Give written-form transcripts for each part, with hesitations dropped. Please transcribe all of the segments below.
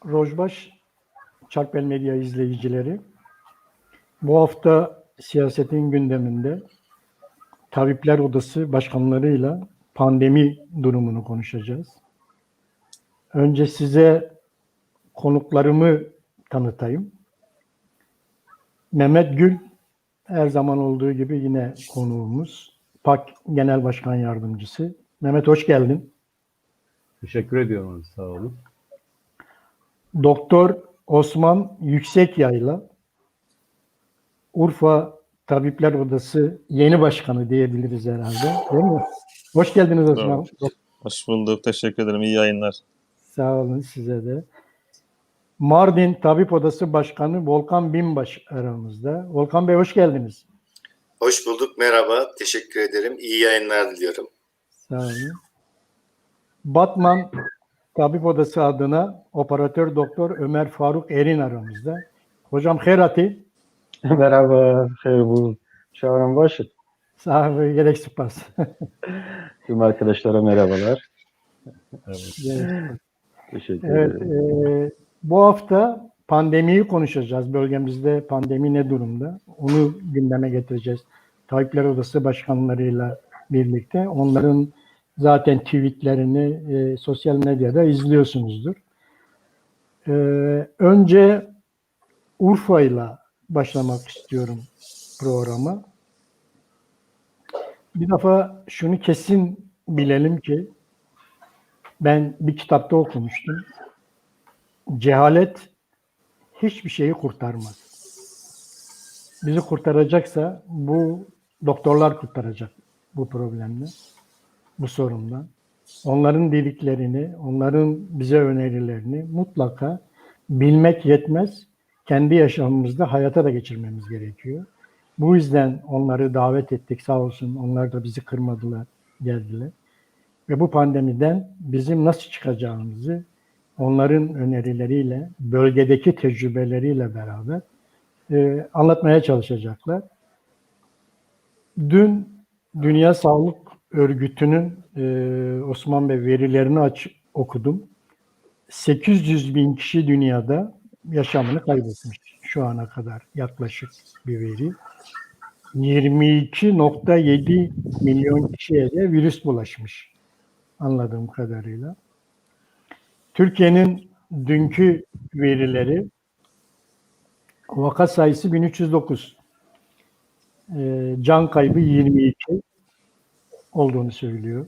Rojbaş Çarpel Medya izleyicileri, bu hafta siyasetin gündeminde Tabipler Odası başkanlarıyla pandemi durumunu konuşacağız. Önce size konuklarımı tanıtayım. Mehmet Gül, her zaman olduğu gibi yine konuğumuz. PAK Genel Başkan Yardımcısı. Mehmet hoş geldin. Teşekkür ediyorum, sağ olun. Doktor Osman Yüksekyayla, Urfa Tabipler Odası yeni başkanı diyebiliriz herhalde, değil mi? Hoş geldiniz Osman. Hoş bulduk, teşekkür ederim. İyi yayınlar. Sağ olun size de. Mardin Tabip Odası Başkanı Volkan Binbaş aramızda. Volkan Bey hoş geldiniz. Hoş bulduk, merhaba. Teşekkür ederim. İyi yayınlar diliyorum. Sağ olun. Batman Tabip Odası adına Operatör Doktor Ömer Faruk Erin aramızda. Hocam herati. Merhaba, hayır bu çağrım başı. Sağ olun, gerek spas. Tüm arkadaşlara merhabalar. Evet. Teşekkür Evet, ederim. bu hafta pandemiyi konuşacağız. Bölgemizde pandemi ne durumda? Onu gündeme getireceğiz. Tabipler Odası başkanlarıyla birlikte. Onların zaten tweetlerini sosyal medyada izliyorsunuzdur. Önce Urfa'yla başlamak istiyorum programa. Bir defa şunu kesin bilelim ki ben bir kitapta okumuştum. Cehalet hiçbir şeyi kurtarmaz. Bizi kurtaracaksa bu doktorlar kurtaracak bu problemden, bu sorundan. Onların dediklerini, onların bize önerilerini mutlaka bilmek yetmez. Kendi yaşamımızda hayata da geçirmemiz gerekiyor. Bu yüzden onları davet ettik, sağ olsun. Onlar da bizi kırmadılar, geldiler. Ve bu pandemiden bizim nasıl çıkacağımızı onların önerileriyle, bölgedeki tecrübeleriyle beraber anlatmaya çalışacaklar. Dün Dünya Sağlık Örgütü'nün Osman Bey verilerini okudum. 800 bin kişi dünyada yaşamını kaybetmiş şu ana kadar, yaklaşık bir veri. 22,7 milyon kişiye de virüs bulaşmış anladığım kadarıyla. Türkiye'nin dünkü verileri, vaka sayısı 1309, can kaybı 22 olduğunu söylüyor.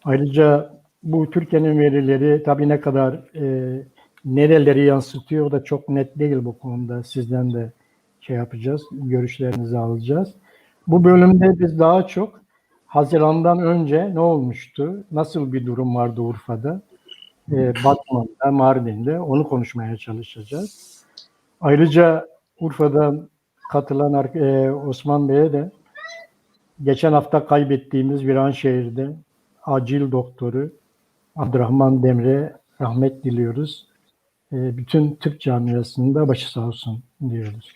Ayrıca bu Türkiye'nin verileri tabii ne kadar nereleri yansıtıyor o da çok net değil bu konuda. Sizden de şey yapacağız, görüşlerinizi alacağız. Bu bölümde biz daha çok Haziran'dan önce ne olmuştu, nasıl bir durum vardı Urfa'da, Batman'da, Mardin'de onu konuşmaya çalışacağız. Ayrıca Urfa'dan katılan Osman Bey'e de geçen hafta kaybettiğimiz Viranşehir'de acil doktoru Abdurrahman Demre rahmet diliyoruz. Bütün Türk camiasında başı sağ olsun diyoruz.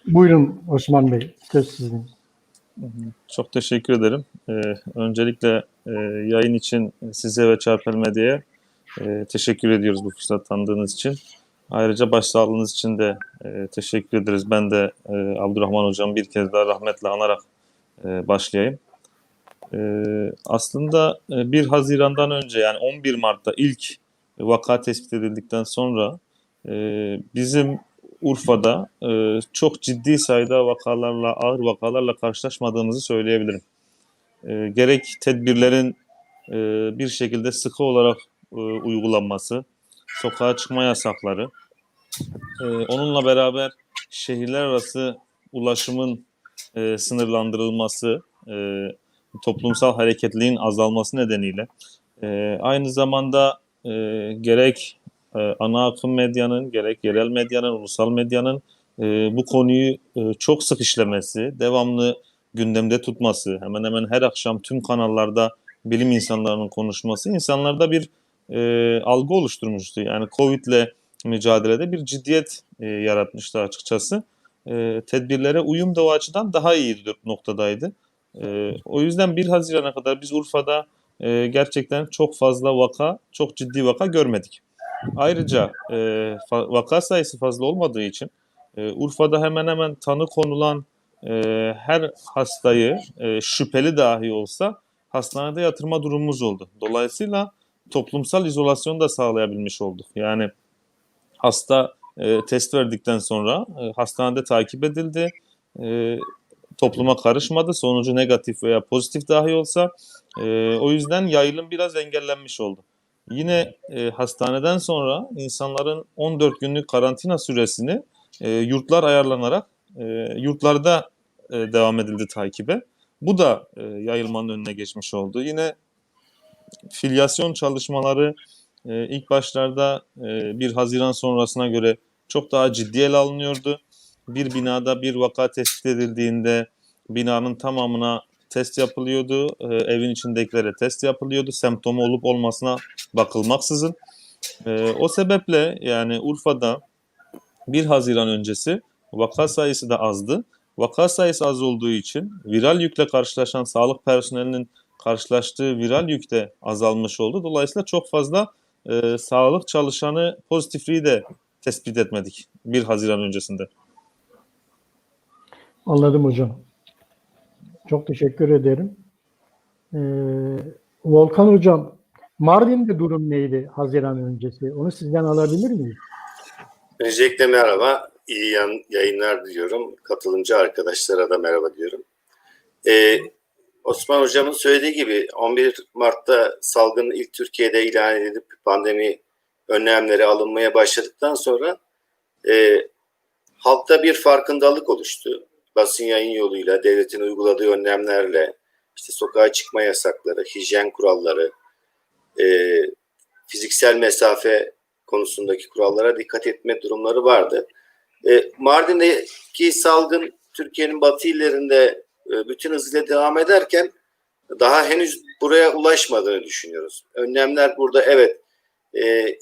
Buyurun Osman Bey, söz sizin. Çok teşekkür ederim. Öncelikle yayın için size ve Çarpel Medya'ya teşekkür ediyoruz bu fırsat tanıdığınız için. Ayrıca başsağlığınız için de teşekkür ederiz. Ben de Abdurrahman Hocam bir kez daha rahmetle anarak başlayayım. Aslında 1 Haziran'dan önce yani 11 Mart'ta ilk vaka tespit edildikten sonra bizim Urfa'da çok ciddi sayıda vakalarla, ağır vakalarla karşılaşmadığımızı söyleyebilirim. Gerek tedbirlerin bir şekilde sıkı olarak uygulanması, sokağa çıkma yasakları, onunla beraber şehirler arası ulaşımın sınırlandırılması, toplumsal hareketliliğin azalması nedeniyle aynı zamanda gerek ana akım medyanın, gerek yerel medyanın, ulusal medyanın bu konuyu çok sık işlemesi, devamlı gündemde tutması, hemen hemen her akşam tüm kanallarda bilim insanlarının konuşması insanlarda bir algı oluşturmuştu. Yani Covid'le mücadelede bir ciddiyet yaratmıştı açıkçası. Tedbirlere uyum da o açıdan daha iyi noktadaydı. O yüzden 1 Haziran'a kadar biz Urfa'da gerçekten çok fazla vaka, çok ciddi vaka görmedik. Ayrıca vaka sayısı fazla olmadığı için Urfa'da hemen hemen tanı konulan her hastayı şüpheli dahi olsa hastanede yatırma durumumuz oldu. Dolayısıyla toplumsal izolasyonu da sağlayabilmiş olduk. Yani hasta test verdikten sonra hastanede takip edildi. Topluma karışmadı. Sonucu negatif veya pozitif dahi olsa o yüzden yayılım biraz engellenmiş oldu. Yine hastaneden sonra insanların 14 günlük karantina süresini yurtlar ayarlanarak yurtlarda devam edildi takibe. Bu da yayılmanın önüne geçmiş oldu. Yine filyasyon çalışmaları ilk başlarda 1 Haziran sonrasına göre çok daha ciddi ele alınıyordu. Bir binada bir vaka tespit edildiğinde binanın tamamına test yapılıyordu. Evin içindekilere test yapılıyordu. Semptomu olup olmasına bakılmaksızın. O sebeple yani Urfa'da 1 Haziran öncesi vaka sayısı da azdı. Vaka sayısı az olduğu için viral yükle karşılaşan sağlık personelinin karşılaştığı viral yük de azalmış oldu. Dolayısıyla çok fazla sağlık çalışanı pozitifliği de tespit etmedik 1 Haziran öncesinde. Anladım hocam. Çok teşekkür ederim. Volkan hocam, Mardin'de durum neydi Haziran öncesi? Onu sizden alabilir miyiz? Öncelikle merhaba, iyi yayınlar diliyorum. Katılımcı arkadaşlara da merhaba diyorum. Osman hocamın söylediği gibi 11 Mart'ta salgın ilk Türkiye'de ilan edilip pandemi önlemleri alınmaya başladıktan sonra halkta bir farkındalık oluştu. Basın yayın yoluyla, devletin uyguladığı önlemlerle, işte sokağa çıkma yasakları, hijyen kuralları, fiziksel mesafe konusundaki kurallara dikkat etme durumları vardı. Mardin'deki salgın Türkiye'nin batı illerinde bütün hızıyla devam ederken daha henüz buraya ulaşmadığını düşünüyoruz. Önlemler burada evet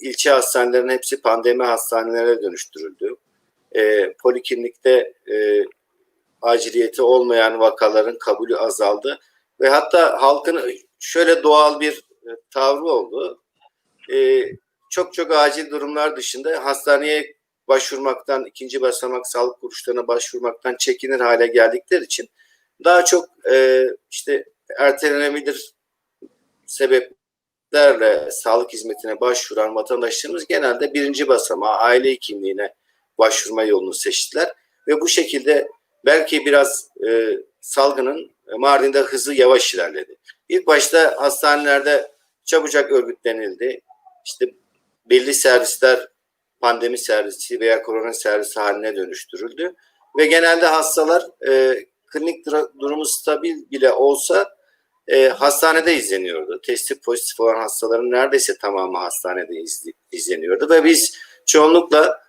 ilçe hastanelerin hepsi pandemi hastanelerine dönüştürüldü. Poliklinikte aciliyeti olmayan vakaların kabulü azaldı ve hatta halkın şöyle doğal bir tavrı oldu. Çok acil durumlar dışında hastaneye başvurmaktan, ikinci basamak sağlık kuruluşlarına başvurmaktan çekinir hale geldikleri için daha çok işte ertelenebilir sebeplerle sağlık hizmetine başvuran vatandaşlarımız genelde birinci basamağa, aile hekimliğine başvurma yolunu seçtiler ve bu şekilde belki biraz salgının Mardin'de hızı yavaş ilerledi. İlk başta hastanelerde çabucak örgütlenildi. İşte belli servisler pandemi servisi veya korona servisi haline dönüştürüldü. Ve genelde hastalar klinik durumu stabil bile olsa hastanede izleniyordu. Testi pozitif olan hastaların neredeyse tamamı hastanede izleniyordu. Ve biz çoğunlukla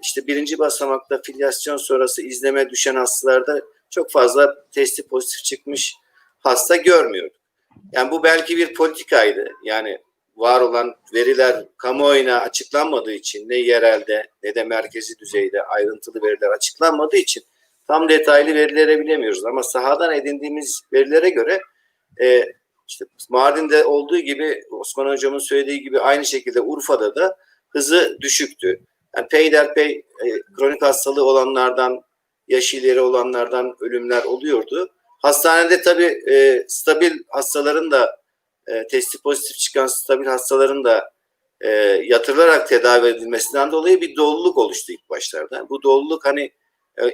işte birinci basamakta filyasyon sonrası izleme düşen hastalarda çok fazla testi pozitif çıkmış hasta görmüyorduk. Yani bu belki bir politikaydı. Yani var olan veriler kamuoyuna açıklanmadığı için ne yerelde ne de merkezi düzeyde ayrıntılı veriler açıklanmadığı için tam detaylı verilere bilemiyoruz. Ama sahadan edindiğimiz verilere göre işte Mardin'de olduğu gibi Osman hocamın söylediği gibi aynı şekilde Urfa'da da hızı düşüktü. Yani peyderpey kronik hastalığı olanlardan, yaş ileri olanlardan ölümler oluyordu. Hastanede tabii stabil hastaların da testi pozitif çıkan stabil hastaların da yatırılarak tedavi edilmesinden dolayı bir doluluk oluştu ilk başlarda. Bu doluluk hani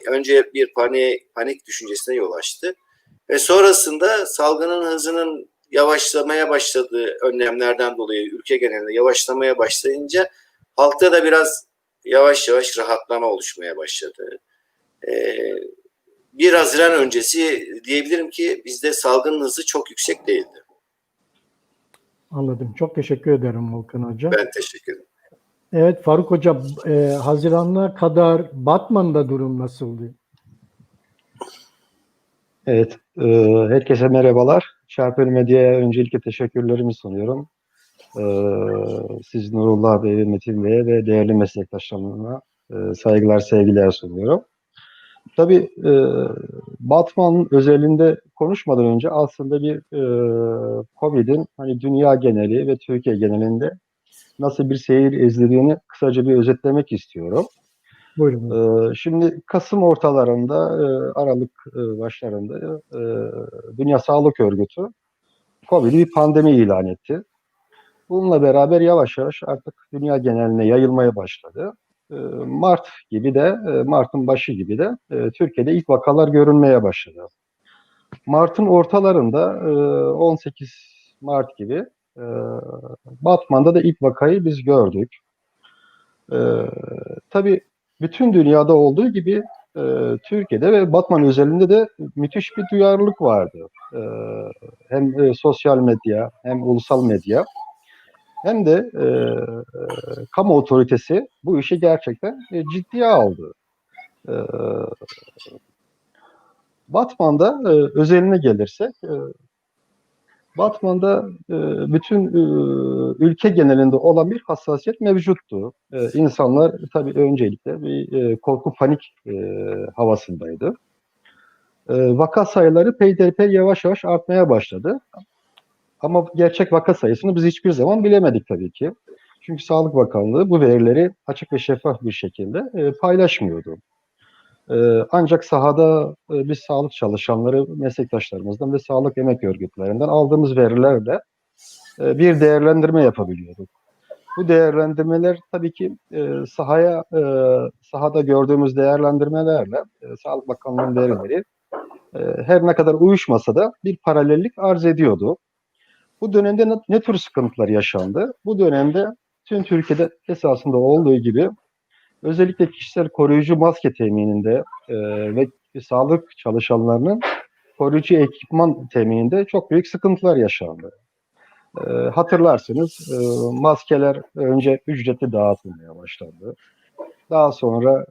önce bir panik düşüncesine yol açtı. Ve sonrasında salgının hızının yavaşlamaya başladığı önlemlerden dolayı ülke genelinde yavaşlamaya başlayınca halkta da biraz yavaş yavaş rahatlama oluşmaya başladı. 1 Haziran öncesi diyebilirim ki bizde salgının hızı çok yüksek değildi. Anladım. Çok teşekkür ederim Volkan Hocam. Ben teşekkür ederim. Evet Faruk Hocam, Haziran'a kadar Batman'da durum nasıldı? Evet, herkese merhabalar. Şarper Medya'ya öncelikle teşekkürlerimi sunuyorum. Siz Nurullah Bey ve Metin Bey'e ve değerli meslektaşlarıma saygılar, sevgiler sunuyorum. Tabii Batman özelinde konuşmadan önce aslında bir COVID'in hani dünya geneli ve Türkiye genelinde nasıl bir seyir izlediğini kısaca bir özetlemek istiyorum. Buyurun. Şimdi Kasım ortalarında, Aralık başlarında Dünya Sağlık Örgütü Covid'i bir pandemi ilan etti. Bununla beraber yavaş yavaş artık dünya geneline yayılmaya başladı. Mart'ın başı gibi de Türkiye'de ilk vakalar görülmeye başladı. Mart'ın ortalarında 18 Mart gibi e, Batman'da da ilk vakayı biz gördük. E, tabii bütün dünyada olduğu gibi Türkiye'de ve Batman özelinde de müthiş bir duyarlılık vardı. Hem sosyal medya hem ulusal medya hem de kamu otoritesi bu işi gerçekten ciddiye aldı. E, Batman'da özeline gelirsek, Batman'da bütün ülke genelinde olan bir hassasiyet mevcuttu. İnsanlar tabii öncelikle bir korku panik havasındaydı. Vaka sayıları peyderpey yavaş yavaş artmaya başladı. Ama gerçek vaka sayısını biz hiçbir zaman bilemedik tabii ki. Çünkü Sağlık Bakanlığı bu verileri açık ve şeffaf bir şekilde paylaşmıyordu. Ancak sahada biz sağlık çalışanları, meslektaşlarımızdan ve sağlık emek örgütlerinden aldığımız verilerle bir değerlendirme yapabiliyorduk. Bu değerlendirmeler tabii ki sahada gördüğümüz değerlendirmelerle Sağlık Bakanlığı'nın verileri her ne kadar uyuşmasa da bir paralellik arz ediyordu. Bu dönemde ne tür sıkıntılar yaşandı? Bu dönemde tüm Türkiye'de esasında olduğu gibi özellikle kişisel koruyucu maske temininde ve sağlık çalışanlarının koruyucu ekipman temininde çok büyük sıkıntılar yaşandı. Hatırlarsınız maskeler önce ücretli dağıtılmaya başlandı. Daha sonra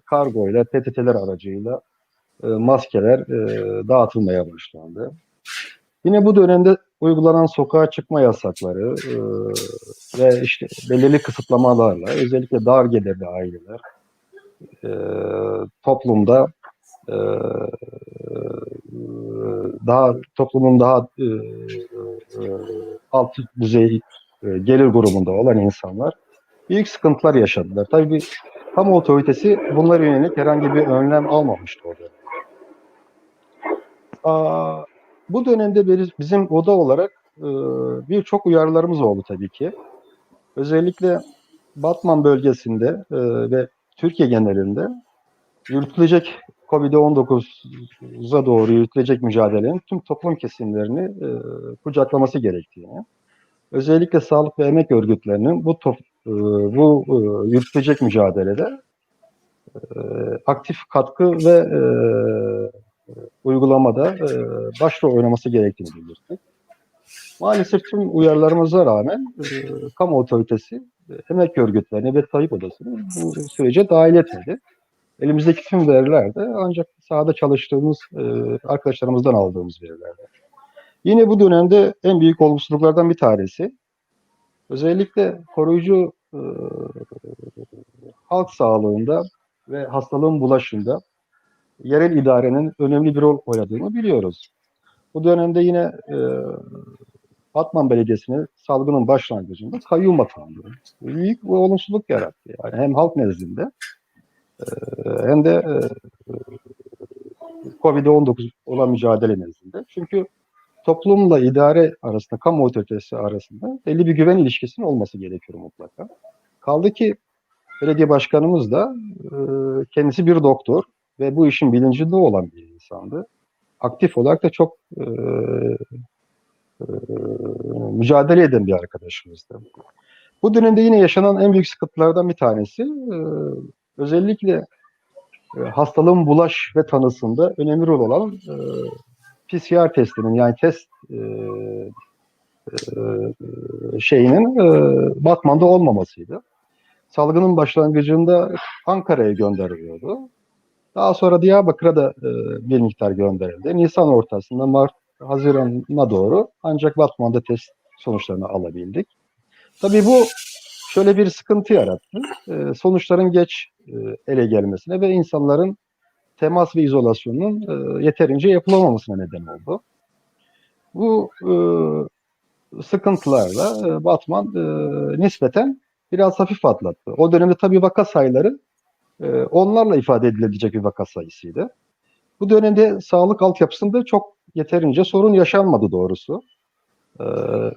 kargo ile PTT'ler aracıyla maskeler dağıtılmaya başlandı. Yine bu dönemde uygulanan sokağa çıkma yasakları ve işte belirli kısıtlamalarla özellikle dar gelirli aileler toplumda e, toplumun daha alt düzey gelir grubunda olan insanlar büyük sıkıntılar yaşadılar. Tabii kamu otoritesi bunlara yönelik herhangi bir önlem almamıştı orada. Bu dönemde bizim oda olarak birçok uyarılarımız oldu tabii ki. Özellikle Batman bölgesinde ve Türkiye genelinde yürütülecek COVID-19'a doğru yürütülecek mücadelenin tüm toplum kesimlerini kucaklaması gerektiğini, özellikle sağlık ve emek örgütlerinin bu yürütülecek mücadelede aktif katkı ve uygulamada başrol oynaması gerektiğini belirttik. Maalesef tüm uyarılarımıza rağmen kamu otoritesi emek örgütlerini ve Tayyip Odası'nı bu sürece dahil etmedi. Elimizdeki tüm veriler de ancak sahada çalıştığımız arkadaşlarımızdan aldığımız verilerdi. Yine bu dönemde en büyük olumsuzluklardan bir tanesi, özellikle koruyucu halk sağlığında ve hastalığın bulaşında yerel idarenin önemli bir rol oynadığını biliyoruz. Bu dönemde yine Batman Belediyesi'ne salgının başlangıcında kayyum atandı. Büyük bir olumsuzluk yarattı. Yani hem halk nezdinde hem de COVID-19 olan mücadele nezdinde. Çünkü toplumla idare arasında, kamu otoritesi arasında belli bir güven ilişkisinin olması gerekiyor mutlaka. Kaldı ki belediye başkanımız da kendisi bir doktor ve bu işin bilincinde olan bir insandı. Aktif olarak da çok mücadele eden bir arkadaşımızdı. Bu dönemde yine yaşanan en büyük sıkıntılardan bir tanesi özellikle hastalığın bulaş ve tanısında önemli rol olan PCR testinin, yani test şeyinin Batman'da olmamasıydı. Salgının başlangıcında Ankara'ya gönderiliyordu. Daha sonra Diyarbakır'a da bir miktar gönderildi. Nisan ortasında Haziran'a doğru ancak Batman'da test sonuçlarını alabildik. Tabii bu şöyle bir sıkıntı yarattı. Sonuçların geç ele gelmesine ve insanların temas ve izolasyonunun yeterince yapılamamasına neden oldu. Bu sıkıntılarla Batman nispeten biraz hafif atlattı. O dönemde tabii vaka sayıları onlarla ifade edilebilecek bir vaka sayısıydı. Bu dönemde sağlık altyapısında çok yeterince sorun yaşanmadı doğrusu.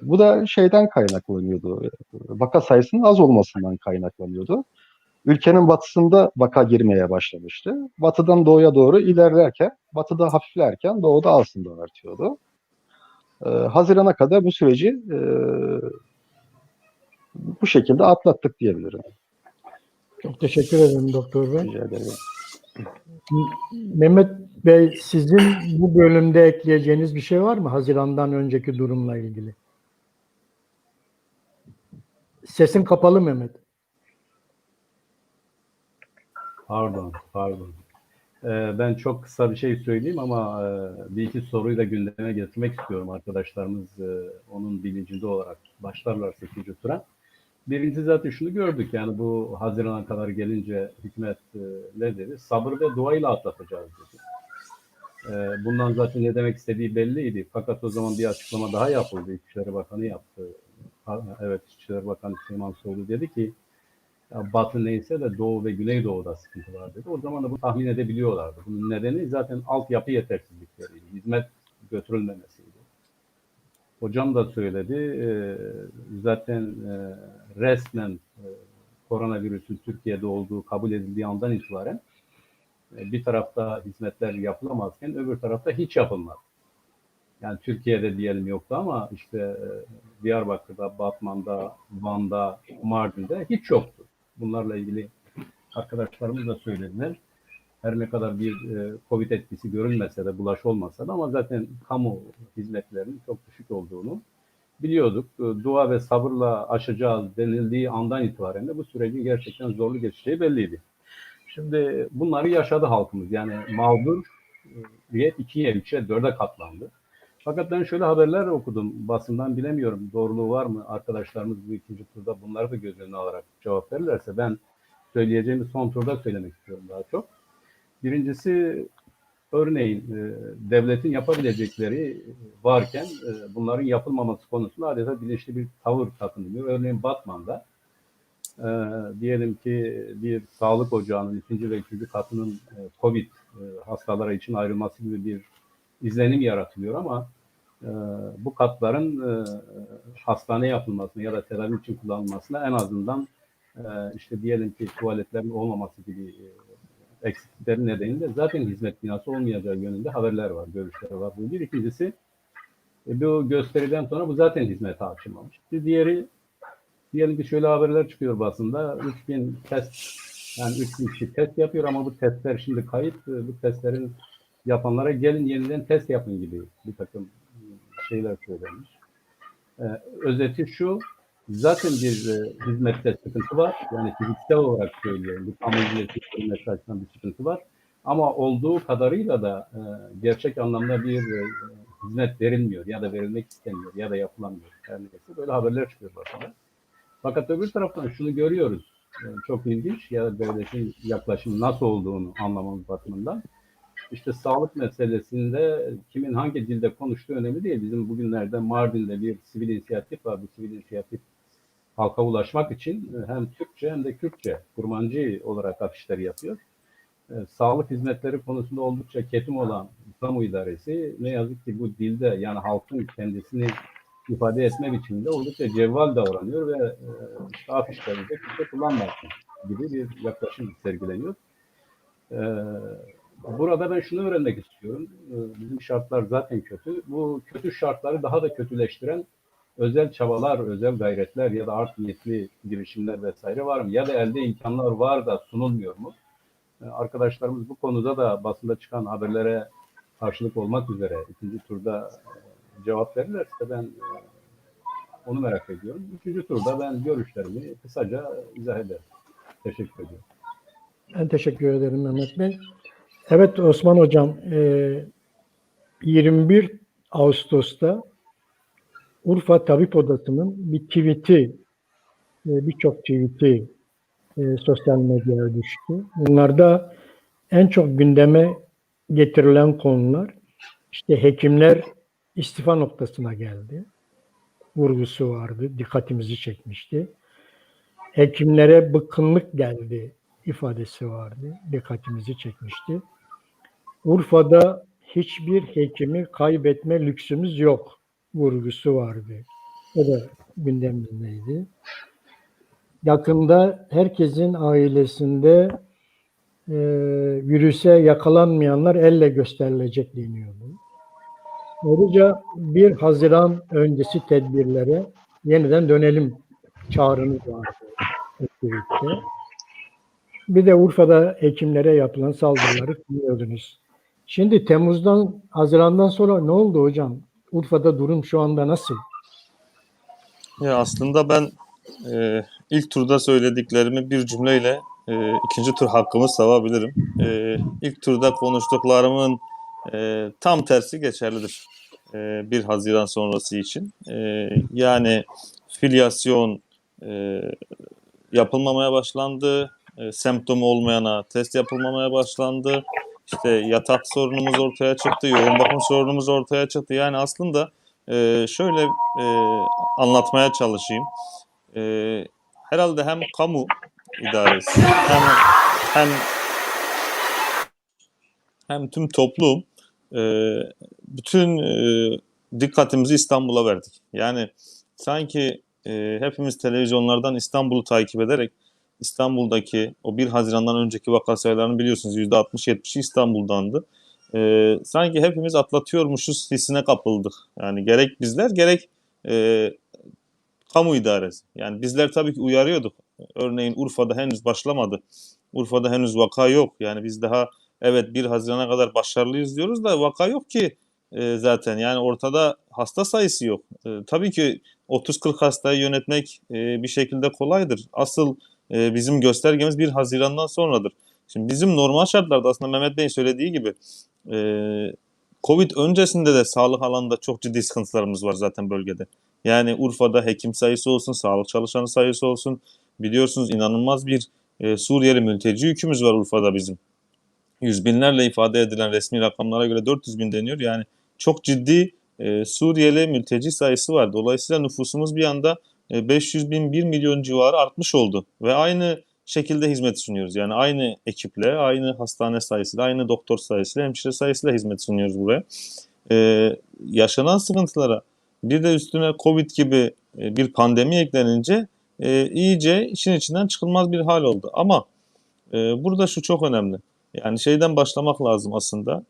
Bu da şeyden kaynaklanıyordu. Vaka sayısının az olmasından kaynaklanıyordu. Ülkenin batısında vaka girmeye başlamıştı. Batıdan doğuya doğru ilerlerken, batıda hafiflerken doğuda aslında artıyordu. Hazirana kadar bu süreci bu şekilde atlattık diyebilirim. Çok teşekkür ederim Doktor Bey. Rica ederim. Mehmet Bey, sizin bu bölümde ekleyeceğiniz bir şey var mı Haziran'dan önceki durumla ilgili? Sesin kapalı Mehmet. Pardon. Ben çok kısa bir şey söyleyeyim ama bir iki soruyu da gündeme getirmek istiyorum. Arkadaşlarımız onun bilincinde olarak başlarlarsa ikinci tura. Birincisi zaten şunu gördük, yani bu Haziran'a kadar gelince hükümet ne dedi? Sabır ve duayla atlatacağız dedi. Bundan zaten ne demek istediği belliydi. Fakat o zaman bir açıklama daha yapıldı. İçişleri Bakanı yaptı. Evet, İçişleri Bakanı Süleyman Soylu dedi ki ya Batı neyse de Doğu ve Güneydoğu'da sıkıntı var dedi. O zaman da bu tahmin edebiliyorlardı. Bunun nedeni zaten altyapı yetersizlikleriydi. Hizmet götürülmemesiydi. Hocam da söyledi. Zaten resmen koronavirüsün Türkiye'de olduğu kabul edildiği andan itibaren bir tarafta hizmetler yapılamazken öbür tarafta hiç yapılmadı. Yani Türkiye'de diyelim yoktu ama işte Diyarbakır'da, Batman'da, Van'da, Mardin'de hiç yoktu. Bunlarla ilgili arkadaşlarımız da söylediler. Her ne kadar bir Covid etkisi görünmese de, bulaş olmasa da, ama zaten kamu hizmetlerinin çok düşük olduğunu biliyorduk. Dua ve sabırla aşacağız denildiği andan itibaren de bu sürecin gerçekten zorlu geçeceği belliydi. Şimdi bunları yaşadı halkımız. Yani mağduriyet 2'ye, 3'e, 4'e katlandı. Fakat ben şöyle haberler okudum basından, bilemiyorum doğruluğu var mı, arkadaşlarımız bu ikinci turda bunları da göz önüne alarak cevap verirlerse ben söyleyeceğimi son turda söylemek istiyorum daha çok. Birincisi, örneğin devletin yapabilecekleri varken bunların yapılmaması konusunda adeta bilinçli bir tavır takınılıyor. Örneğin Batman'da diyelim ki bir sağlık ocağının 2. ve 3. katının Covid hastalara için ayrılması gibi bir izlenim yaratılıyor ama bu katların hastane yapılmasına ya da tedavi için kullanılmasına en azından işte diyelim ki tuvaletlerin olmaması gibi eksikliklerin nedeniyle zaten hizmet binası olmayacağı yönünde haberler var, görüşler var. Bu bir. İkincisi, bu gösteriden sonra bu zaten hizmete açılmamış. Bir diğeri, diyelim ki şöyle haberler çıkıyor basında, 3000 test, yani 3000 kişi test yapıyor ama bu testler şimdi kayıt, bu testlerin yapanlara gelin yeniden test yapın gibi bir takım şeyler söylenmiş. Özeti şu, zaten bir hizmette sıkıntı var. Yani fiziksel olarak söylüyorum. Bir kamu hizmeti açısından bir sıkıntı var. Ama olduğu kadarıyla da gerçek anlamda bir hizmet verilmiyor ya da verilmek istemiyor ya da yapılamıyor. Her neyse böyle haberler çıkıyor başına. Fakat öbür taraftan şunu görüyoruz. Çok ilginç, ya da devletin yaklaşımı nasıl olduğunu anlamamız bakımından. İşte sağlık meselesinde kimin hangi dilde konuştuğu önemli değil. Bizim bugünlerde Mardin'de bir sivil inisiyatif var. Bu sivil inisiyatif halka ulaşmak için hem Türkçe hem de Kürtçe, Kurmancı olarak afişleri yapıyor. Sağlık hizmetleri konusunda oldukça ketum olan kamu idaresi ne yazık ki bu dilde, yani halkın kendisini ifade etme biçiminde oldukça cevval davranıyor ve işte afişlerinde kimse kullanmasın gibi bir yaklaşım sergileniyor. Burada ben şunu öğrenmek istiyorum. Bizim şartlar zaten kötü. Bu kötü şartları daha da kötüleştiren özel çabalar, özel gayretler ya da art niyetli girişimler vesaire var mı? Ya da elde imkanlar var da sunulmuyor mu? Arkadaşlarımız bu konuda da basında çıkan haberlere karşılık olmak üzere ikinci turda cevap verirlerse ben onu merak ediyorum. Üçüncü turda ben görüşlerimi kısaca izah ederim. Teşekkür ediyorum. Ben teşekkür ederim Mehmet Bey. Evet Osman Hocam, 21 Ağustos'ta Urfa Tabip Odası'nın bir tweet'i, birçok tweet'i sosyal medyaya düştü. Bunlarda en çok gündeme getirilen konular işte hekimler istifa noktasına geldi. vurgusu vardı. Dikkatimizi çekmişti. Hekimlere bıkkınlık geldi ifadesi vardı. Dikkatimizi çekmişti. Urfa'da hiçbir hekimi kaybetme lüksümüz yok vurgusu vardı. O da gündemindeydi. Yakında herkesin ailesinde virüse yakalanmayanlar elle gösterilecek deniyordu. Ayrıca 1 Haziran öncesi tedbirlere yeniden dönelim çağrınız vardı Twitter'de. Bir de Urfa'da hekimlere yapılan saldırıları biliyordunuz. Şimdi Haziran'dan sonra ne oldu hocam? Urfa'da durum şu anda nasıl? Ya aslında ben ilk turda söylediklerimi bir cümleyle ikinci tur hakkımı savabilirim. İlk turda konuştuklarımın tam tersi geçerlidir. 1 Haziran sonrası için. Yani filyasyon yapılmamaya başlandı. Semptomu olmayana test yapılmamaya başlandı. İşte yatak sorunumuz ortaya çıktı. Yoğun bakım sorunumuz ortaya çıktı. Yani aslında şöyle anlatmaya çalışayım. Herhalde hem kamu idaresi hem tüm toplum bütün dikkatimizi İstanbul'a verdik. Yani sanki hepimiz televizyonlardan İstanbul'u takip ederek İstanbul'daki o 1 Haziran'dan önceki vaka sayılarını biliyorsunuz %60-70'i İstanbul'dandı. Sanki hepimiz atlatıyormuşuz hissine kapıldık. Yani gerek bizler gerek kamu idaresi. Yani bizler tabii ki uyarıyorduk. Örneğin Urfa'da henüz başlamadı. Urfa'da henüz vaka yok. Yani biz daha evet 1 Haziran'a kadar başarılıyız diyoruz da vaka yok ki zaten. Yani ortada hasta sayısı yok. Tabii ki 30-40 hastayı yönetmek bir şekilde kolaydır. Asıl bizim göstergemiz 1 Haziran'dan sonradır. Şimdi bizim normal şartlarda aslında Mehmet Bey'in söylediği gibi Covid öncesinde de sağlık alanında çok ciddi sıkıntılarımız var zaten bölgede. Yani Urfa'da hekim sayısı olsun, sağlık çalışanı sayısı olsun. Biliyorsunuz inanılmaz bir Suriyeli mülteci yükümüz var Urfa'da bizim. Yüz binlerle ifade edilen resmi rakamlara göre 400 bin deniyor. Yani çok ciddi Suriyeli mülteci sayısı var. Dolayısıyla nüfusumuz bir anda 500 bin, 1 milyon civarı artmış oldu. Ve aynı şekilde hizmet sunuyoruz. Yani aynı ekiple, aynı hastane sayısıyla, aynı doktor sayısıyla, hemşire sayısıyla hizmet sunuyoruz buraya. Yaşanan sıkıntılara bir de üstüne Covid gibi bir pandemi eklenince iyice işin içinden çıkılmaz bir hal oldu. Ama burada şu çok önemli. Yani şeyden başlamak lazım aslında.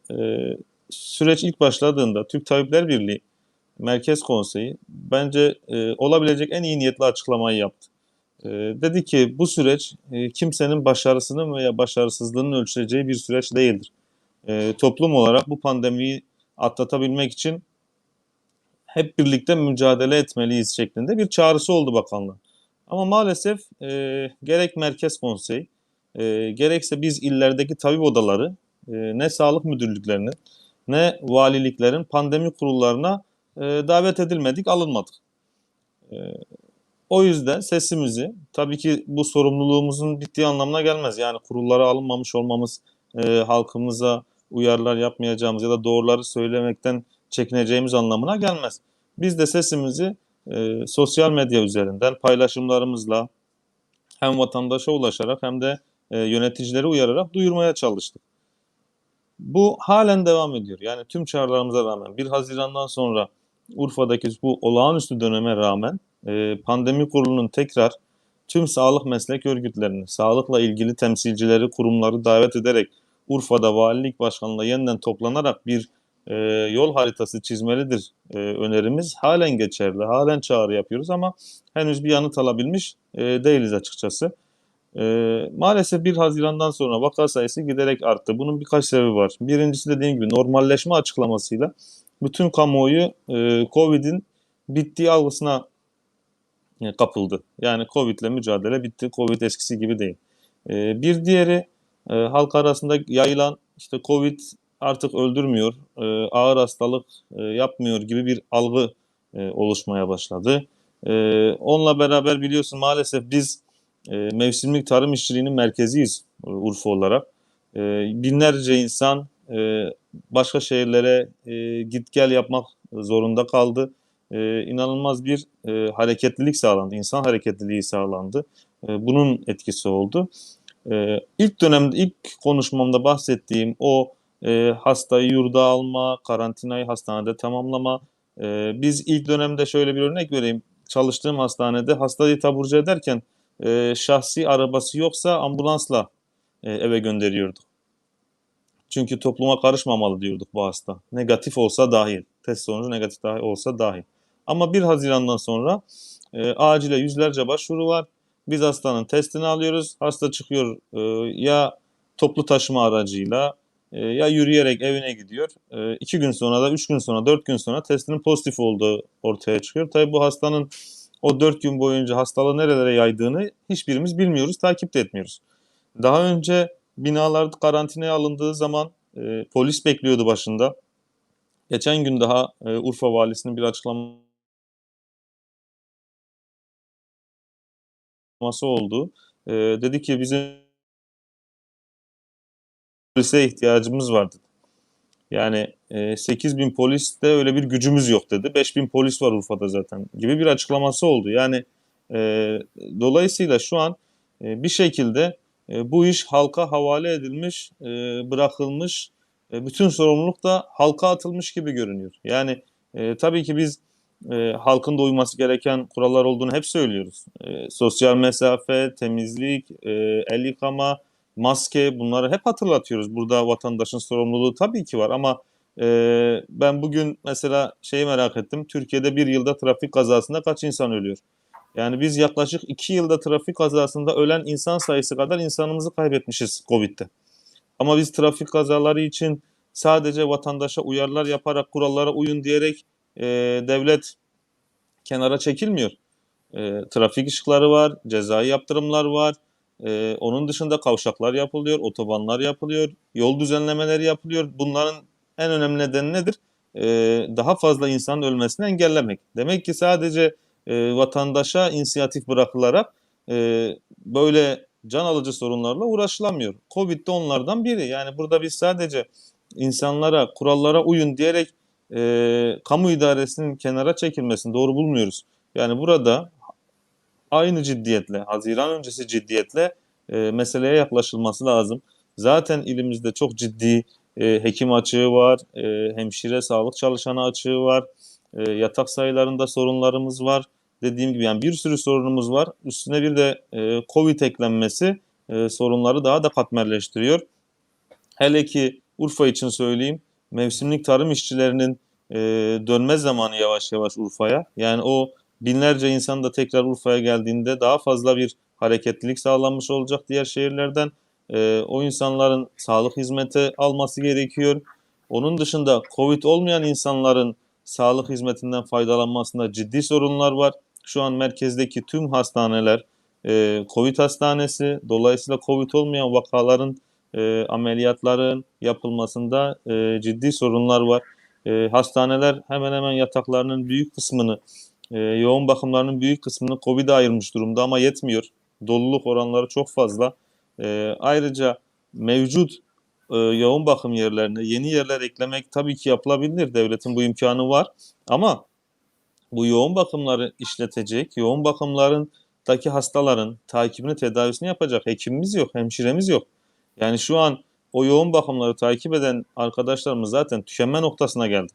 Süreç ilk başladığında Türk Tabipler Birliği Merkez Konseyi bence olabilecek en iyi niyetli açıklamayı yaptı. Dedi ki bu süreç kimsenin başarısının veya başarısızlığının ölçüleceği bir süreç değildir. Toplum olarak bu pandemiyi atlatabilmek için hep birlikte mücadele etmeliyiz şeklinde bir çağrısı oldu bakanlığın. Ama maalesef gerek Merkez Konseyi gerekse biz illerdeki tabip odaları ne sağlık müdürlüklerinin ne valiliklerin pandemi kurullarına davet edilmedik, alınmadık. O yüzden sesimizi, tabii ki bu sorumluluğumuzun bittiği anlamına gelmez. Yani kurullara alınmamış olmamız, halkımıza uyarılar yapmayacağımız ya da doğruları söylemekten çekineceğimiz anlamına gelmez. Biz de sesimizi sosyal medya üzerinden paylaşımlarımızla hem vatandaşa ulaşarak hem de yöneticileri uyararak duyurmaya çalıştık. Bu halen devam ediyor. Yani tüm çağrılarımıza rağmen 1 Haziran'dan sonra Urfa'daki bu olağanüstü döneme rağmen pandemi kurulunun tekrar tüm sağlık meslek örgütlerini, sağlıkla ilgili temsilcileri, kurumları davet ederek Urfa'da valilik başkanlığına yeniden toplanarak bir yol haritası çizmelidir önerimiz halen geçerli. Halen çağrı yapıyoruz ama henüz bir yanıt alabilmiş değiliz açıkçası. Maalesef 1 Haziran'dan sonra vaka sayısı giderek arttı. Bunun birkaç sebebi var. Birincisi dediğim gibi normalleşme açıklamasıyla bütün kamuoyu Covid'in bittiği algısına kapıldı. Yani Covid'le mücadele bitti. Covid eskisi gibi değil. Bir diğeri halk arasında yayılan işte Covid artık öldürmüyor, ağır hastalık yapmıyor gibi bir algı oluşmaya başladı. Onunla beraber biliyorsun maalesef biz mevsimlik tarım işçiliğinin merkeziyiz Urfa olarak. Binlerce insan başka şehirlere git gel yapmak zorunda kaldı. inanılmaz bir hareketlilik sağlandı. İnsan hareketliliği sağlandı. Bunun etkisi oldu. İlk dönemde, ilk konuşmamda bahsettiğim o hastayı yurda alma, karantinayı hastanede tamamlama. Biz ilk dönemde şöyle bir örnek vereyim. Çalıştığım hastanede hastayı taburcu ederken şahsi arabası yoksa ambulansla eve gönderiyorduk. Çünkü topluma karışmamalı diyorduk bu hasta. Negatif olsa dahil. Test sonucu negatif dahi olsa dahil. Ama 1 Haziran'dan sonra acile yüzlerce başvuru var. Biz hastanın testini alıyoruz. Hasta çıkıyor ya toplu taşıma aracıyla ya yürüyerek evine gidiyor. 2 gün sonra da 3 gün sonra 4 gün sonra testinin pozitif olduğu ortaya çıkıyor. Tabii bu hastanın o 4 gün boyunca hastalığı nerelere yaydığını hiçbirimiz bilmiyoruz, takip de etmiyoruz. Daha önce binalar karantinaya alındığı zaman polis bekliyordu başında. Geçen gün daha Urfa Valisi'nin bir açıklaması oldu. Dedi ki bizim polise ihtiyacımız vardı. Yani 8.000 polis de öyle bir gücümüz yok dedi. 5.000 polis var Urfa'da zaten gibi bir açıklaması oldu. Yani dolayısıyla şu an bir şekilde bu iş halka havale edilmiş, bırakılmış, bütün sorumluluk da halka atılmış gibi görünüyor. Yani tabii ki biz halkın da uyması gereken kurallar olduğunu hep söylüyoruz. Sosyal mesafe, temizlik, el yıkama, maske, bunları hep hatırlatıyoruz. Burada vatandaşın sorumluluğu tabii ki var ama ben bugün mesela şeyi merak ettim. Türkiye'de bir yılda trafik kazasında kaç insan ölüyor? Yani biz yaklaşık 2 yılda trafik kazasında ölen insan sayısı kadar insanımızı kaybetmişiz Covid'de. Ama biz trafik kazaları için sadece vatandaşa uyarılar yaparak, kurallara uyun diyerek devlet kenara çekilmiyor. Trafik ışıkları var, cezai yaptırımlar var. Onun dışında kavşaklar yapılıyor, otobanlar yapılıyor, yol düzenlemeleri yapılıyor. Bunların en önemli nedeni nedir? Daha fazla insanın ölmesini engellemek. Demek ki sadece vatandaşa inisiyatif bırakılarak böyle can alıcı sorunlarla uğraşılamıyor. Covid de onlardan biri. Yani burada biz sadece insanlara, kurallara uyun diyerek kamu idaresinin kenara çekilmesini doğru bulmuyoruz. Yani burada aynı ciddiyetle, Haziran öncesi ciddiyetle meseleye yaklaşılması lazım. Zaten ilimizde çok ciddi hekim açığı var, hemşire, sağlık çalışanı açığı var, yatak sayılarında sorunlarımız var. Dediğim gibi yani bir sürü sorunumuz var. Üstüne bir de Covid eklenmesi sorunları daha da katmerleştiriyor. Hele ki Urfa için söyleyeyim, mevsimlik tarım işçilerinin dönme zamanı yavaş yavaş Urfa'ya. Yani o binlerce insan da tekrar Urfa'ya geldiğinde daha fazla bir hareketlilik sağlanmış olacak diğer şehirlerden. O insanların sağlık hizmeti alması gerekiyor. Onun dışında Covid olmayan insanların sağlık hizmetinden faydalanmasında ciddi sorunlar var. Şu an merkezdeki tüm hastaneler Covid hastanesi. Dolayısıyla Covid olmayan vakaların ameliyatların yapılmasında ciddi sorunlar var. Hastaneler hemen hemen yataklarının büyük kısmını, yoğun bakımlarının büyük kısmını Covid'e ayırmış durumda ama yetmiyor. Doluluk oranları çok fazla. Ayrıca mevcut yoğun bakım yerlerine yeni yerler eklemek tabii ki yapılabilir. Devletin bu imkanı var. Ama bu yoğun bakımları işletecek, yoğun bakımlarındaki hastaların takibini, tedavisini yapacak hekimimiz yok, hemşiremiz yok. Yani şu an o yoğun bakımları takip eden arkadaşlarımız zaten tükenme noktasına geldi.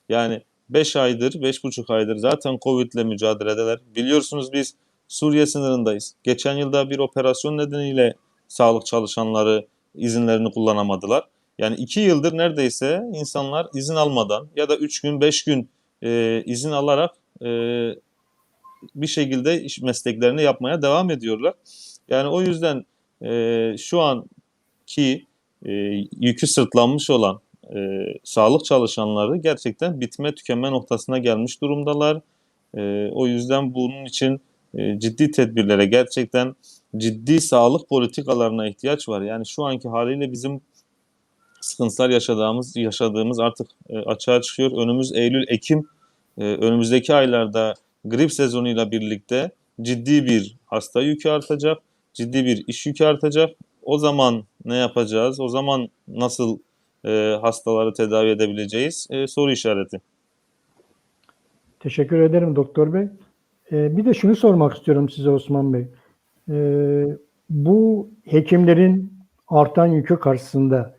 Yani 5 aydır, 5,5 aydır zaten Covid'le mücadeledeler. Biliyorsunuz biz Suriye sınırındayız. Geçen yılda bir operasyon nedeniyle sağlık çalışanları izinlerini kullanamadılar. Yani 2 yıldır neredeyse insanlar izin almadan ya da 3 gün, 5 gün izin alarak bir şekilde iş mesleklerini yapmaya devam ediyorlar. Yani o yüzden şu anki yükü sırtlanmış olan sağlık çalışanları gerçekten bitme tükenme noktasına gelmiş durumdalar. O yüzden bunun için ciddi tedbirlere, gerçekten ciddi sağlık politikalarına ihtiyaç var. Yani şu anki haliyle bizim sıkıntılar yaşadığımız artık açığa çıkıyor. Önümüz Eylül, Ekim, önümüzdeki aylarda grip sezonuyla birlikte ciddi bir hasta yükü artacak, ciddi bir iş yükü artacak. O zaman ne yapacağız? O zaman nasıl hastaları tedavi edebileceğiz? Soru işareti. Teşekkür ederim Doktor Bey. Bir de şunu sormak istiyorum size Osman Bey. Bu hekimlerin artan yükü karşısında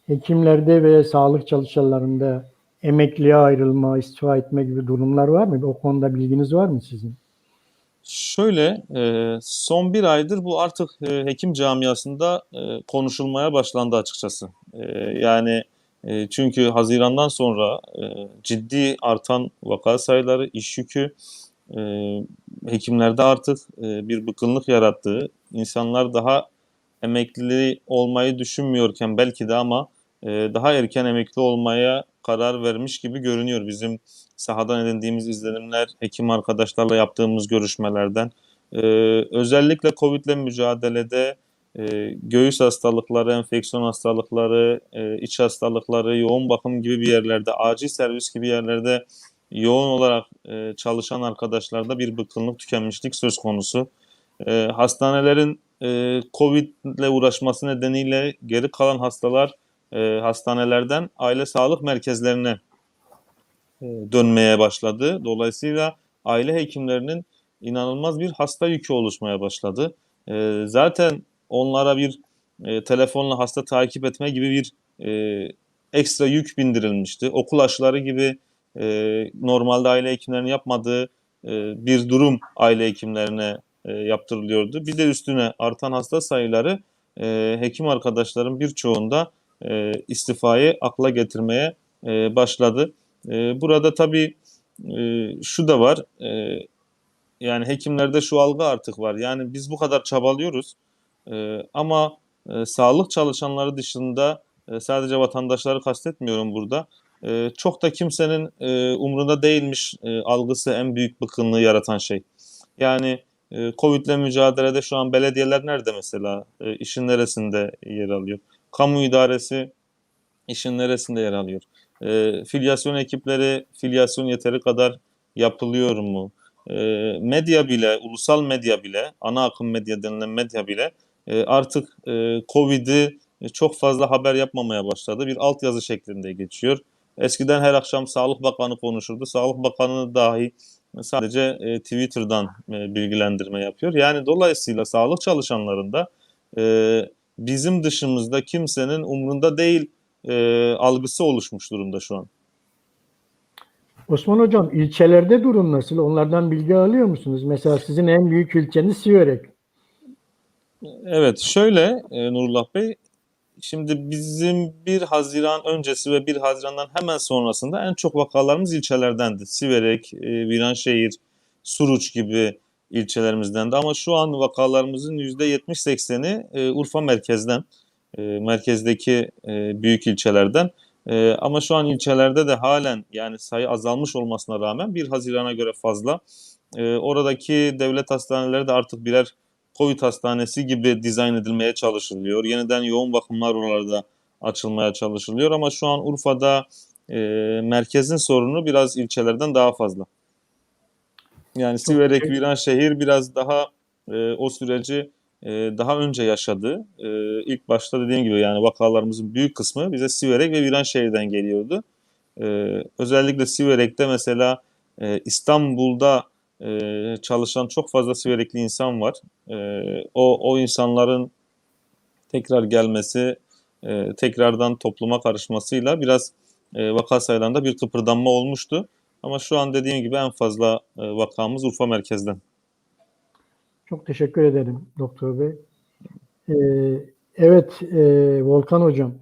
hekimlerde ve sağlık çalışanlarında emekliye ayrılma, istifa etme gibi durumlar var mı? O konuda bilginiz var mı sizin? Şöyle, son bir aydır bu artık hekim camiasında konuşulmaya başlandı açıkçası. Yani çünkü Haziran'dan sonra ciddi artan vaka sayıları, iş yükü e, hekimlerde artık bir bıkkınlık yarattığı, insanlar daha emekli olmayı düşünmüyorken belki de ama daha erken emekli olmaya karar vermiş gibi görünüyor bizim sahadan edindiğimiz izlenimler, hekim arkadaşlarla yaptığımız görüşmelerden. E, Özellikle COVID'le mücadelede göğüs hastalıkları, enfeksiyon hastalıkları, iç hastalıkları, yoğun bakım gibi bir yerlerde, acil servis gibi yerlerde yoğun olarak çalışan arkadaşlarda bir bıkkınlık, tükenmişlik söz konusu. Hastanelerin Covid ile uğraşması nedeniyle geri kalan hastalar hastanelerden aile sağlık merkezlerine dönmeye başladı. Dolayısıyla aile hekimlerinin inanılmaz bir hasta yükü oluşmaya başladı. Zaten onlara bir telefonla hasta takip etme gibi bir ekstra yük bindirilmişti. Okul aşıları gibi normalde aile hekimlerinin yapmadığı bir durum aile hekimlerine yaptırılıyordu. Bir de üstüne artan hasta sayıları hekim arkadaşların birçoğunda istifayı akla getirmeye başladı. Burada tabii şu da var. Yani hekimlerde şu algı artık var. Yani biz bu kadar çabalıyoruz ama sağlık çalışanları dışında sadece vatandaşları kastetmiyorum burada. Çok da kimsenin umrunda değilmiş algısı en büyük bıkkınlığı yaratan şey. Yani Covid'le mücadelede şu an belediyeler nerede mesela? İşin neresinde yer alıyor? Kamu idaresi işin neresinde yer alıyor? Filyasyon ekipleri, filyasyon yeteri kadar yapılıyor mu? Medya bile, ulusal medya bile, ana akım medya denilen medya bile artık Covid'i çok fazla haber yapmamaya başladı. Bir altyazı şeklinde geçiyor. Eskiden her akşam Sağlık Bakanı konuşurdu. Sağlık Bakanı dahi sadece Twitter'dan bilgilendirme yapıyor. Yani dolayısıyla sağlık çalışanlarında bizim dışımızda kimsenin umrunda değil algısı oluşmuş durumda şu an. Osman Hocam, ilçelerde durum nasıl? Onlardan bilgi alıyor musunuz? Mesela sizin en büyük ilçeniz Siverek. Evet, şöyle Nurullah Bey, şimdi bizim 1 Haziran öncesi ve 1 Haziran'dan hemen sonrasında en çok vakalarımız ilçelerdendi. Siverek, Viranşehir, Suruç gibi ilçelerimizdendi. Ama şu an vakalarımızın %70-80'i Urfa merkezden, merkezdeki büyük ilçelerden. Ama şu an ilçelerde de halen yani sayı azalmış olmasına rağmen 1 Haziran'a göre fazla. Oradaki devlet hastaneleri de artık birer Covid hastanesi gibi dizayn edilmeye çalışılıyor. Yeniden yoğun bakımlar oralarda açılmaya çalışılıyor ama şu an Urfa'da merkezin sorunu biraz ilçelerden daha fazla. Yani Çok Siverek, Viranşehir biraz daha o süreci daha önce yaşadı. İlk başta dediğim gibi yani vakalarımızın büyük kısmı bize Siverek ve Viranşehir'den geliyordu. Özellikle Siverek'te mesela İstanbul'da çalışan çok fazla Siverekli insan var. O insanların tekrar gelmesi, tekrardan topluma karışmasıyla biraz vaka sayılarında bir kıpırdanma olmuştu. Ama şu an dediğim gibi en fazla vakamız Urfa merkezden. Çok teşekkür ederim Doktor Bey. Evet, Volkan Hocam,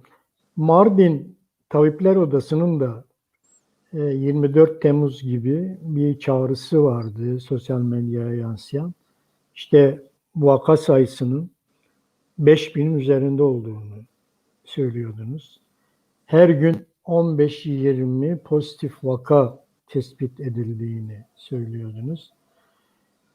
Mardin Tabipler Odası'nın da 24 Temmuz gibi bir çağrısı vardı sosyal medyaya yansıyan. İşte vaka sayısının 5.000'in üzerinde olduğunu söylüyordunuz. Her gün 15-20 pozitif vaka tespit edildiğini söylüyordunuz.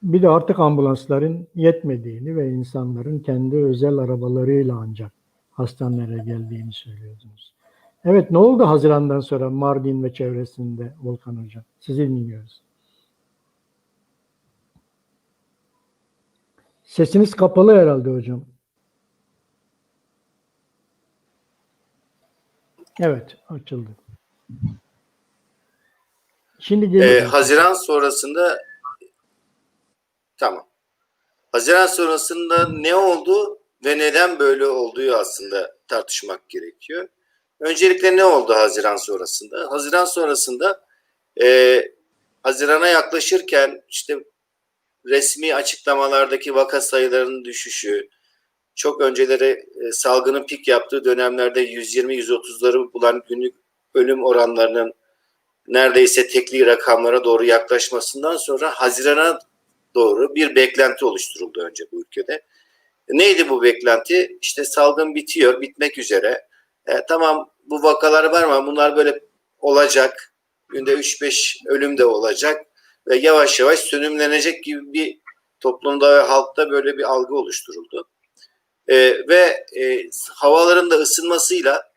Bir de artık ambulansların yetmediğini ve insanların kendi özel arabalarıyla ancak hastanelere geldiğini söylüyordunuz. Evet, ne oldu Haziran'dan sonra Mardin ve çevresinde Volkan Hocam? Sizi dinliyoruz. Sesiniz kapalı herhalde hocam. Evet, açıldı. Şimdi geliyor. Haziran sonrasında tamam. Haziran sonrasında ne oldu ve neden böyle olduğu aslında tartışmak gerekiyor. Öncelikle ne oldu Haziran sonrasında? Haziran sonrasında Haziran'a yaklaşırken işte resmi açıklamalardaki vaka sayılarının düşüşü, çok önceleri salgının pik yaptığı dönemlerde 120-130'ları bulan günlük ölüm oranlarının neredeyse tekli rakamlara doğru yaklaşmasından sonra Haziran'a doğru bir beklenti oluşturuldu önce bu ülkede. Neydi bu beklenti? İşte salgın bitiyor, bitmek üzere. Tamam bu vakalar var ama bunlar böyle olacak. Günde 3-5 ölüm de olacak ve yavaş yavaş sönümlenecek gibi bir toplumda ve halkta böyle bir algı oluşturuldu. Havaların da ısınmasıyla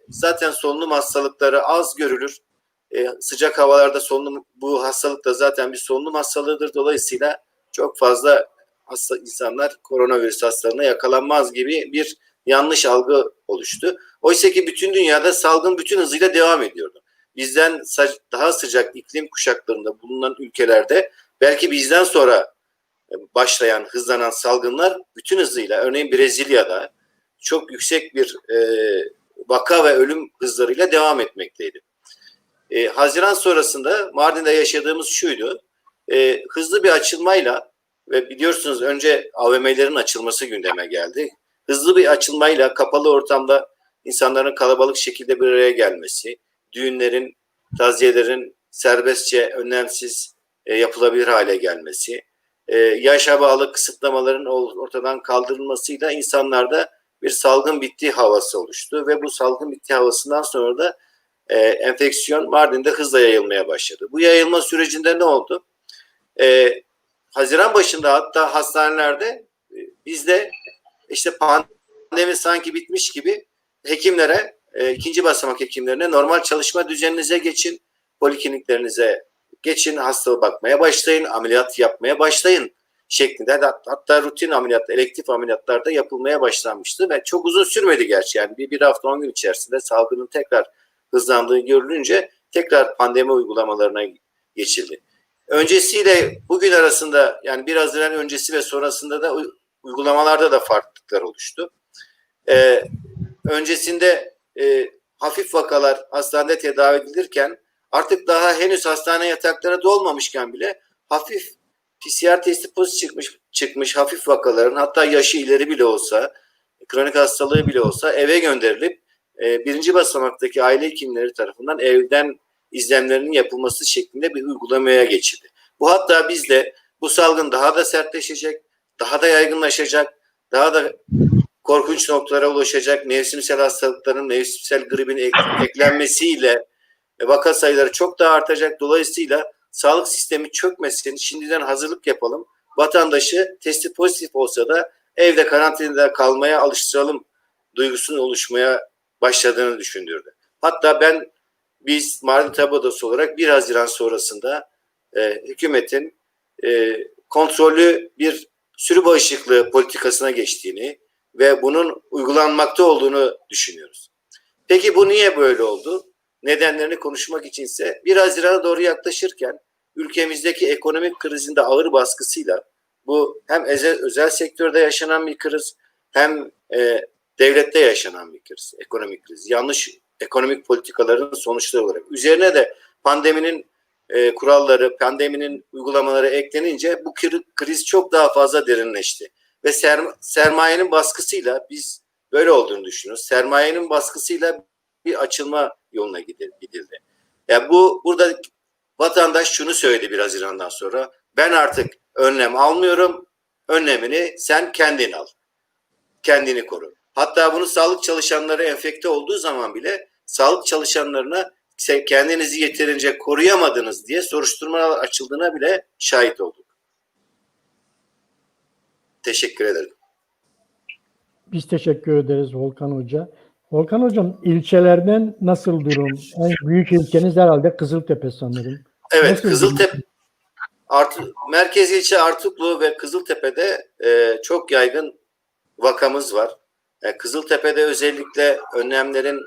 zaten solunum hastalıkları az görülür. Sıcak havalarda bu hastalık da zaten bir solunum hastalığıdır. Dolayısıyla çok fazla insanlar koronavirüs hastalığına yakalanmaz gibi bir yanlış algı oluştu. Oysa ki bütün dünyada salgın bütün hızıyla devam ediyordu. Bizden daha sıcak iklim kuşaklarında bulunan ülkelerde belki bizden sonra başlayan, hızlanan salgınlar bütün hızıyla, örneğin Brezilya'da çok yüksek bir vaka ve ölüm hızlarıyla devam etmekteydi. Haziran sonrasında Mardin'de yaşadığımız şuydu, hızlı bir açılmayla ve biliyorsunuz önce AVM'lerin açılması gündeme geldi. Hızlı bir açılmayla kapalı ortamda insanların kalabalık şekilde bir araya gelmesi, düğünlerin, taziyelerin serbestçe, önlemsiz yapılabilir hale gelmesi, yaşa bağlı kısıtlamaların ortadan kaldırılmasıyla insanlarda bir salgın bittiği havası oluştu ve bu salgın bittiği havasından sonra da enfeksiyon Mardin'de hızla yayılmaya başladı. Bu yayılma sürecinde ne oldu? Haziran başında hatta hastanelerde bizde işte pandemi sanki bitmiş gibi hekimlere, ikinci basamak hekimlerine normal çalışma düzeninize geçin, polikliniklerinize geçin, hasta bakmaya başlayın, ameliyat yapmaya başlayın şeklinde. Hatta rutin ameliyat, elektif ameliyatlar da yapılmaya başlanmıştı ve çok uzun sürmedi gerçi. Yani bir hafta 10 gün içerisinde salgının tekrar hızlandığı görülünce tekrar pandemi uygulamalarına geçildi. Öncesiyle bugün arasında yani 1 Haziran öncesi ve sonrasında da uygulamalarda da farklılıklar oluştu. Öncesinde hafif vakalar hastanede tedavi edilirken artık daha henüz hastane yatakları dolmamışken bile hafif PCR testi pozitif çıkmış hafif vakaların hatta yaşı ileri bile olsa, kronik hastalığı bile olsa eve gönderilip birinci basamaktaki aile hekimleri tarafından evden izlemlerinin yapılması şeklinde bir uygulamaya geçildi. Bu hatta bizde bu salgın daha da sertleşecek, daha da yaygınlaşacak, daha da korkunç noktalara ulaşacak, mevsimsel hastalıkların, mevsimsel gribin eklenmesiyle vaka sayıları çok daha artacak. Dolayısıyla sağlık sistemi çökmesin, şimdiden hazırlık yapalım. Vatandaşı testi pozitif olsa da evde karantinada kalmaya alıştıralım duygusunun oluşmaya başladığını düşündürdü. Hatta biz Mardin Tabip Odası olarak 1 Haziran sonrasında hükümetin kontrollü bir sürü bağışıklığı politikasına geçtiğini ve bunun uygulanmakta olduğunu düşünüyoruz. Peki bu niye böyle oldu? Nedenlerini konuşmak içinse 1 Haziran'a doğru yaklaşırken ülkemizdeki ekonomik krizin de ağır baskısıyla bu hem özel sektörde yaşanan bir kriz hem devlette yaşanan bir kriz, ekonomik kriz. Yanlış ekonomik politikaların sonuçları olarak. Üzerine de pandeminin kuralları, pandeminin uygulamaları eklenince bu kriz çok daha fazla derinleşti. Ve sermayenin baskısıyla biz böyle olduğunu düşünüyoruz. Sermayenin baskısıyla bir açılma yoluna gidildi. Yani burada vatandaş şunu söyledi 1 Haziran'dan sonra. Ben artık önlem almıyorum. Önlemini sen kendin al. Kendini koru. Hatta bunu sağlık çalışanları enfekte olduğu zaman bile sağlık çalışanlarına kendinizi yeterince koruyamadınız diye soruşturmalar açıldığına bile şahit olduk. Teşekkür ederim. Biz teşekkür ederiz Volkan Hoca. Volkan Hocam ilçelerden nasıl durum? En büyük ilçeniz herhalde Kızıltepe sanırım. Evet, Nasıl Kızıltepe merkez ilçe Artuklu ve Kızıltepe'de çok yaygın vakamız var. Kızıltepe'de özellikle önlemlerin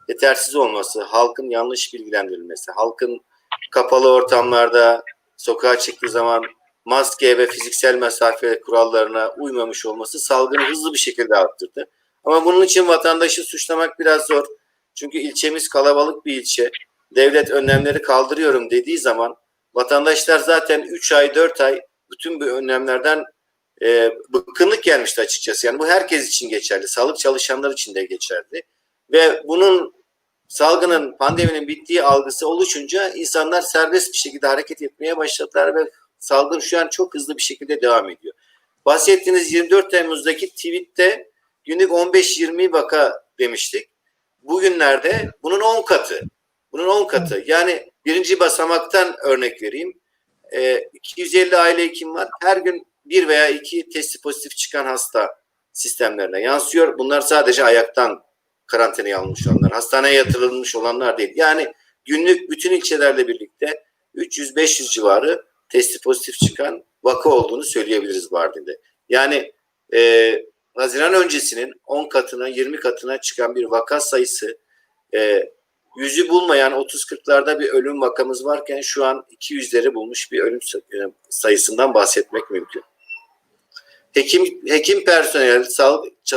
yetersiz olması, halkın yanlış bilgilendirilmesi, halkın kapalı ortamlarda sokağa çıktığı zaman maske ve fiziksel mesafe kurallarına uymamış olması salgını hızlı bir şekilde arttırdı. Ama bunun için vatandaşı suçlamak biraz zor. Çünkü ilçemiz kalabalık bir ilçe. Devlet önlemleri kaldırıyorum dediği zaman vatandaşlar zaten 3 ay 4 ay bütün bu önlemlerden bıkkınlık gelmişti açıkçası. Yani bu herkes için geçerli. Sağlık çalışanları için de geçerli. Ve bunun salgının, pandeminin bittiği algısı oluşunca insanlar serbest bir şekilde hareket etmeye başladılar ve salgın şu an çok hızlı bir şekilde devam ediyor. Bahsettiğiniz 24 Temmuz'daki tweette günlük 15-20 vaka demiştik. Bugünlerde bunun 10 katı. Bunun 10 katı. Yani birinci basamaktan örnek vereyim. 250 aile hekim var. Her gün 1 veya 2 testi pozitif çıkan hasta sistemlerine yansıyor. Bunlar sadece ayaktan karantinaya alınmış olanlar. Hastaneye yatırılmış olanlar değil. Yani günlük bütün ilçelerle birlikte 300-500 civarı testi pozitif çıkan vaka olduğunu söyleyebiliriz Mardin'de. Yani Haziran öncesinin 10 katına 20 katına çıkan bir vaka sayısı, yüzü bulmayan 30-40'larda bir ölüm vakamız varken şu an 200'leri bulmuş bir ölüm sayısından bahsetmek mümkün. Hekim personel,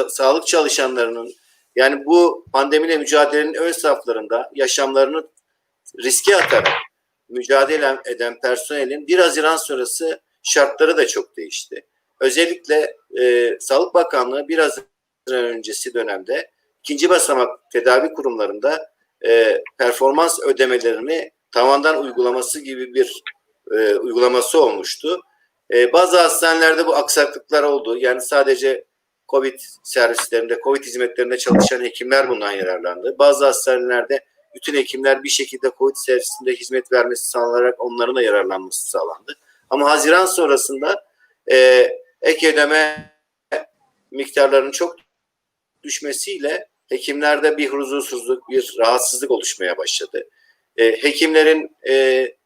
sağlık çalışanlarının yani bu pandemiyle mücadelenin ön saflarında yaşamlarını riske atarak mücadele eden personelin 1 Haziran sonrası şartları da çok değişti. Özellikle Sağlık Bakanlığı 1 Haziran öncesi dönemde ikinci basamak tedavi kurumlarında performans ödemelerini tavandan uygulaması gibi bir uygulaması olmuştu. Bazı hastanelerde bu aksaklıklar oldu. Yani sadece COVID servislerinde, COVID hizmetlerinde çalışan hekimler bundan yararlandı. Bazı hastanelerde bütün hekimler bir şekilde COVID servisinde hizmet vermesi sağlanarak onların da yararlanması sağlandı. Ama Haziran sonrasında ek ödeme miktarlarının çok düşmesiyle hekimlerde bir huzursuzluk, bir rahatsızlık oluşmaya başladı. Hekimlerin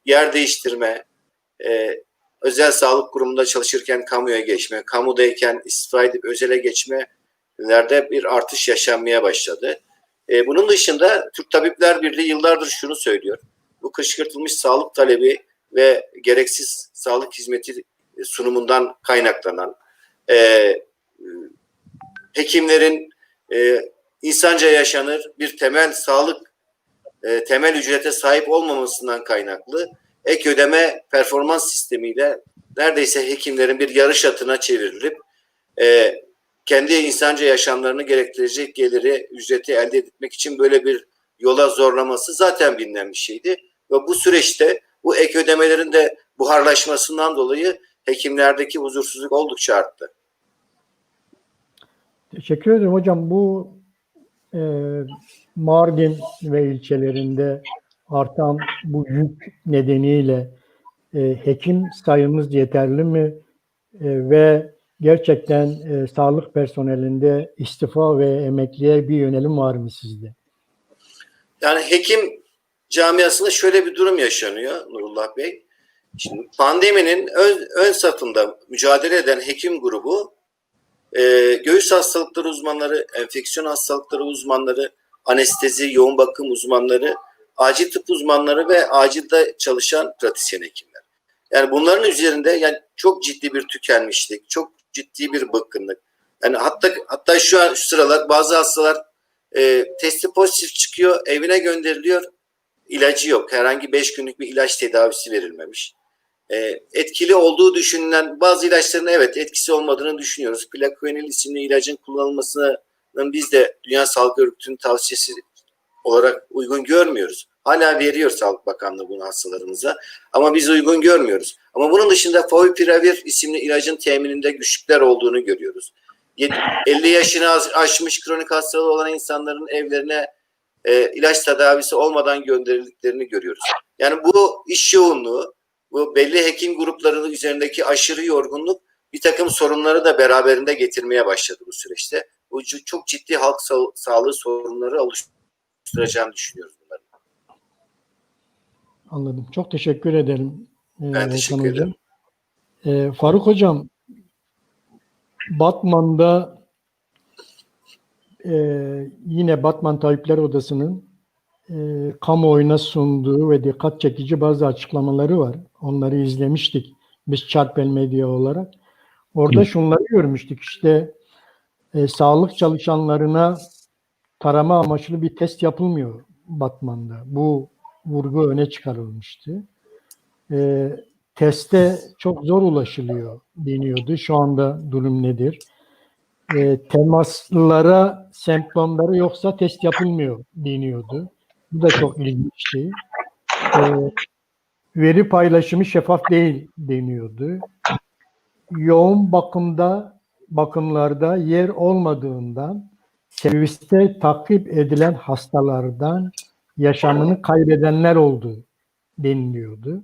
yer değiştirme, özel sağlık kurumunda çalışırken kamuya geçme, kamudayken istifa edip özele geçmelerde bir artış yaşanmaya başladı. Bunun dışında Türk Tabipler Birliği yıllardır şunu söylüyor. Bu kışkırtılmış sağlık talebi ve gereksiz sağlık hizmeti sunumundan kaynaklanan hekimlerin insanca yaşanır bir temel sağlık temel ücrete sahip olmamasından kaynaklı ek ödeme performans sistemiyle neredeyse hekimlerin bir yarış atına çevrilip kendi insanca yaşamlarını gerektirecek geliri, ücreti elde etmek için böyle bir yola zorlaması zaten bilinen bir şeydi. Ve bu süreçte bu ek ödemelerin de buharlaşmasından dolayı hekimlerdeki huzursuzluk oldukça arttı. Teşekkür ederim hocam. Bu Mardin ve ilçelerinde artan bu yük nedeniyle hekim sayımız yeterli mi? Ve gerçekten sağlık personelinde istifa ve emekliye bir yönelim var mı sizde? Yani hekim camiasında şöyle bir durum yaşanıyor Nurullah Bey. Şimdi pandeminin ön safında mücadele eden hekim grubu göğüs hastalıkları uzmanları, enfeksiyon hastalıkları uzmanları, anestezi, yoğun bakım uzmanları, acil tıp uzmanları ve acilde çalışan pratisyen hekimler. Yani bunların üzerinde yani çok ciddi bir tükenmişlik, çok ciddi bir bıkkınlık. Yani hatta şu sıralar bazı hastalar testi pozitif çıkıyor, evine gönderiliyor, ilacı yok. Herhangi 5 günlük bir ilaç tedavisi verilmemiş. Etkili olduğu düşünülen bazı ilaçların evet etkisi olmadığını düşünüyoruz. Plaquenil isimli ilacın kullanılmasının biz de Dünya Sağlık Örgütü'nün tavsiyesi olarak uygun görmüyoruz. Hala veriyor Sağlık Bakanlığı bunu hastalarımıza ama biz uygun görmüyoruz. Ama bunun dışında Favipiravir isimli ilacın temininde güçlükler olduğunu görüyoruz. 50 yaşını aşmış kronik hastalığı olan insanların evlerine ilaç tedavisi olmadan gönderildiklerini görüyoruz. Yani bu iş yoğunluğu, bu belli hekim gruplarının üzerindeki aşırı yorgunluk bir takım sorunları da beraberinde getirmeye başladı bu süreçte. Bu çok ciddi halk sağlığı sorunları oluşturacağını düşünüyoruz bunların. Anladım. Çok teşekkür ederim. Ben teşekkür ederim. Faruk Hocam, Batman'da yine Batman Tabipler Odası'nın kamuoyuna sunduğu ve dikkat çekici bazı açıklamaları var. Onları izlemiştik biz Çarpel Medya olarak. Orada şunları görmüştük işte sağlık çalışanlarına tarama amaçlı bir test yapılmıyor Batman'da. Bu vurgu öne çıkarılmıştı. Teste çok zor ulaşılıyor deniyordu. Şu anda durum nedir? Temaslılara semptomları yoksa test yapılmıyor deniyordu. Bu da çok ilginçti. Veri paylaşımı şeffaf değil deniyordu. Yoğun bakımlarda yer olmadığından serviste takip edilen hastalardan yaşamını kaybedenler oldu deniliyordu.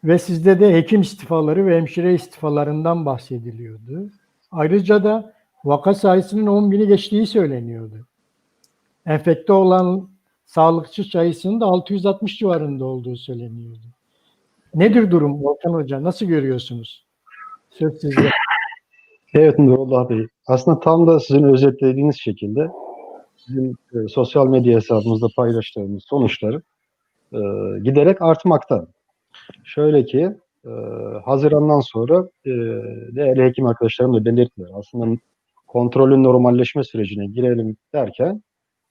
Ve sizde de hekim istifaları ve hemşire istifalarından bahsediliyordu. Ayrıca da vaka sayısının 10.000'i geçtiği söyleniyordu. Enfekte olan sağlıkçı sayısının da 660 civarında olduğu söyleniyordu. Nedir durum Volkan Hoca? Nasıl görüyorsunuz? Söz sizde. Evet Nurullah Bey. Aslında tam da sizin özetlediğiniz şekilde bizim sosyal medya hesabımızda paylaştığımız sonuçları giderek artmakta. Şöyle ki Haziran'dan sonra değerli hekim arkadaşlarım da belirttiler. Aslında kontrolün normalleşme sürecine girelim derken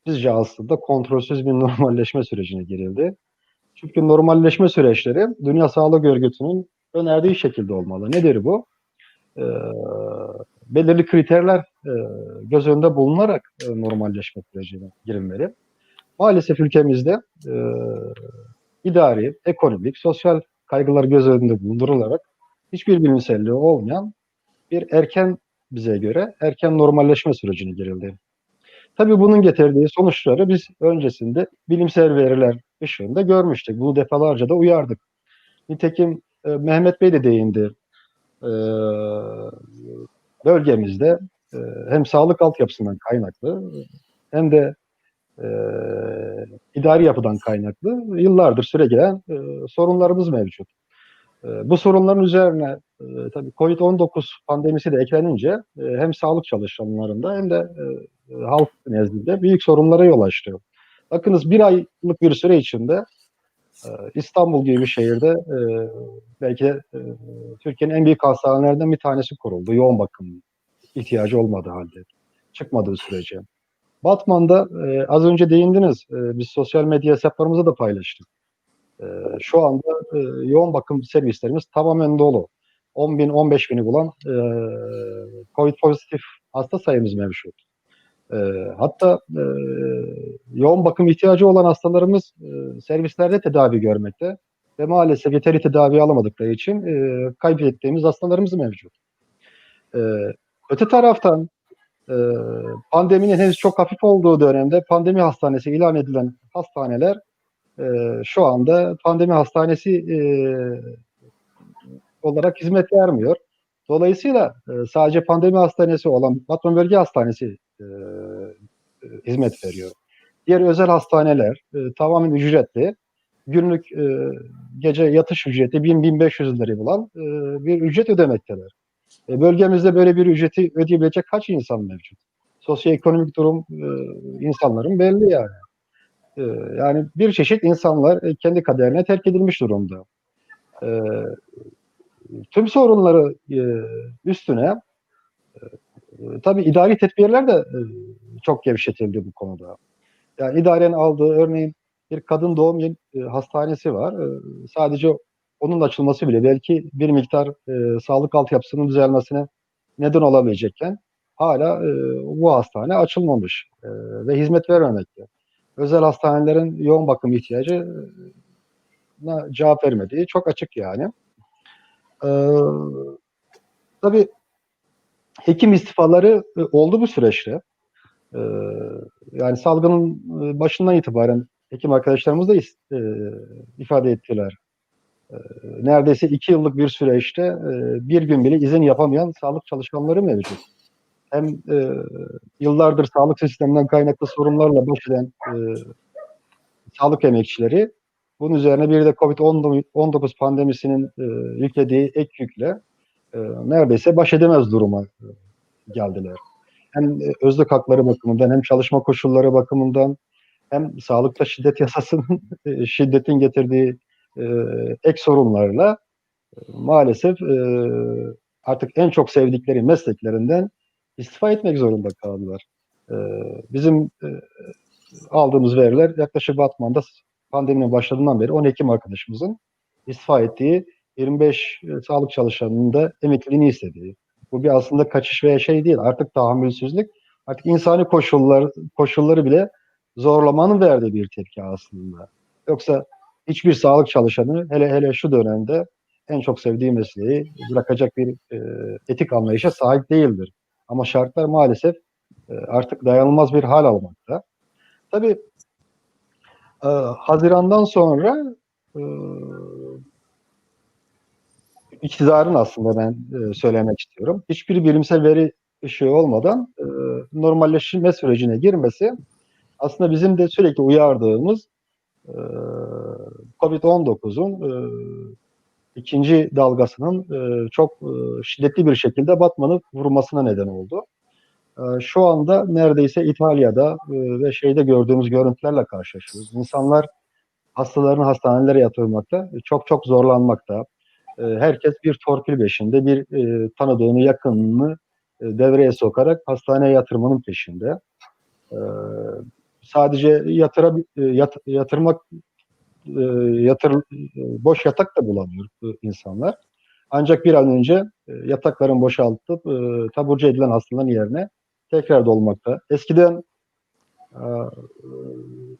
bizce aslında kontrolsüz bir normalleşme sürecine girildi. Çünkü normalleşme süreçleri Dünya Sağlık Örgütü'nün önerdiği şekilde olmalı. Nedir bu? Belirli kriterler göz önünde bulunarak normalleşme sürecine girilmeli. Maalesef ülkemizde idari, ekonomik, sosyal kaygılar göz önünde bulundurularak hiçbir bilimselliği olmayan bir bize göre erken normalleşme sürecine girildi. Tabii bunun getirdiği sonuçları biz öncesinde bilimsel veriler ışığında görmüştük. Bunu defalarca da uyardık. Nitekim Mehmet Bey de değindi. Bölgemizde hem sağlık altyapısından kaynaklı hem de idari yapıdan kaynaklı yıllardır süregelen sorunlarımız mevcut. Bu sorunların üzerine tabii COVID-19 pandemisi de eklenince hem sağlık çalışanlarında hem de halk nezdinde büyük sorunlara yol açtı. Bakınız bir aylık bir süre içinde İstanbul gibi bir şehirde belki de Türkiye'nin en büyük hastanelerinden bir tanesi kuruldu. Yoğun bakım ihtiyacı olmadığı halde, çıkmadığı sürece. Batman'da az önce değindiniz, biz sosyal medya hesaplarımızda da paylaştık. Şu anda yoğun bakım servislerimiz tamamen dolu. 10.000, 15.000'i bulan COVID pozitif hasta sayımız mevcut. Hatta yoğun bakım ihtiyacı olan hastalarımız servislerde tedavi görmekte ve maalesef yeteri tedavi alamadıkları için kaybettiğimiz hastalarımız mevcut. Öte taraftan pandeminin henüz çok hafif olduğu dönemde pandemi hastanesi ilan edilen hastaneler şu anda pandemi hastanesi olarak hizmet vermiyor. Dolayısıyla sadece pandemi hastanesi olan Batman Bölge Hastanesi hizmet veriyor. Diğer özel hastaneler tamamen ücretli. Günlük gece yatış ücreti 1000-1500 lira bulan bir ücret ödemekteler. Bölgemizde böyle bir ücreti ödeyebilecek kaç insan mevcut? Sosyoekonomik durum insanların belli yani. Yani bir çeşit insanlar kendi kaderine terk edilmiş durumda. Tüm sorunları üstüne tabii idari tedbirler de çok gevşetildi bu konuda. Yani idaren aldığı örneğin bir kadın doğum hastanesi var. Sadece onun açılması bile belki bir miktar sağlık altyapısının düzelmesine neden olabilecekken hala bu hastane açılmamış ve hizmet vermemekte. Özel hastanelerin yoğun bakım ihtiyacına cevap vermediği çok açık yani. Tabii hekim istifaları oldu bu süreçte. Yani salgının başından itibaren hekim arkadaşlarımız da ifade ettiler. Neredeyse 2 yıllık bir süreçte bir gün bile izin yapamayan sağlık çalışanları mevcut. Hem yıllardır sağlık sisteminden kaynaklı sorunlarla baş eden sağlık emekçileri, bunun üzerine bir de COVID-19 pandemisinin yüklediği ek yükle neredeyse baş edemez duruma geldiler. Hem özlük hakları bakımından hem çalışma koşulları bakımından hem sağlıkta şiddet yasasının şiddetin getirdiği ek sorunlarla maalesef artık en çok sevdikleri mesleklerinden istifa etmek zorunda kaldılar. Bizim aldığımız veriler yaklaşık Batman'da pandeminin başladığından beri 10 Ekim arkadaşımızın istifa ettiği 25 sağlık çalışanının da emekliliğini istediği. Bu bir aslında kaçış veya şey değil. Artık tahammülsüzlük, artık insani koşulları bile zorlamanın verdiği bir tepki aslında. Yoksa hiçbir sağlık çalışanı hele şu dönemde en çok sevdiği mesleği bırakacak bir etik anlayışa sahip değildir. Ama şartlar maalesef artık dayanılmaz bir hal almakta. Tabii Haziran'dan sonra iktidarın aslında ben söylemek istiyorum. Hiçbir bilimsel veri ışığı olmadan normalleşme sürecine girmesi aslında bizim de sürekli uyardığımız COVID-19'un ikinci dalgasının çok şiddetli bir şekilde Batman'ı vurmasına neden oldu. Şu anda neredeyse İtalya'da ve şeyde gördüğümüz görüntülerle karşılaşıyoruz. İnsanlar hastalarını hastanelere yatırmakta çok çok zorlanmakta. Herkes bir torpil peşinde, bir tanıdığını, yakınını devreye sokarak hastaneye yatırmanın peşinde. Sadece boş yatak da bulamıyor insanlar. Ancak bir an önce yatakların boşaltıp taburcu edilen hastaların yerine tekrar dolmakta. Eskiden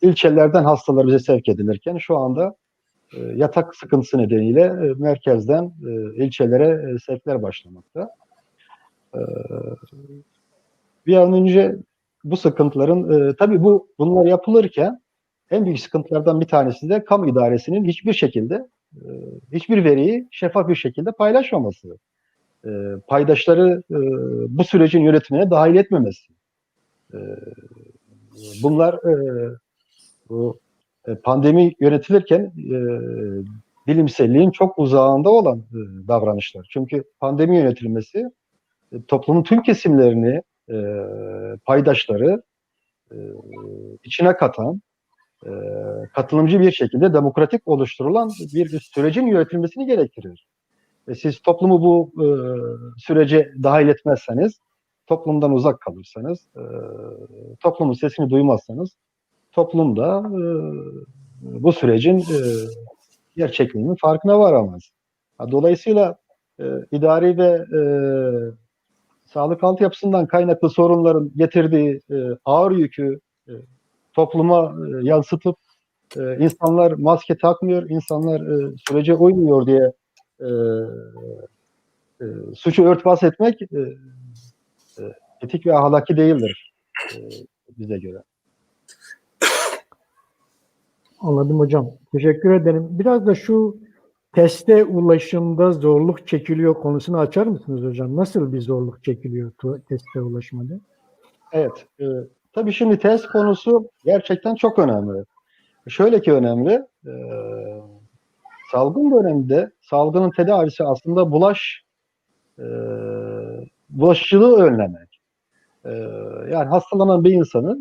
ilçelerden hastalar bize sevk edilirken şu anda yatak sıkıntısı nedeniyle merkezden ilçelere sevkler başlamakta. Bir an önce bu sıkıntıların tabii bunlar yapılırken en büyük sıkıntılardan bir tanesi de kamu idaresinin hiçbir şekilde hiçbir veriyi şeffaf bir şekilde paylaşmaması. Paydaşları bu sürecin yönetimine dahil etmemesi. Bunlar bu pandemi yönetilirken bilimselliğin çok uzağında olan davranışlar. Çünkü pandemi yönetilmesi toplumun tüm kesimlerini, paydaşları içine katan, katılımcı bir şekilde demokratik oluşturulan bir sürecin yönetilmesini gerektirir. Siz toplumu bu sürece dahil etmezseniz, toplumdan uzak kalırsanız, toplumun sesini duymazsanız, toplumda bu sürecin gerçekliğinin farkına varamaz. Dolayısıyla idari ve sağlık altyapısından kaynaklı sorunların getirdiği ağır yükü topluma yansıtıp insanlar maske takmıyor, insanlar sürece uymuyor diye suçu örtbas etmek etik ve ahlaki değildir bize göre. Anladım hocam. Teşekkür ederim. Biraz da şu teste ulaşımda zorluk çekiliyor konusunu açar mısınız hocam? Nasıl bir zorluk çekiliyor teste ulaşmada? Evet. Tabii şimdi test konusu gerçekten çok önemli. Şöyle ki önemli. Salgın döneminde salgının tedavisi aslında bulaşıcılığı önlemek. Yani hastalanan bir insanı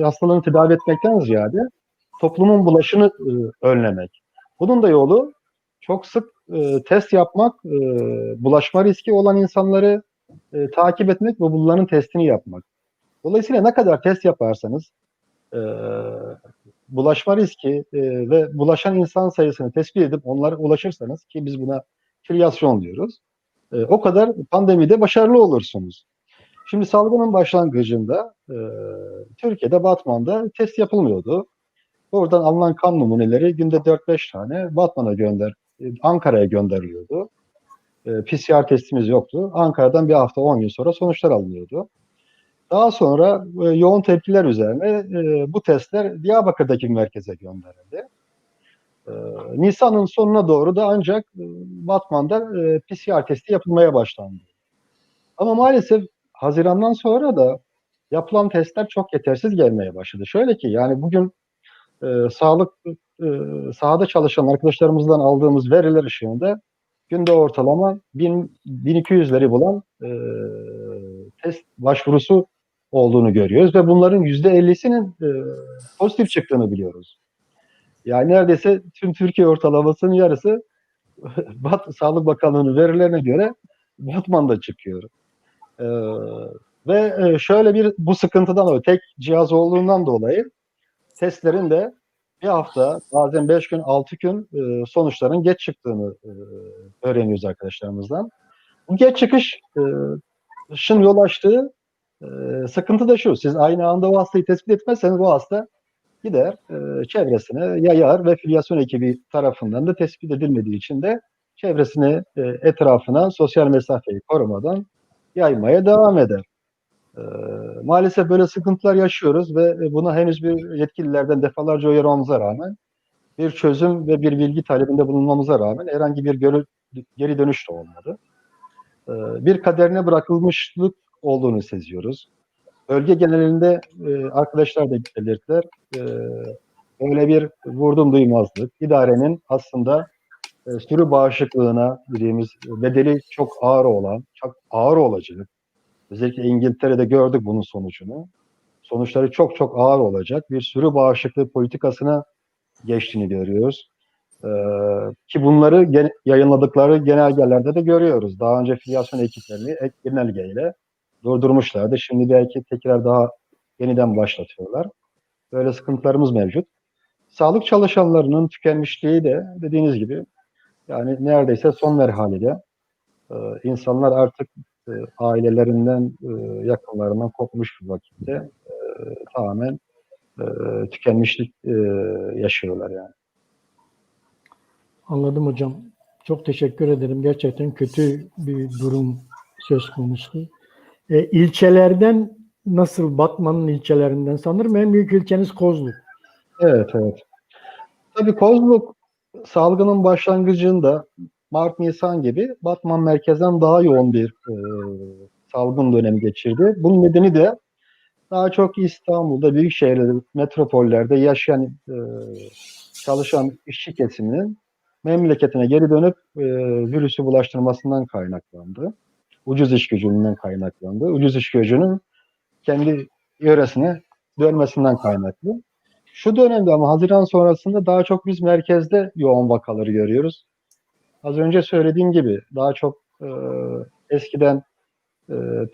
hastalığını tedavi etmekten ziyade toplumun bulaşını önlemek. Bunun da yolu çok sık test yapmak, bulaşma riski olan insanları takip etmek ve bunların testini yapmak. Dolayısıyla ne kadar test yaparsanız bulaşma riski ve bulaşan insan sayısını tespit edip onlara ulaşırsanız, ki biz buna trilyasyon diyoruz, o kadar pandemide başarılı olursunuz. Şimdi salgının başlangıcında Türkiye'de Batman'da test yapılmıyordu. Oradan alınan kan numuneleri günde 4-5 tane Ankara'ya gönderiliyordu. PCR testimiz yoktu. Ankara'dan bir hafta 10 gün sonra sonuçlar alınıyordu. Daha sonra yoğun tepkiler üzerine bu testler Diyarbakır'daki merkeze gönderildi. Nisan'ın sonuna doğru da ancak Batman'da PCR testi yapılmaya başlandı. Ama maalesef Haziran'dan sonra da yapılan testler çok yetersiz gelmeye başladı. Şöyle ki yani bugün sahada çalışan arkadaşlarımızdan aldığımız veriler ışığında günde ortalama 1200'leri bulan test başvurusu olduğunu görüyoruz ve bunların %50'sinin pozitif çıktığını biliyoruz. Yani neredeyse tüm Türkiye ortalamasının yarısı Sağlık Bakanlığı'nın verilerine göre Batman'da çıkıyor. Ee, ve şöyle bir bu sıkıntıdan dolayı tek cihaz olduğundan dolayı testlerin de bir hafta bazen 5 gün 6 gün sonuçların geç çıktığını öğreniyoruz arkadaşlarımızdan. Bu geç çıkışın yol açtığı sıkıntı da şu: siz aynı anda o hastayı tespit etmezseniz bu hasta gider çevresine yayar ve filyasyon ekibi tarafından da tespit edilmediği için de çevresine etrafına sosyal mesafeyi korumadan yaymaya devam eder. Maalesef böyle sıkıntılar yaşıyoruz ve buna henüz bir yetkililerden defalarca uyarmamıza rağmen bir çözüm ve bir bilgi talebinde bulunmamıza rağmen herhangi bir geri dönüş de olmadı. Bir kaderine bırakılmışlık olduğunu seziyoruz. Bölge genelinde arkadaşlar da belirttiler. Öyle bir vurdum duymazlık. İdarenin aslında sürü bağışıklığına dediğimiz bedeli çok ağır olan, çok ağır olacak. Özellikle İngiltere'de gördük bunun sonucunu. Sonuçları çok çok ağır olacak bir sürü bağışıklığı politikasına geçtiğini görüyoruz. Ki bunları yayınladıkları genelgelerde de görüyoruz. Daha önce filyasyon ekiplerini ek genelgeyle durdurmuşlardı. Şimdi belki tekrar daha yeniden başlatıyorlar. Böyle sıkıntılarımız mevcut. Sağlık çalışanlarının tükenmişliği de dediğiniz gibi yani neredeyse son merhalede. İnsanlar artık ailelerinden, yakınlarından kopmuş bir vakitte tamamen tükenmişlik yaşıyorlar yani. Anladım hocam. Çok teşekkür ederim. Gerçekten kötü bir durum söz konusu. İlçelerden nasıl? Batman'ın ilçelerinden sanırım en büyük ilçeniz Kozluk. Evet, evet. Tabii Kozluk salgının başlangıcında Mart-Nisan gibi Batman merkezden daha yoğun bir salgın dönemi geçirdi. Bunun nedeni de daha çok İstanbul'da, büyük şehirlerde, metropollerde yaşayan çalışan işçi kesiminin memleketine geri dönüp virüsü bulaştırmasından kaynaklandı. Ucuz iş gücünden kaynaklandı. Ucuz iş gücünün kendi yöresine dönmesinden kaynaklı. Şu dönemde ama Haziran sonrasında daha çok biz merkezde yoğun vakaları görüyoruz. Az önce söylediğim gibi daha çok eskiden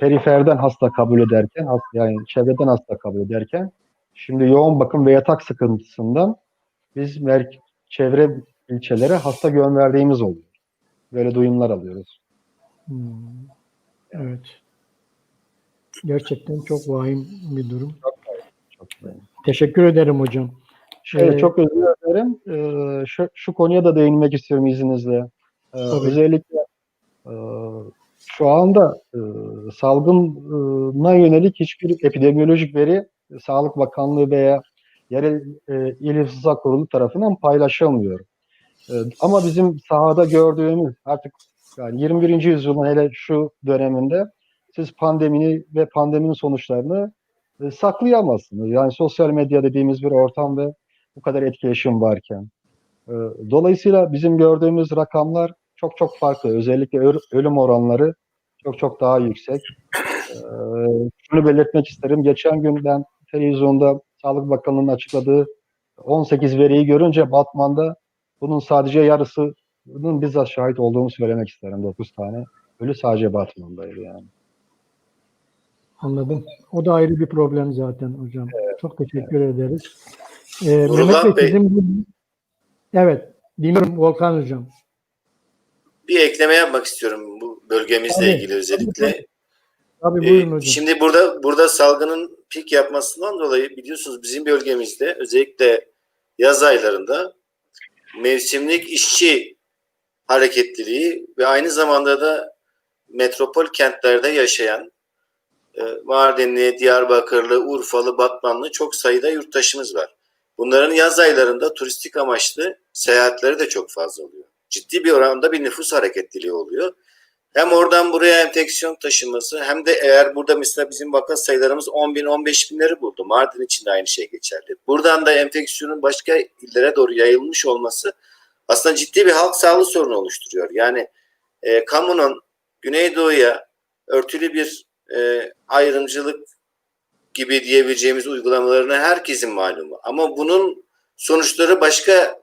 periferden hasta kabul ederken, yani çevreden hasta kabul ederken, şimdi yoğun bakım ve yatak sıkıntısından biz çevre ilçelere hasta gönderdiğimiz oluyor. Böyle duyumlar alıyoruz. Evet. Gerçekten çok vahim bir durum. Çok önemli. Teşekkür ederim hocam. Çok özür dilerim. Şu konuya da değinmek istiyorum izninizle. Özellikle şu anda salgına yönelik hiçbir epidemiyolojik veri Sağlık Bakanlığı veya yerel il İhtisas Kurulu tarafından paylaşılmıyor. Ama bizim sahada gördüğümüz artık yani 21. yüzyılın hele şu döneminde siz pandemini ve pandeminin sonuçlarını saklayamazsınız. Yani sosyal medya dediğimiz bir ortam ve bu kadar etkileşim varken. Dolayısıyla bizim gördüğümüz rakamlar çok çok farklı. Özellikle ölüm oranları çok çok daha yüksek. Şunu belirtmek isterim. Geçen gün ben televizyonda Sağlık Bakanlığı'nın açıkladığı 18 veriyi görünce Batman'da bunun sadece yarısının bizzat şahit olduğunu söylemek isterim. 9 tane ölü sadece Batman'daydı yani. Anladım. O da ayrı bir problem zaten hocam. Çok teşekkür ederiz. Nurullah Mehmet Bey, Bey. Evet, dinliyorum Volkan hocam. Bir ekleme yapmak istiyorum bu bölgemizle ilgili özellikle. Tabii buyurun hocam. Şimdi burada salgının pik yapmasından dolayı biliyorsunuz bizim bölgemizde özellikle yaz aylarında mevsimlik işçi hareketliliği ve aynı zamanda da metropol kentlerde yaşayan Mardinli, Diyarbakırlı, Urfalı, Batmanlı çok sayıda yurttaşımız var. Bunların yaz aylarında turistik amaçlı seyahatleri de çok fazla oluyor. Ciddi bir oranda bir nüfus hareketliliği oluyor. Hem oradan buraya enfeksiyon taşıması hem de eğer burada mesela bizim vaka sayılarımız 10 bin 15 binleri buldu. Mardin için de aynı şey geçerli. Buradan da enfeksiyonun başka illere doğru yayılmış olması aslında ciddi bir halk sağlığı sorunu oluşturuyor. Yani kamunun Güneydoğu'ya örtülü bir ayrımcılık gibi diyebileceğimiz uygulamalarını herkesin malumu. Ama bunun sonuçları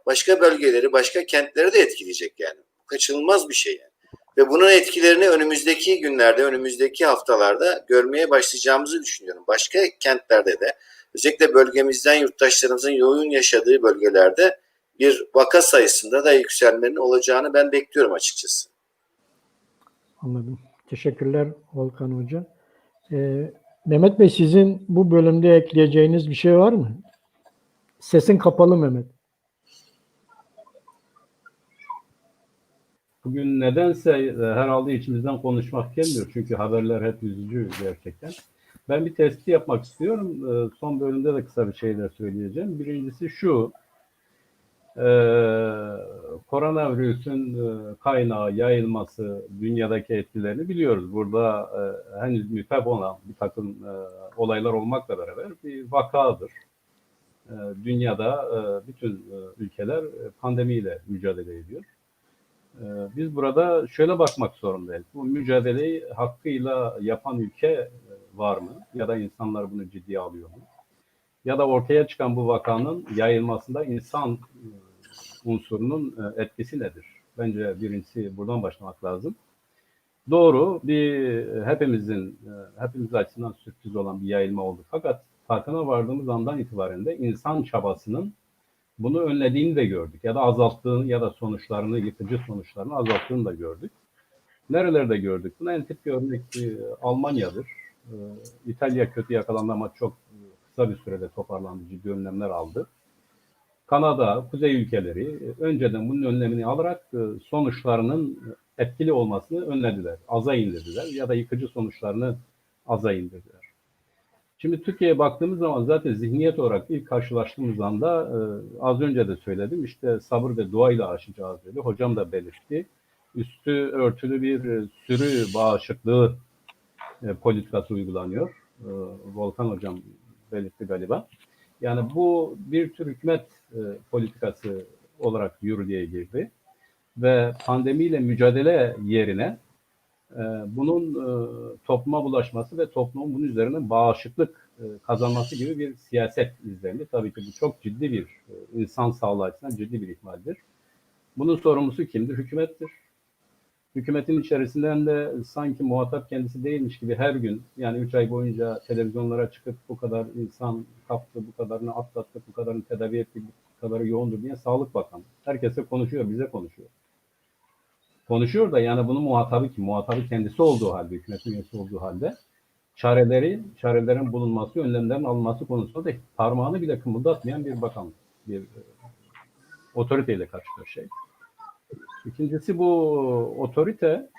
başka bölgeleri, başka kentleri de etkileyecek yani. Kaçınılmaz bir şey yani. Ve bunun etkilerini önümüzdeki günlerde, önümüzdeki haftalarda görmeye başlayacağımızı düşünüyorum. Başka kentlerde de, özellikle bölgemizden yurttaşlarımızın yoğun yaşadığı bölgelerde bir vaka sayısında da yükselmenin olacağını ben bekliyorum açıkçası. Anladım. Teşekkürler Volkan Hoca. Mehmet Bey, sizin bu bölümde ekleyeceğiniz bir şey var mı? Sesin kapalı Mehmet. Bugün nedense herhalde içimizden konuşmak gelmiyor. Çünkü haberler hep üzücü gerçekten. Ben bir tespit yapmak istiyorum. Son bölümde de kısa bir şeyler söyleyeceğim. Birincisi şu. Koronavirüsün kaynağı, yayılması, dünyadaki etkilerini biliyoruz. Burada henüz müfem olan bir takım olaylar olmakla beraber bir vakadır. Dünyada bütün ülkeler pandemiyle mücadele ediyor. Biz burada şöyle bakmak zorundayız. Bu mücadeleyi hakkıyla yapan ülke var mı? Ya da insanlar bunu ciddiye alıyor mu? Ya da ortaya çıkan bu vakanın yayılmasında insan unsurunun etkisi nedir? Bence birincisi buradan başlamak lazım. Doğru, hepimiz açısından sürpriz olan bir yayılma oldu. Fakat farkına vardığımız andan itibaren de insan çabasının bunu önlediğini de gördük. Ya da azalttığını ya da yıkıcı sonuçlarını azalttığını da gördük. Nerelerde gördük? Buna en tipik örnek Almanya'dır. İtalya kötü yakalandı ama çok kısa bir sürede toparlandı, ciddi önlemler aldı. Kanada, kuzey ülkeleri önceden bunun önlemini alarak sonuçlarının etkili olmasını önlediler. Aza indirdiler ya da yıkıcı sonuçlarını aza indirdiler. Şimdi Türkiye'ye baktığımız zaman zaten zihniyet olarak ilk karşılaştığımız anda az önce de söyledim, işte sabır ve dua ile aşacağız dedi. Hocam da belirtti. Üstü örtülü bir sürü bağışıklığı politikası uygulanıyor. Volkan hocam belirtti galiba. Yani bu bir tür hükümet politikası olarak yürürlüğe girdi ve pandemiyle mücadele yerine bunun topluma bulaşması ve toplumun bunun üzerine bağışıklık kazanması gibi bir siyaset izlendi. Tabii ki bu çok ciddi bir insan sağlığı açısından ciddi bir ihmaldir. Bunun sorumlusu kimdir? Hükümettir. Hükümetin içerisinden de sanki muhatap kendisi değilmiş gibi her gün, yani 3 ay boyunca televizyonlara çıkıp bu kadar insan kaptı, bu kadarını atlattık, bu kadarını tedavi ettik, bu kadarı yoğundur diye Sağlık Bakanı. Herkese konuşuyor, bize konuşuyor. Konuşuyor da yani bunun muhatabı kim? Muhatabı kendisi olduğu halde, hükümetin üyesi olduğu halde çarelerin bulunması, önlemlerin alınması konusunda da parmağını bile kımıldatmayan bir bakan, bir otoriteyle karşı karşıyayız. İkincisi, bu otorite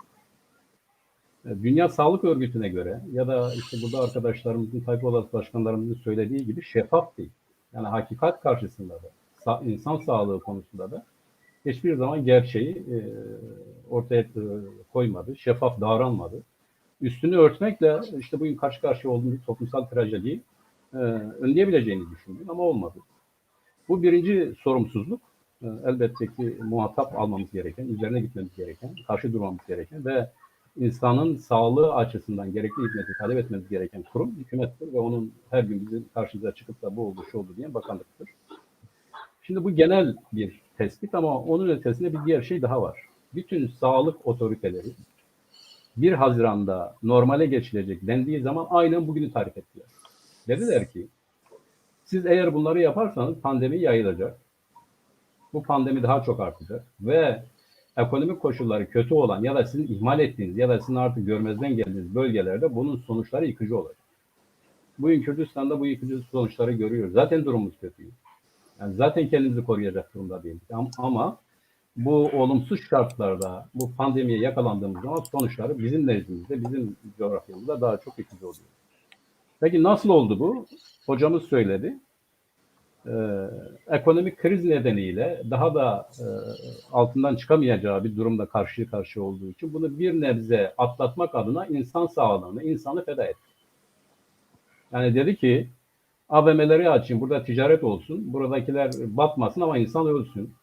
Dünya Sağlık Örgütü'ne göre ya da işte burada arkadaşlarımızın, Tayyip Odası başkanlarımızın söylediği gibi şeffaf değil. Yani hakikat karşısında da, insan sağlığı konusunda da hiçbir zaman gerçeği ortaya koymadı, şeffaf davranmadı. Üstünü örtmekle işte bugün karşı karşıya olduğumuz toplumsal trajediyi önleyebileceğini düşündüm ama olmadı. Bu birinci sorumsuzluk. Elbette ki muhatap almamız gereken, üzerine gitmemiz gereken, karşı durmamız gereken ve insanın sağlığı açısından gerekli hizmeti talep etmemiz gereken kurum hükümettir ve onun her gün bizim karşımıza çıkıp da bu oldu, şu oldu diye bakanlıktır. Şimdi bu genel bir tespit ama onun ötesinde bir diğer şey daha var. Bütün sağlık otoriteleri 1 Haziran'da normale geçilecek dendiği zaman aynen bugünü tarif ettiler. Dediler ki siz eğer bunları yaparsanız pandemi yayılacak. Bu pandemi daha çok artacak ve ekonomik koşulları kötü olan ya da sizin ihmal ettiğiniz ya da sizin artık görmezden geldiğiniz bölgelerde bunun sonuçları yıkıcı olacak. Bugün Kürdistan'da bu yıkıcı sonuçları görüyoruz. Zaten durumumuz kötü. Yani zaten kendimizi koruyacak durumda değiliz. Ama bu olumsuz şartlarda bu pandemiye yakalandığımız zaman sonuçları bizim nezdimizde, bizim coğrafyamızda daha çok yıkıcı oluyor. Peki nasıl oldu bu? Hocamız söyledi. Ekonomik kriz nedeniyle daha da altından çıkamayacağı bir durumda karşı karşıya olduğu için bunu bir nebze atlatmak adına insan sağlığını, insanı feda etti. Yani dedi ki AVM'leri açayım, burada ticaret olsun, buradakiler batmasın ama insan ölsün.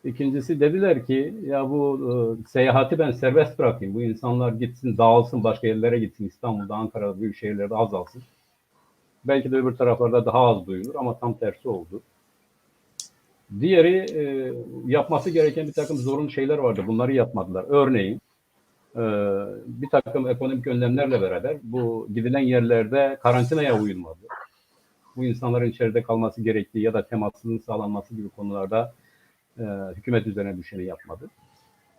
İkincisi dediler ki ya bu seyahati ben serbest bırakayım, bu insanlar gitsin, dağılsın, başka yerlere gitsin, İstanbul'da, Ankara'da, büyük şehirlerde azalsın. Belki de öbür taraflarda daha az duyulur ama tam tersi oldu. Diğeri yapması gereken bir takım zorunlu şeyler vardı. Bunları yapmadılar. Örneğin bir takım ekonomik önlemlerle beraber bu gidilen yerlerde karantinaya uyulmadı. Bu insanların içeride kalması gerektiği ya da temassızlığın sağlanması gibi konularda hükümet üzerine düşeni yapmadı.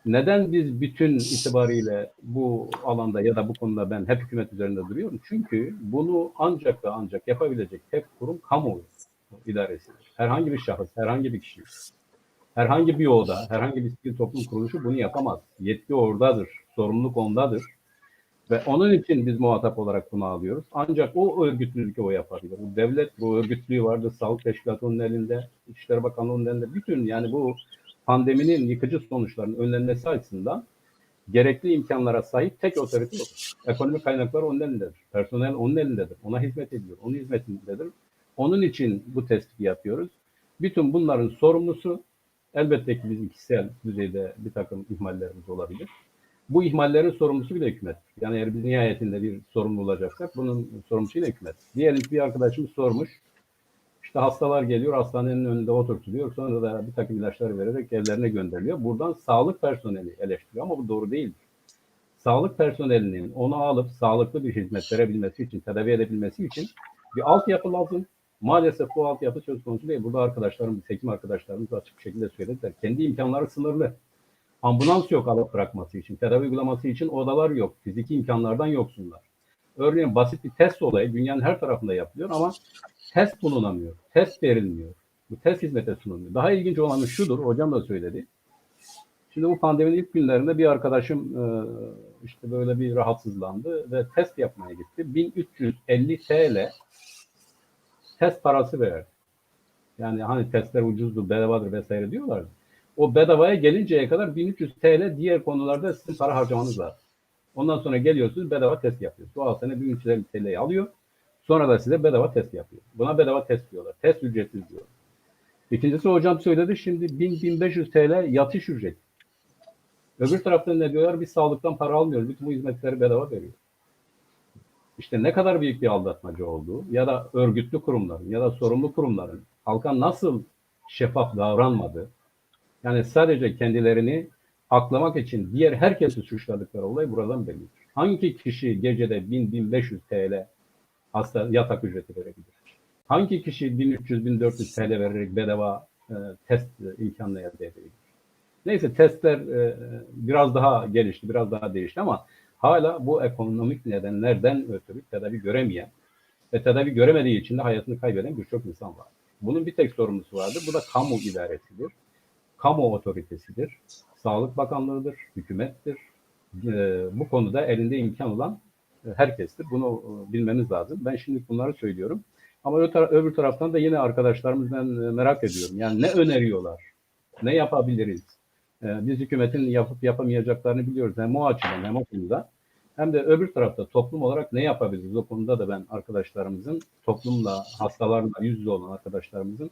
Neden biz bütün itibariyle bu alanda ya da bu konuda ben hep hükümet üzerinde duruyorum? Çünkü bunu ancak ve ancak yapabilecek tek kurum kamuoyu idaresidir. Herhangi bir şahıs, herhangi bir kişi, herhangi bir oda, herhangi bir sivil toplum kuruluşu bunu yapamaz. Yetki oradadır, sorumluluk ondadır. Ve onun için biz muhatap olarak bunu alıyoruz. Ancak o örgütlülük o yapabilir. Bu devlet bu örgütlüğü vardı. Sağlık Teşkilatı onun elinde, İçişleri Bakanlığı onun elinde. Bütün yani bu pandeminin yıkıcı sonuçlarının önlenmesi açısından gerekli imkanlara sahip tek otorite odur. Ekonomik kaynaklar onun elindedir. Personel onun elindedir. Ona hizmet ediyor. Onun hizmetindedir. Onun için bu tespiti yapıyoruz. Bütün bunların sorumlusu elbette ki bizim kişisel düzeyde bir takım ihmallerimiz olabilir. Bu ihmallerin sorumlusu bir de hükümet. Yani eğer biz nihayetinde bir sorumlu olacaksak bunun sorumlusu da hükümet. Diyelim ki bir arkadaşımız sormuş. İşte hastalar geliyor, hastanenin önünde oturtuluyor. Sonra da bir takım ilaçlar vererek evlerine gönderiliyor. Buradan sağlık personeli eleştiriyor ama bu doğru değil. Sağlık personelinin onu alıp sağlıklı bir hizmet verebilmesi için, tedavi edebilmesi için bir altyapı lazım. Maalesef bu altyapı söz konusu değil. Burada arkadaşlarımız, hekim arkadaşlarımız açık bir şekilde söylediler. Kendi imkanları sınırlı. Ambulans yok alıp bırakması için, tedavi uygulaması için odalar yok, fiziki imkanlardan yoksunlar. Örneğin basit bir test olayı dünyanın her tarafında yapılıyor ama test bulunamıyor, test verilmiyor. Bu test hizmete sunulmuyor. Daha ilginç olanı şudur, hocam da söyledi. Şimdi bu pandeminin ilk günlerinde bir arkadaşım işte böyle bir rahatsızlandı ve test yapmaya gitti. 1350 TL test parası verdi. Yani hani testler ucuzdur, bedavadır vesaire diyorlardı. O bedavaya gelinceye kadar 1300 TL diğer konularda sizin para harcamanız lazım. Ondan sonra geliyorsunuz bedava test yapıyorsunuz. Doğal sene 1350 TL'yi alıyor. Sonra da size bedava test yapıyor. Buna bedava test diyorlar. Test ücretsiz diyor. İkincisi hocam söyledi şimdi 1000-1500 TL yatış ücreti. Öbür taraftan ne diyorlar? Biz sağlıktan para almıyoruz. Bütün bu hizmetleri bedava veriyor. İşte ne kadar büyük bir aldatmaca olduğu ya da örgütlü kurumların ya da sorumlu kurumların halka nasıl şeffaf davranmadığı, yani sadece kendilerini aklamak için diğer herkesi suçladıkları olay buradan bellidir. Hangi kişi gecede 1000-1500 TL hasta yatak ücreti verebilir? Hangi kişi 1300-1400 TL vererek bedava test imkanını elde edebilir? Neyse testler biraz daha gelişti, biraz daha değişti ama hala bu ekonomik nedenlerden ötürü tedavi göremeyen ve tedavi göremediği için de hayatını kaybeden birçok insan var. Bunun bir tek sorumlusu vardır. Bu da kamu idaresidir. Kamu otoritesidir. Sağlık Bakanlığı'dır, hükümettir. Bu konuda elinde imkan olan herkestir. Bunu bilmemiz lazım. Ben şimdi bunları söylüyorum. Ama öbür taraftan da yine arkadaşlarımızdan merak ediyorum. Yani ne öneriyorlar? Ne yapabiliriz? Biz hükümetin yapıp yapamayacaklarını biliyoruz. Hem o açıdan hem o konuda. Hem de öbür tarafta toplum olarak ne yapabiliriz? O konuda da ben arkadaşlarımızın, toplumla, hastalarla yüz yüze olan arkadaşlarımızın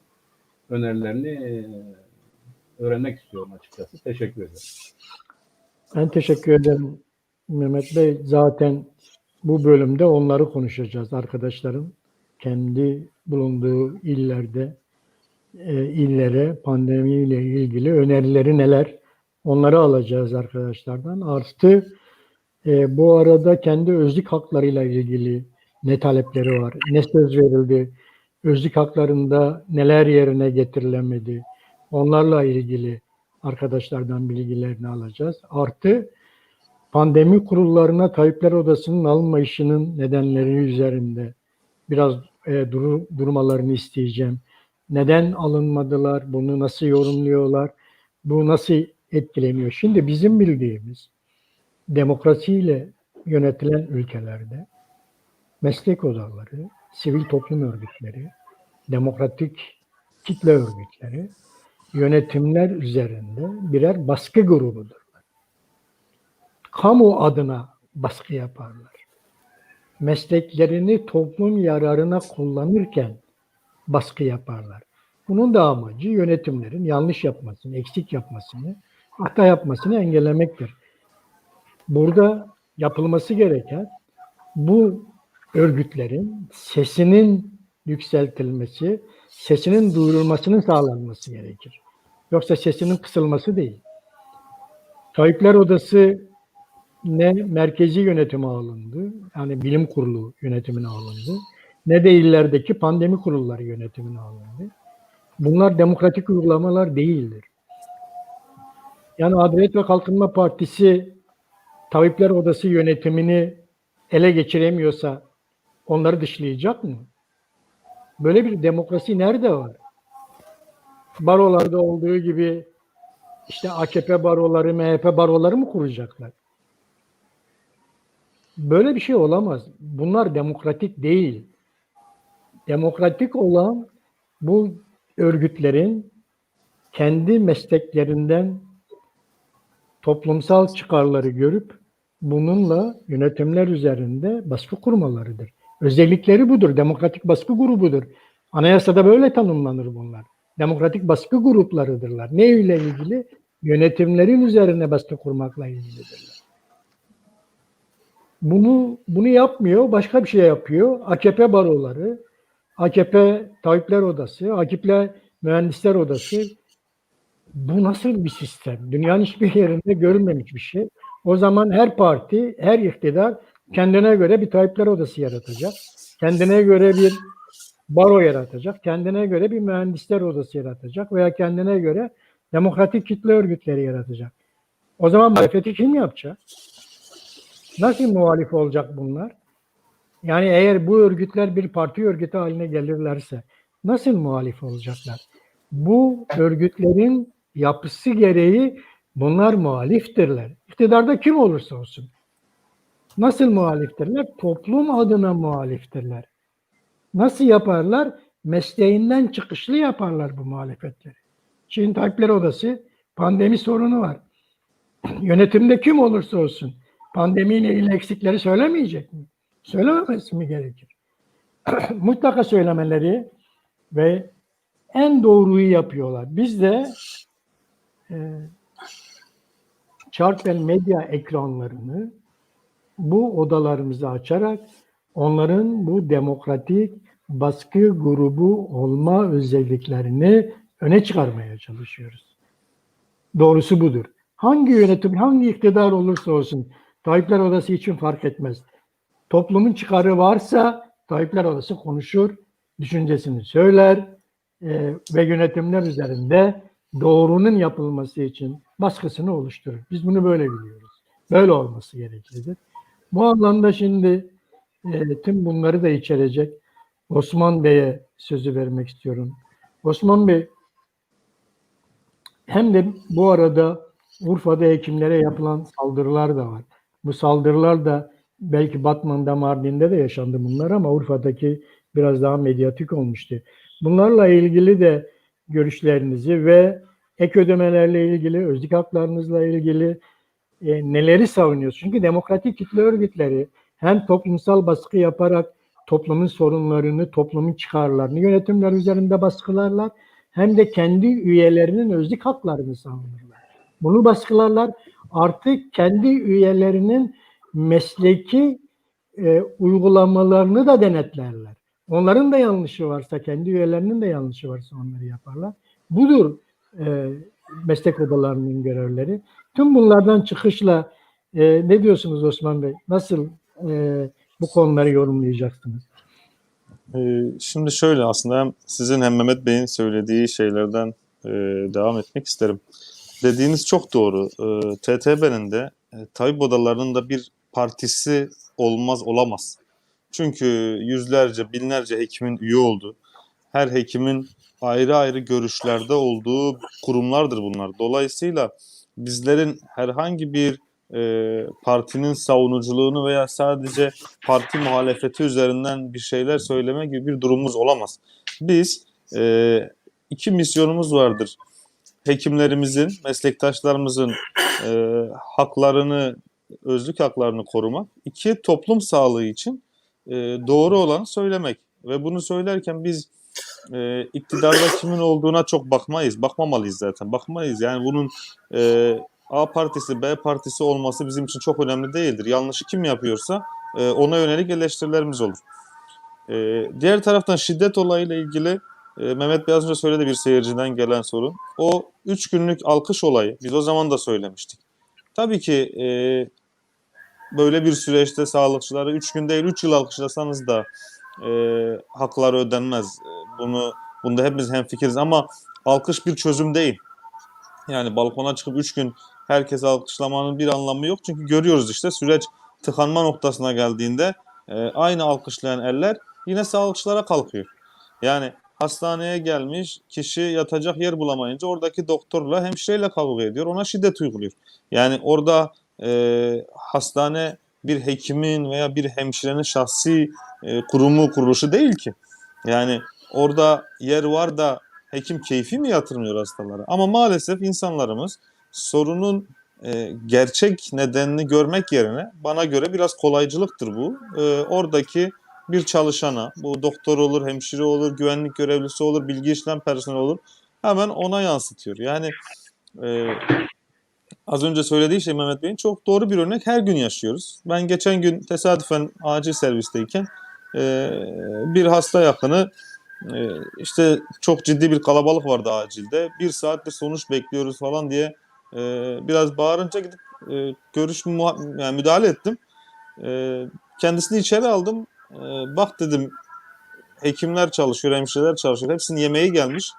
önerilerini öğrenmek istiyorum açıkçası. Teşekkür ederim. Ben teşekkür ederim Mehmet Bey. Zaten bu bölümde onları konuşacağız. Arkadaşların kendi bulunduğu illerde illere pandemiyle ilgili önerileri neler? Onları alacağız arkadaşlardan. Artı bu arada kendi özlük haklarıyla ilgili ne talepleri var? Ne söz verildi? Özlük haklarında neler yerine getirilemedi? Onlarla ilgili arkadaşlardan bilgilerini alacağız. Artı pandemi kurullarına Tabipler Odası'nın alınmayışının nedenleri üzerinde biraz durmalarını isteyeceğim. Neden alınmadılar? Bunu nasıl yorumluyorlar? Bu nasıl etkileniyor? Şimdi bizim bildiğimiz demokrasiyle yönetilen ülkelerde meslek odaları, sivil toplum örgütleri, demokratik kitle örgütleri yönetimler üzerinde birer baskı grubudurlar. Kamu adına baskı yaparlar. Mesleklerini toplum yararına kullanırken baskı yaparlar. Bunun da amacı yönetimlerin yanlış yapmasını, eksik yapmasını, hata yapmasını engellemektir. Burada yapılması gereken bu örgütlerin sesinin yükseltilmesi, sesinin duyurulmasının sağlanması gerekir. Yoksa sesinin kısılması değil. Tabipler Odası ne merkezi yönetime alındı, yani bilim kurulu yönetimine alındı, ne de illerdeki pandemi kurulları yönetimine alındı. Bunlar demokratik uygulamalar değildir. Yani Adalet ve Kalkınma Partisi Tabipler Odası yönetimini ele geçiremiyorsa onları dışlayacak mı? Böyle bir demokrasi nerede var? Barolarda olduğu gibi işte AKP baroları, MHP baroları mı kuracaklar? Böyle bir şey olamaz. Bunlar demokratik değil. Demokratik olan bu örgütlerin kendi mesleklerinden toplumsal çıkarları görüp bununla yönetimler üzerinde baskı kurmalarıdır. Özellikleri budur. Demokratik baskı grubudur. Anayasada böyle tanımlanır bunlar. Demokratik baskı gruplarıdırlar. Ne ile ilgili? Yönetimlerin üzerine baskı kurmakla ilgilidirler. Bunu yapmıyor, başka bir şey yapıyor. AKP baroları, AKP Tabipler Odası, AKP Mühendisler Odası. Bu nasıl bir sistem? Dünyanın hiçbir yerinde görülmemiş bir şey. O zaman her parti, her iktidar kendine göre bir Tabipler Odası yaratacak. Kendine göre bir baro yaratacak. Kendine göre bir mühendisler odası yaratacak. Veya kendine göre demokratik kitle örgütleri yaratacak. O zaman muhalefeti kim yapacak? Nasıl muhalif olacak bunlar? Yani eğer bu örgütler bir parti örgütü haline gelirlerse nasıl muhalif olacaklar? Bu örgütlerin yapısı gereği bunlar muhaliftirler. İktidarda kim olursa olsun. Nasıl muhaliftirler? Toplum adına muhaliftirler. Nasıl yaparlar? Mesleğinden çıkışlı yaparlar bu muhalefetleri. Çin Tabipler Odası pandemi sorunu var. Yönetimde kim olursa olsun pandemiyle ilgili eksikleri söylemeyecek mi? Söylememesi mi gerekir? Mutlaka söylemeleri ve en doğruyu yapıyorlar. Biz de çarpel medya ekranlarını bu odalarımızı açarak onların bu demokratik baskı grubu olma özelliklerini öne çıkarmaya çalışıyoruz. Doğrusu budur. Hangi yönetim, hangi iktidar olursa olsun Tabipler Odası için fark etmez. Toplumun çıkarı varsa Tabipler Odası konuşur, düşüncesini söyler ve yönetimler üzerinde doğrunun yapılması için baskısını oluşturur. Biz bunu böyle biliyoruz. Böyle olması gereklidir. Bu anlamda şimdi tüm bunları da içerecek Osman Bey'e sözü vermek istiyorum. Osman Bey, hem de bu arada Urfa'da hekimlere yapılan saldırılar da var. Bu saldırılar da belki Batman'da, Mardin'de de yaşandı bunlar ama Urfa'daki biraz daha medyatik olmuştu. Bunlarla ilgili de görüşlerinizi ve ek ödemelerle ilgili, özlük haklarınızla ilgili neleri savunuyorsunuz? Çünkü demokratik kitle örgütleri hem toplumsal baskı yaparak toplumun sorunlarını, toplumun çıkarlarını yönetimler üzerinde baskılarlar, hem de kendi üyelerinin özlük haklarını savunurlar. Bunu baskılarlar. Artık kendi üyelerinin mesleki uygulamalarını da denetlerler. Onların da yanlışı varsa, kendi üyelerinin de yanlışı varsa onları yaparlar. Budur meslek odalarının görevleri. Tüm bunlardan çıkışla ne diyorsunuz Osman Bey? Nasıl bu konuları yorumlayacaksınız? Şimdi şöyle, aslında hem sizin hem Mehmet Bey'in söylediği şeylerden devam etmek isterim. Dediğiniz çok doğru. TTB'nin de tabip odalarının da bir partisi olamaz. Çünkü yüzlerce, binlerce hekimin üye olduğu, her hekimin ayrı ayrı görüşlerde olduğu kurumlardır bunlar. Dolayısıyla bizlerin herhangi bir partinin savunuculuğunu veya sadece parti muhalefeti üzerinden bir şeyler söyleme gibi bir durumumuz olamaz. Biz iki misyonumuz vardır. Hekimlerimizin, meslektaşlarımızın haklarını, özlük haklarını korumak. İki, toplum sağlığı için doğru olanı söylemek. Ve bunu söylerken biz iktidarda kimin olduğuna çok bakmamalıyız zaten. Bakmayız. Yani bunun A partisi, B partisi olması bizim için çok önemli değildir. Yanlışı kim yapıyorsa ona yönelik eleştirilerimiz olur. Diğer taraftan şiddet olayıyla ilgili Mehmet Bey az önce söyledi, bir seyirciden gelen sorun. O 3 günlük alkış olayı, biz o zaman da söylemiştik. Tabii ki böyle bir süreçte sağlıkçıları 3 gün değil 3 yıl alkışlasanız da hakları ödenmez. Bunda hepimiz hemfikiriz ama alkış bir çözüm değil. Yani balkona çıkıp 3 gün herkese alkışlamanın bir anlamı yok. Çünkü görüyoruz işte, süreç tıkanma noktasına geldiğinde aynı alkışlayan eller yine sağlıkçılara kalkıyor. Yani hastaneye gelmiş kişi yatacak yer bulamayınca oradaki doktorla, hemşireyle kavga ediyor. Ona şiddet uyguluyor. Yani orada hastane bir hekimin veya bir hemşirenin şahsi kurumu, kuruluşu değil ki. Yani orada yer var da hekim keyfi mi yatırmıyor hastalara? Ama maalesef insanlarımız sorunun gerçek nedenini görmek yerine, bana göre biraz kolaycılıktır bu. Oradaki bir çalışana, bu doktor olur, hemşire olur, güvenlik görevlisi olur, bilgi işlem personeli olur, hemen ona yansıtıyor. Yani az önce söylediği şey Mehmet Bey'in çok doğru bir örnek, her gün yaşıyoruz. Ben geçen gün tesadüfen acil servisteyken bir hasta yakını, işte çok ciddi bir kalabalık vardı acilde. 1 saattir sonuç bekliyoruz falan diye biraz bağırınca gidip yani müdahale ettim. Kendisini içeri aldım. Bak dedim, hekimler çalışıyor, hemşireler çalışıyor. Hepsinin yemeği gelmiş.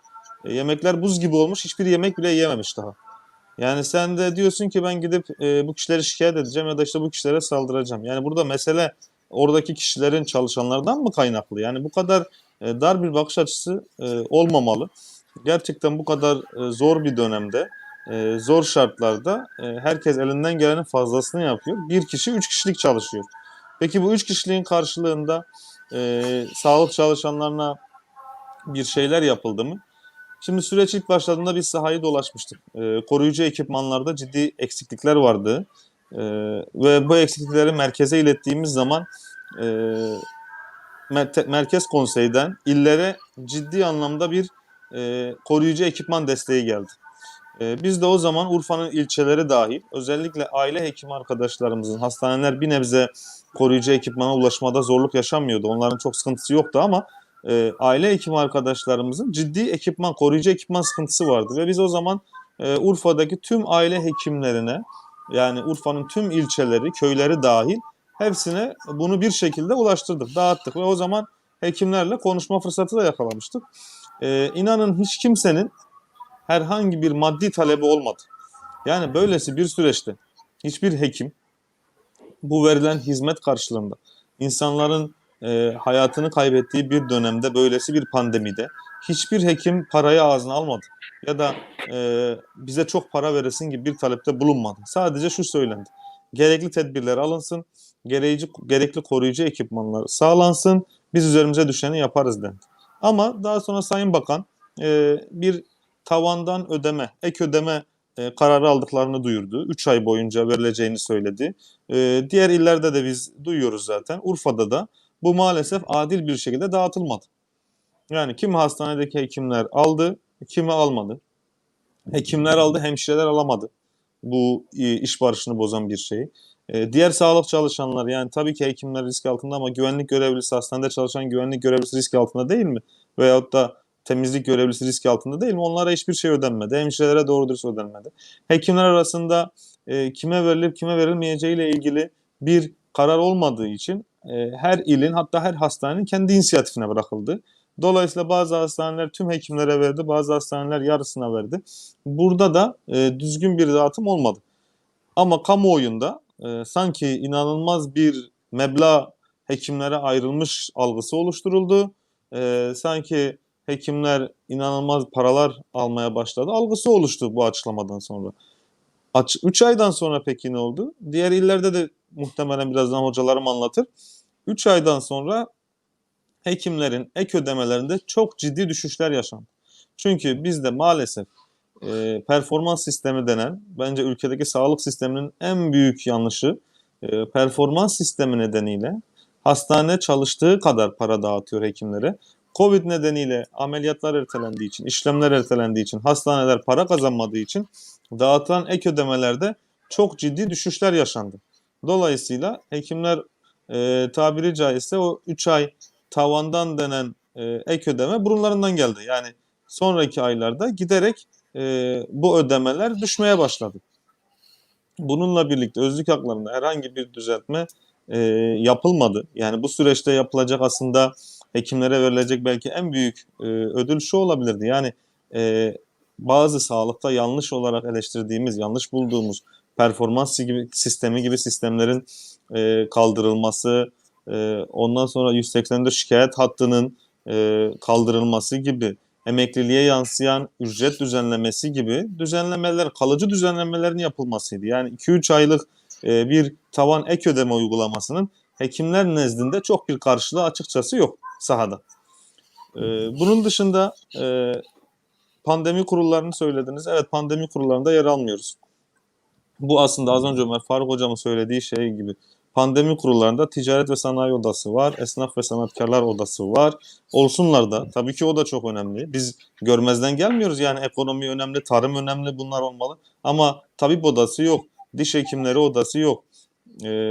Yemekler buz gibi olmuş. Hiçbir yemek bile yememiş daha. Yani sen de diyorsun ki ben gidip bu kişileri şikayet edeceğim ya da işte bu kişilere saldıracağım. Yani burada mesele oradaki kişilerin, çalışanlardan mı kaynaklı? Yani bu kadar dar bir bakış açısı olmamalı. Gerçekten bu kadar zor bir dönemde, zor şartlarda herkes elinden gelenin fazlasını yapıyor. Bir kişi 3 kişilik çalışıyor. Peki bu 3 kişiliğin karşılığında sağlık çalışanlarına bir şeyler yapıldı mı? Şimdi süreç ilk başladığında biz sahayı dolaşmıştık. Koruyucu ekipmanlarda ciddi eksiklikler vardı. Ve bu eksiklikleri merkeze ilettiğimiz zaman Merkez Konsey'den illere ciddi anlamda bir koruyucu ekipman desteği geldi. Biz de o zaman Urfa'nın ilçeleri dahil, özellikle aile hekimi arkadaşlarımızın, hastaneler bir nebze koruyucu ekipmana ulaşmada zorluk yaşamıyordu. Onların çok sıkıntısı yoktu ama aile hekimi arkadaşlarımızın ciddi ekipman, koruyucu ekipman sıkıntısı vardı. Ve biz o zaman Urfa'daki tüm aile hekimlerine, yani Urfa'nın tüm ilçeleri, köyleri dahil hepsine bunu bir şekilde ulaştırdık, dağıttık. Ve o zaman hekimlerle konuşma fırsatı da yakalamıştık. İnanın hiç kimsenin herhangi bir maddi talebi olmadı. Yani böylesi bir süreçte hiçbir hekim bu verilen hizmet karşılığında insanların hayatını kaybettiği bir dönemde, böylesi bir pandemide hiçbir hekim parayı ağzına almadı. Ya da bize çok para veresin gibi bir talepte bulunmadı. Sadece şu söylendi: gerekli tedbirler alınsın, gerekli koruyucu ekipmanlar sağlansın, biz üzerimize düşeni yaparız dendi. Ama daha sonra Sayın Bakan bir tavandan ödeme, ek ödeme kararı aldıklarını duyurdu. 3 ay boyunca verileceğini söyledi. Diğer illerde de biz duyuyoruz zaten. Urfa'da da bu maalesef adil bir şekilde dağıtılmadı. Yani kimi hastanedeki hekimler aldı, kimi almadı. Hekimler aldı, hemşireler alamadı. Bu iş barışını bozan bir şey. Diğer sağlık çalışanlar, yani tabii ki hekimler risk altında ama güvenlik görevlisi, hastanede çalışan güvenlik görevlisi risk altında değil mi? Veyahut da temizlik görevlisi risk altında değil mi? Onlara hiçbir şey ödenmedi. Hemşirelere doğru dürüst ödenmedi. Hekimler arasında kime verilip kime verilmeyeceği ile ilgili bir karar olmadığı için her ilin, hatta her hastanenin kendi inisiyatifine bırakıldı. Dolayısıyla bazı hastaneler tüm hekimlere verdi, bazı hastaneler yarısına verdi. Burada da düzgün bir dağıtım olmadı. Ama kamuoyunda sanki inanılmaz bir meblağ hekimlere ayrılmış algısı oluşturuldu. Sanki hekimler inanılmaz paralar almaya başladı algısı oluştu bu açıklamadan sonra. 3 aydan sonra peki ne oldu? Diğer illerde de muhtemelen birazdan hocalarım anlatır. 3 aydan sonra hekimlerin ek ödemelerinde çok ciddi düşüşler yaşandı. Çünkü bizde maalesef performans sistemi denen, bence ülkedeki sağlık sisteminin en büyük yanlışı, performans sistemi nedeniyle hastane çalıştığı kadar para dağıtıyor hekimlere. Covid nedeniyle ameliyatlar ertelendiği için, işlemler ertelendiği için, hastaneler para kazanmadığı için dağıtılan ek ödemelerde çok ciddi düşüşler yaşandı. Dolayısıyla hekimler tabiri caizse o 3 ay tavandan denen ek ödeme burunlarından geldi. Yani sonraki aylarda giderek bu ödemeler düşmeye başladı. Bununla birlikte özlük haklarında herhangi bir düzeltme yapılmadı. Yani bu süreçte yapılacak aslında hekimlere verilecek belki en büyük ödül şu olabilirdi. Yani bazı sağlıkta yanlış olarak eleştirdiğimiz, yanlış bulduğumuz performans sistemi gibi sistemlerin kaldırılması, ondan sonra 184 şikayet hattının kaldırılması gibi, emekliliğe yansıyan ücret düzenlemesi gibi düzenlemeler, kalıcı düzenlemelerin yapılmasıydı. Yani 2-3 aylık bir tavan ek ödeme uygulamasının hekimler nezdinde çok bir karşılığı açıkçası yok sahada. Bunun dışında pandemi kurullarını söylediniz. Evet, pandemi kurullarında yer almıyoruz. Bu aslında az önce Ömer Faruk Hocam'ın söylediği şey gibi. Pandemi kurullarında Ticaret ve Sanayi Odası var, Esnaf ve Sanatkarlar Odası var. Olsunlar da. Tabii ki o da çok önemli. Biz görmezden gelmiyoruz. Yani ekonomi önemli, tarım önemli, bunlar olmalı. Ama tabip odası yok, diş hekimleri odası yok,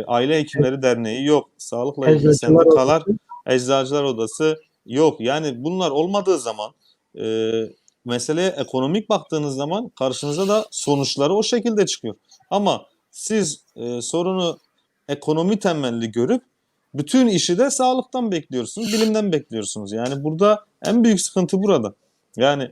aile hekimleri derneği yok, sağlıkla ilgili Eczacılar sendikalar, Odası. eczacılar odası yok. Yani bunlar olmadığı zaman meseleye ekonomik baktığınız zaman karşınıza da sonuçları o şekilde çıkıyor. Ama siz sorunu ekonomi temelli görüp bütün işi de sağlıktan bekliyorsunuz, bilimden bekliyorsunuz. Yani burada en büyük sıkıntı burada. Yani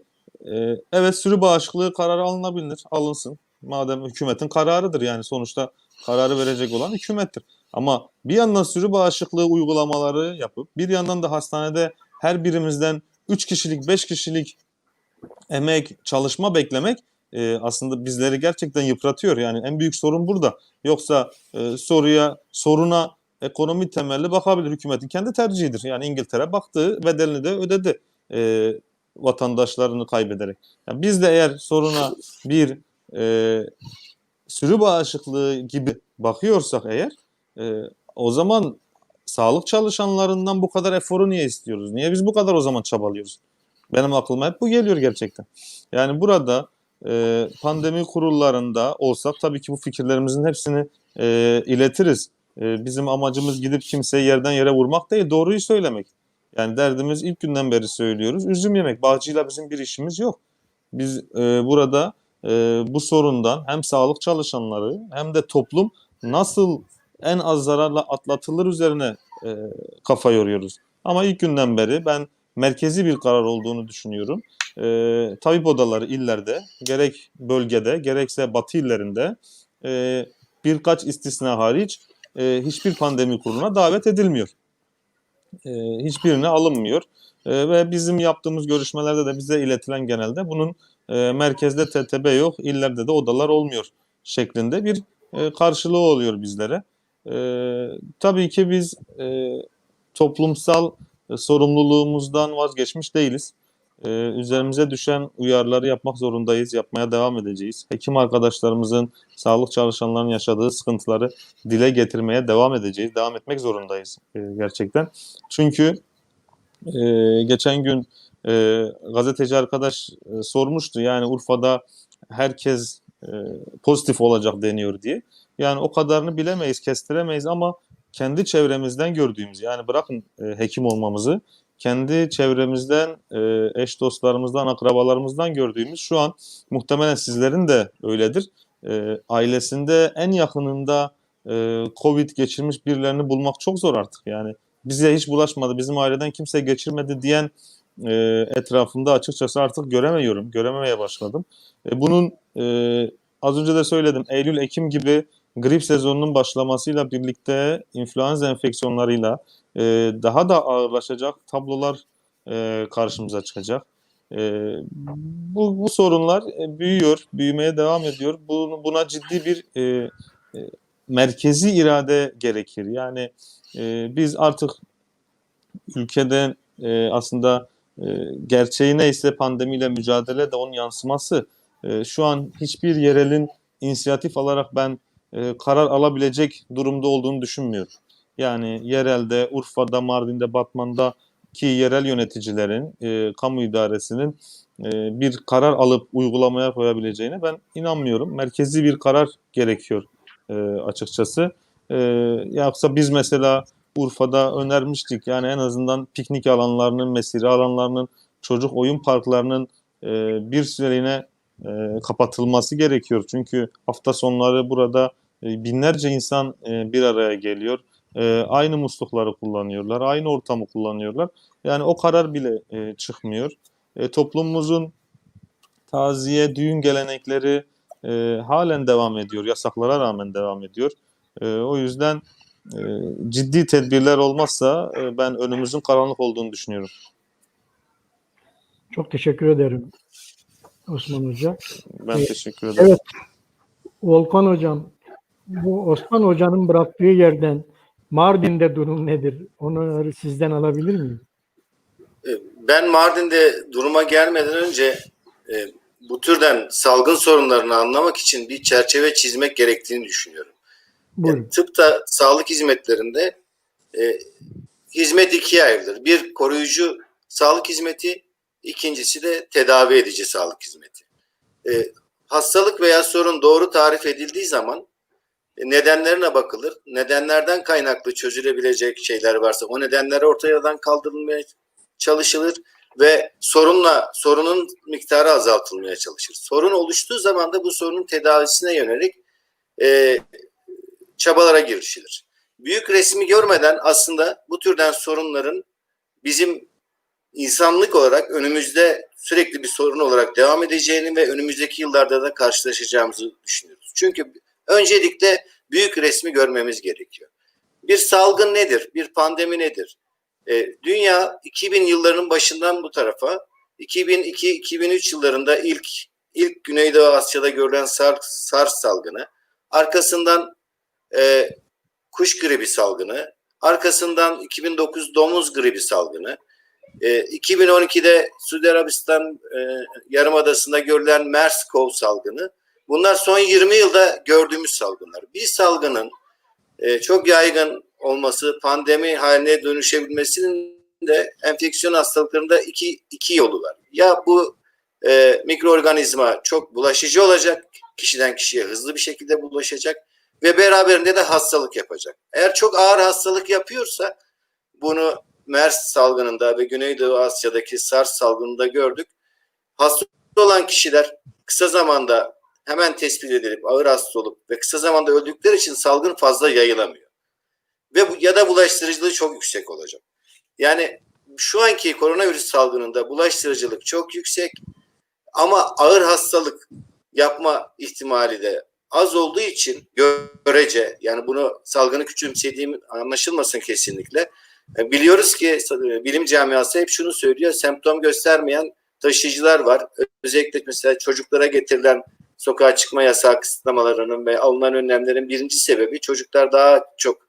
evet, sürü bağışıklığı kararı alınabilir, alınsın. Madem hükümetin kararıdır, yani sonuçta kararı verecek olan hükümettir. Ama bir yandan sürü bağışıklığı uygulamaları yapıp bir yandan da hastanede her birimizden 3 kişilik, 5 kişilik emek, çalışma beklemek aslında bizleri gerçekten yıpratıyor. Yani en büyük sorun burada. Yoksa soruna ekonomi temelli bakabilir. Hükümetin kendi tercihidir. Yani İngiltere baktı, bedelini de ödedi vatandaşlarını kaybederek. Yani biz de eğer soruna bir sürü bağışıklığı gibi bakıyorsak eğer, o zaman sağlık çalışanlarından bu kadar eforu niye istiyoruz? Niye biz bu kadar o zaman çabalıyoruz? Benim aklıma hep bu geliyor gerçekten. Yani burada pandemi kurullarında olsak tabii ki bu fikirlerimizin hepsini iletiriz. Bizim amacımız gidip kimseyi yerden yere vurmak değil, doğruyu söylemek. Yani derdimiz ilk günden beri söylüyoruz. Üzüm yemek. Bağcıyla bizim bir işimiz yok. Biz burada bu sorundan hem sağlık çalışanları hem de toplum nasıl en az zararla atlatılır üzerine kafa yoruyoruz. Ama ilk günden beri ben merkezi bir karar olduğunu düşünüyorum. Tabip odaları illerde, gerek bölgede gerekse batı illerinde birkaç istisna hariç hiçbir pandemi kuruluna davet edilmiyor. Hiçbirine alınmıyor. Ve bizim yaptığımız görüşmelerde de bize iletilen genelde bunun merkezde TTB yok, illerde de odalar olmuyor şeklinde bir karşılığı oluyor bizlere. Tabii ki biz toplumsal sorumluluğumuzdan vazgeçmiş değiliz. Üzerimize düşen uyarıları yapmak zorundayız, yapmaya devam edeceğiz. Hekim arkadaşlarımızın, sağlık çalışanlarının yaşadığı sıkıntıları dile getirmeye devam edeceğiz, devam etmek zorundayız gerçekten. Çünkü geçen gün gazeteci arkadaş sormuştu, yani Urfa'da herkes pozitif olacak deniyor diye. Yani o kadarını bilemeyiz, kestiremeyiz ama kendi çevremizden gördüğümüz, yani bırakın hekim olmamızı, kendi çevremizden, eş dostlarımızdan, akrabalarımızdan gördüğümüz, şu an muhtemelen sizlerin de öyledir. Ailesinde en yakınında Covid geçirmiş birilerini bulmak çok zor artık. Yani bize hiç bulaşmadı, bizim aileden kimse geçirmedi diyen etrafında açıkçası artık göremiyorum, görememeye başladım. Bunun az önce de söyledim, Eylül-Ekim gibi grip sezonunun başlamasıyla birlikte influenza enfeksiyonlarıyla daha da ağırlaşacak tablolar karşımıza çıkacak. Bu sorunlar büyüyor, büyümeye devam ediyor. Buna ciddi bir merkezi irade gerekir. Yani biz artık ülkede aslında gerçeği neyse pandemiyle mücadele de onun yansıması. Şu an hiçbir yerelin inisiyatif alarak ben karar alabilecek durumda olduğunu düşünmüyorum. Yani yerelde, Urfa'da, Mardin'de, Batman'daki yerel yöneticilerin, kamu idaresinin bir karar alıp uygulamaya koyabileceğine ben inanmıyorum. Merkezi bir karar gerekiyor açıkçası. Yoksa biz mesela Urfa'da önermiştik. Yani en azından piknik alanlarının, mesire alanlarının, çocuk oyun parklarının bir süreliğine kapatılması gerekiyor. Çünkü hafta sonları burada binlerce insan bir araya geliyor. Aynı muslukları kullanıyorlar, aynı ortamı kullanıyorlar. Yani o karar bile çıkmıyor. Toplumumuzun taziye, düğün gelenekleri halen devam ediyor. Yasaklara rağmen devam ediyor. O yüzden ciddi tedbirler olmazsa ben önümüzün karanlık olduğunu düşünüyorum. Çok teşekkür ederim Osman Hoca. Ben teşekkür ederim. Evet, Volkan Hocam, bu Osman Hoca'nın bıraktığı yerden Mardin'de durum nedir? Onu sizden alabilir miyim? Ben Mardin'de duruma gelmeden önce bu türden salgın sorunlarını anlamak için bir çerçeve çizmek gerektiğini düşünüyorum. Buyurun. Yani tıpta, sağlık hizmetlerinde hizmet ikiye ayrılır. Bir, koruyucu sağlık hizmeti, ikincisi de tedavi edici sağlık hizmeti. Hastalık veya sorun doğru tarif edildiği zaman nedenlerine bakılır. Nedenlerden kaynaklı çözülebilecek şeyler varsa o nedenler ortadan kaldırılmaya çalışılır ve sorunun miktarı azaltılmaya çalışır. Sorun oluştuğu zaman da bu sorunun tedavisine yönelik çabalara girişilir. Büyük resmi görmeden aslında bu türden sorunların bizim insanlık olarak önümüzde sürekli bir sorun olarak devam edeceğini ve önümüzdeki yıllarda da karşılaşacağımızı düşünüyoruz. Çünkü öncelikle büyük resmi görmemiz gerekiyor. Bir salgın nedir? Bir pandemi nedir? Dünya 2000 yıllarının başından bu tarafa 2002-2003 yıllarında ilk Güneydoğu Asya'da görülen SARS salgını, arkasından kuş gribi salgını, arkasından 2009 domuz gribi salgını, 2012'de Suudi Arabistan Yarımadası'nda görülen MERS-CoV salgını, bunlar son 20 yılda gördüğümüz salgınlar. Bir salgının çok yaygın olması, pandemi haline dönüşebilmesinin de enfeksiyon hastalıklarında iki yolu var. Ya bu mikroorganizma çok bulaşıcı olacak, kişiden kişiye hızlı bir şekilde bulaşacak ve beraberinde de hastalık yapacak. Eğer çok ağır hastalık yapıyorsa, bunu MERS salgınında ve Güneydoğu Asya'daki SARS salgınında gördük. Hasta olan kişiler kısa zamanda hemen tespit edilip ağır hasta olup ve kısa zamanda öldükleri için salgın fazla yayılamıyor. Ve ya da bulaştırıcılığı çok yüksek olacak. Yani şu anki koronavirüs salgınında bulaştırıcılık çok yüksek ama ağır hastalık yapma ihtimali de az olduğu için görece, yani bunu salgını küçümsediğim anlaşılmasın kesinlikle. Biliyoruz ki bilim camiası hep şunu söylüyor: semptom göstermeyen taşıyıcılar var. Özellikle mesela çocuklara getirilen sokağa çıkma yasağı kısıtlamalarının ve alınan önlemlerin birinci sebebi, çocuklar daha çok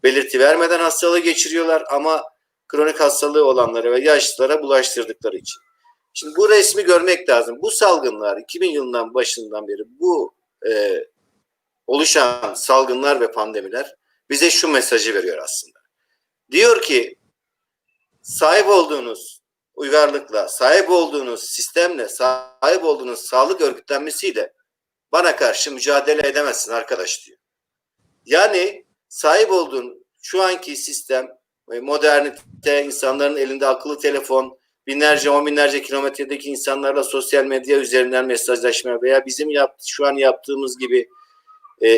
belirti vermeden hastalığı geçiriyorlar ama kronik hastalığı olanlara ve yaşlılara bulaştırdıkları için. Şimdi bu resmi görmek lazım. Bu salgınlar 2000 yılından başından beri bu oluşan salgınlar ve pandemiler bize şu mesajı veriyor aslında. Diyor ki sahip olduğunuz uygarlıkla, sahip olduğunuz sistemle, sahip olduğunuz sağlık örgütlenmesiyle bana karşı mücadele edemezsin arkadaş diyor. Yani sahip olduğun şu anki sistem, modernite, insanların elinde akıllı telefon, binlerce, on binlerce kilometredeki insanlarla sosyal medya üzerinden mesajlaşma veya bizim şu an yaptığımız gibi